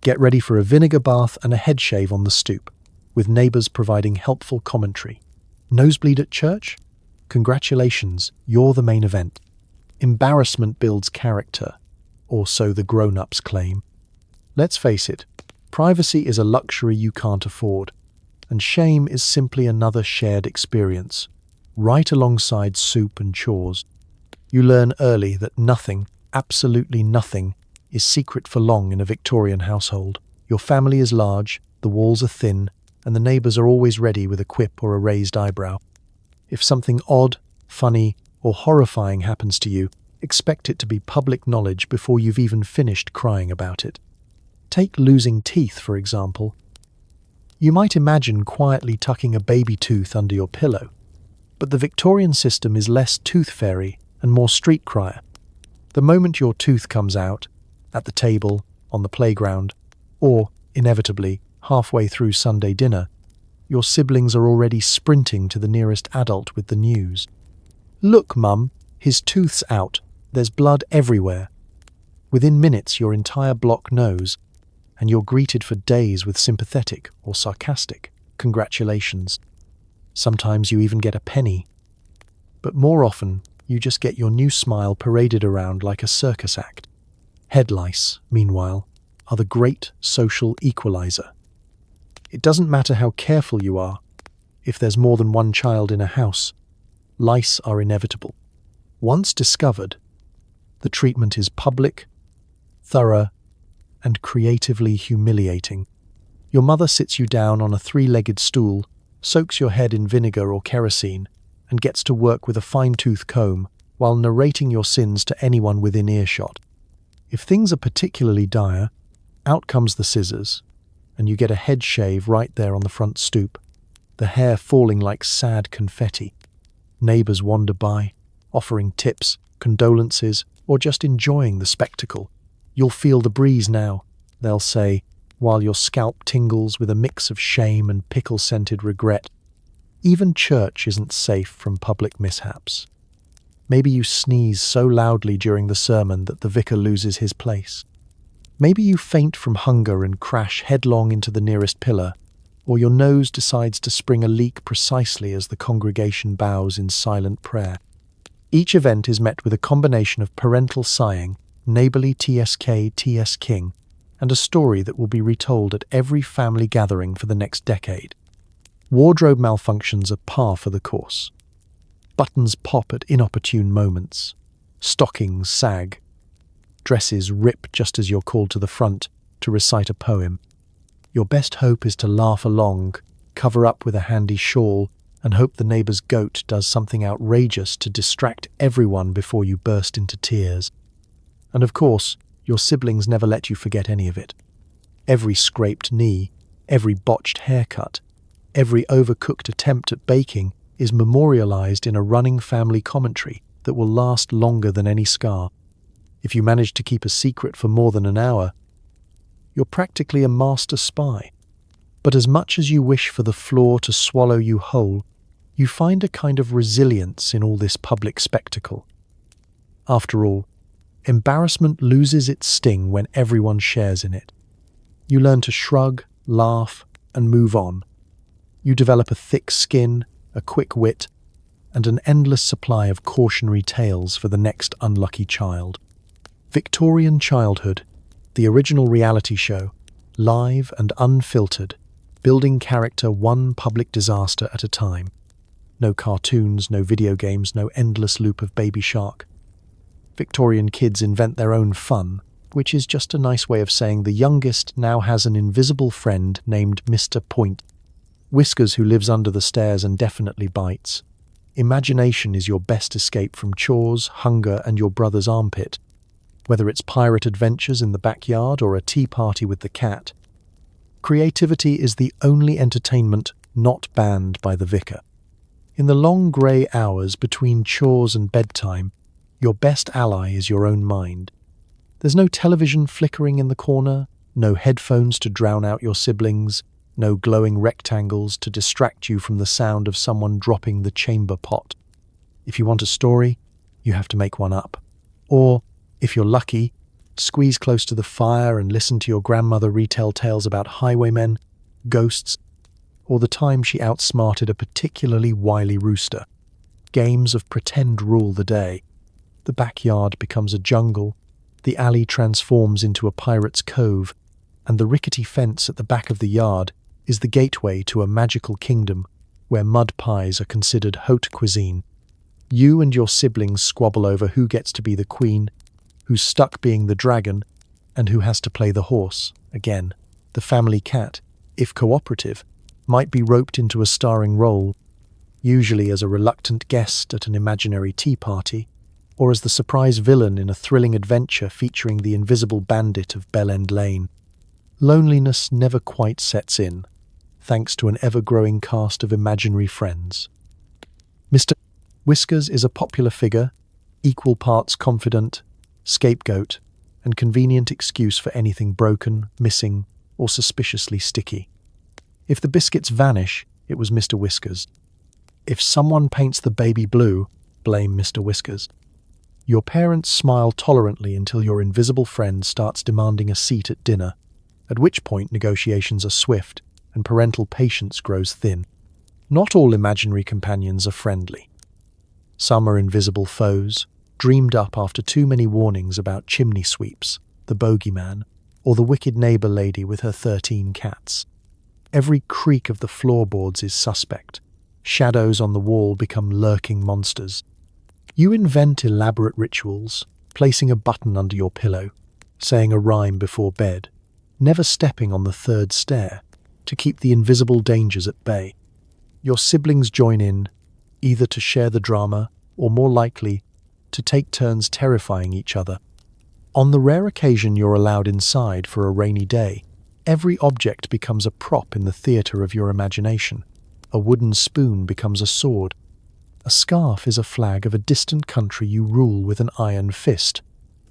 Get ready for a vinegar bath and a head shave on the stoop, with neighbours providing helpful commentary. Nosebleed at church? Congratulations, you're the main event. Embarrassment builds character, or so the grown-ups claim. Let's face it, Privacy is a luxury you can't afford, and shame is simply another shared experience, right alongside soup and chores. You learn early that nothing, absolutely nothing, is secret for long in a Victorian household. Your family is large, the walls are thin, and the neighbours are always ready with a quip or a raised eyebrow. If something odd, funny, or horrifying happens to you, expect it to be public knowledge before you've even finished crying about it. Take losing teeth, for example. You might imagine quietly tucking a baby tooth under your pillow, but the Victorian system is less tooth fairy and more street crier. The moment your tooth comes out, at the table, on the playground, or, inevitably, halfway through Sunday dinner, your siblings are already sprinting to the nearest adult with the news. "Look, Mum, his tooth's out. There's blood everywhere." Within minutes, your entire block knows, and you're greeted for days with sympathetic or sarcastic congratulations. Sometimes you even get a penny. But more often, you just get your new smile paraded around like a circus act. Head lice, meanwhile, are the great social equalizer. It doesn't matter how careful you are. If there's more than one child in a house, lice are inevitable. Once discovered, the treatment is public, thorough, and creatively humiliating. Your mother sits you down on a three-legged stool, soaks your head in vinegar or kerosene, and gets to work with a fine-tooth comb while narrating your sins to anyone within earshot. If things are particularly dire, out comes the scissors, and you get a head shave right there on the front stoop, the hair falling like sad confetti. Neighbours wander by, offering tips, condolences, or just enjoying the spectacle. "You'll feel the breeze now," they'll say, while your scalp tingles with a mix of shame and pickle-scented regret. Even church isn't safe from public mishaps. Maybe you sneeze so loudly during the sermon that the vicar loses his place. Maybe you faint from hunger and crash headlong into the nearest pillar, or your nose decides to spring a leak precisely as the congregation bows in silent prayer. Each event is met with a combination of parental sighing, neighbourly TSK, TS King, and a story that will be retold at every family gathering for the next decade. Wardrobe malfunctions are par for the course. Buttons pop at inopportune moments. Stockings sag. Dresses rip just as you're called to the front to recite a poem. Your best hope is to laugh along, cover up with a handy shawl, and hope the neighbour's goat does something outrageous to distract everyone before you burst into tears. And of course, your siblings never let you forget any of it. Every scraped knee, every botched haircut, every overcooked attempt at baking is memorialised in a running family commentary that will last longer than any scar. If you manage to keep a secret for more than an hour, you're practically a master spy. But as much as you wish for the floor to swallow you whole, you find a kind of resilience in all this public spectacle. After all, embarrassment loses its sting when everyone shares in it. You learn to shrug, laugh, and move on. You develop a thick skin, a quick wit, and an endless supply of cautionary tales for the next unlucky child. Victorian Childhood, the original reality show, live and unfiltered, building character one public disaster at a time. No cartoons, no video games, no endless loop of Baby Shark. Victorian kids invent their own fun, which is just a nice way of saying the youngest now has an invisible friend named Mr. Point. Whiskers who lives under the stairs and definitely bites. Imagination is your best escape from chores, hunger, and your brother's armpit. Whether it's pirate adventures in the backyard or a tea party with the cat, creativity is the only entertainment not banned by the vicar. In the long grey hours between chores and bedtime, your best ally is your own mind. There's no television flickering in the corner, no headphones to drown out your siblings, no glowing rectangles to distract you from the sound of someone dropping the chamber pot. If you want a story, you have to make one up. Or, if you're lucky, squeeze close to the fire and listen to your grandmother retell tales about highwaymen, ghosts, or the time she outsmarted a particularly wily rooster. Games of pretend rule the day. The backyard becomes a jungle, the alley transforms into a pirate's cove, and the rickety fence at the back of the yard is the gateway to a magical kingdom where mud pies are considered haute cuisine. You and your siblings squabble over who gets to be the queen, who's stuck being the dragon, and who has to play the horse. Again, the family cat, if cooperative, might be roped into a starring role, usually as a reluctant guest at an imaginary tea party, or as the surprise villain in a thrilling adventure featuring the invisible bandit of Bell End Lane. Loneliness never quite sets in, thanks to an ever-growing cast of imaginary friends. Mr. Whiskers is a popular figure, equal parts confidant, scapegoat, and convenient excuse for anything broken, missing, or suspiciously sticky. If the biscuits vanish, it was Mr. Whiskers. If someone paints the baby blue, blame Mr. Whiskers. Your parents smile tolerantly until your invisible friend starts demanding a seat at dinner, at which point negotiations are swift and parental patience grows thin. Not all imaginary companions are friendly. Some are invisible foes, dreamed up after too many warnings about chimney sweeps, the bogeyman, or the wicked neighbour lady with her 13 cats. Every creak of the floorboards is suspect. Shadows on the wall become lurking monsters. You invent elaborate rituals, placing a button under your pillow, saying a rhyme before bed, never stepping on the third stair, to keep the invisible dangers at bay. Your siblings join in, either to share the drama, or more likely, to take turns terrifying each other. On the rare occasion you're allowed inside for a rainy day, every object becomes a prop in the theatre of your imagination. A wooden spoon becomes a sword. A scarf is a flag of a distant country you rule with an iron fist,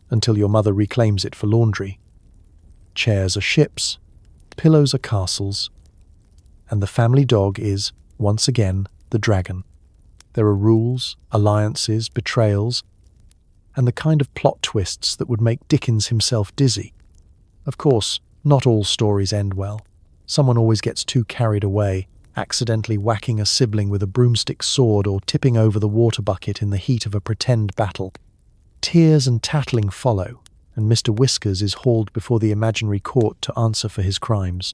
until your mother reclaims it for laundry. Chairs are ships, pillows are castles, and the family dog is, once again, the dragon. There are rules, alliances, betrayals, and the kind of plot twists that would make Dickens himself dizzy. Of course, not all stories end well. Someone always gets too carried away, accidentally whacking a sibling with a broomstick sword or tipping over the water bucket in the heat of a pretend battle. Tears and tattling follow, and Mr. Whiskers is hauled before the imaginary court to answer for his crimes.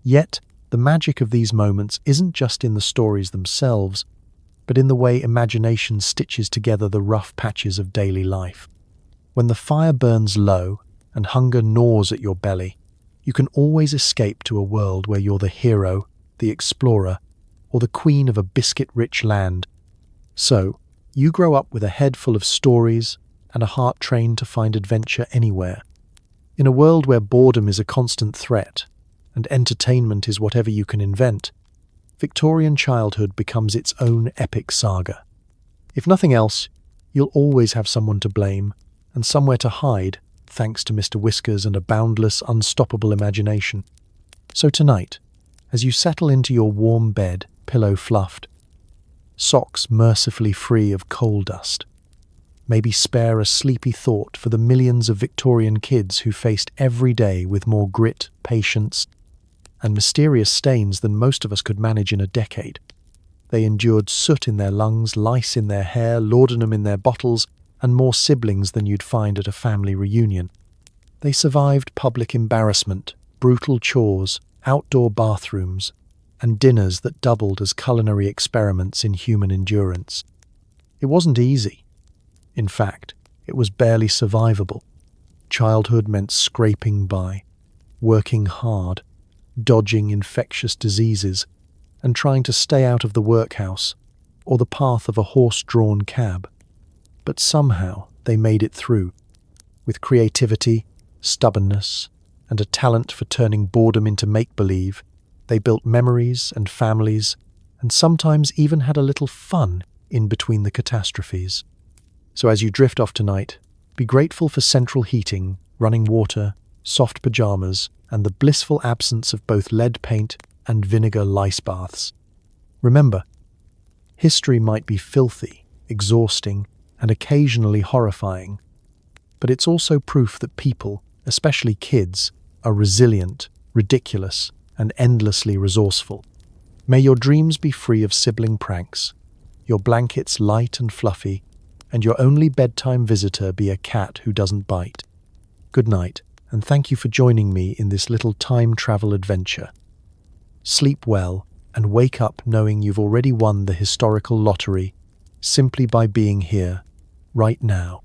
Yet, the magic of these moments isn't just in the stories themselves, but in the way imagination stitches together the rough patches of daily life. When the fire burns low and hunger gnaws at your belly, you can always escape to a world where you're the hero, the explorer, or the queen of a biscuit-rich land. So, you grow up with a head full of stories and a heart trained to find adventure anywhere. In a world where boredom is a constant threat, and entertainment is whatever you can invent, Victorian childhood becomes its own epic saga. If nothing else, you'll always have someone to blame, and somewhere to hide, thanks to Mr. Whiskers and a boundless, unstoppable imagination. So tonight, as you settle into your warm bed, pillow fluffed, socks mercifully free of coal dust, maybe spare a sleepy thought for the millions of Victorian kids who faced every day with more grit, patience, and mysterious stains than most of us could manage in a decade. They endured soot in their lungs, lice in their hair, laudanum in their bottles, and more siblings than you'd find at a family reunion. They survived public embarrassment, brutal chores, outdoor bathrooms, and dinners that doubled as culinary experiments in human endurance. It wasn't easy. In fact, it was barely survivable. Childhood meant scraping by, working hard, dodging infectious diseases, and trying to stay out of the workhouse or the path of a horse-drawn cab. But somehow they made it through, with creativity, stubbornness, and a talent for turning boredom into make-believe. They built memories and families, and sometimes even had a little fun in between the catastrophes. So as you drift off tonight, be grateful for central heating, running water, soft pajamas, and the blissful absence of both lead paint and vinegar lice baths. Remember, history might be filthy, exhausting, and occasionally horrifying, but it's also proof that people, especially kids, are resilient, ridiculous, and endlessly resourceful. May your dreams be free of sibling pranks, your blankets light and fluffy, and your only bedtime visitor be a cat who doesn't bite. Good night, and thank you for joining me in this little time travel adventure. Sleep well and wake up knowing you've already won the historical lottery simply by being here, right now.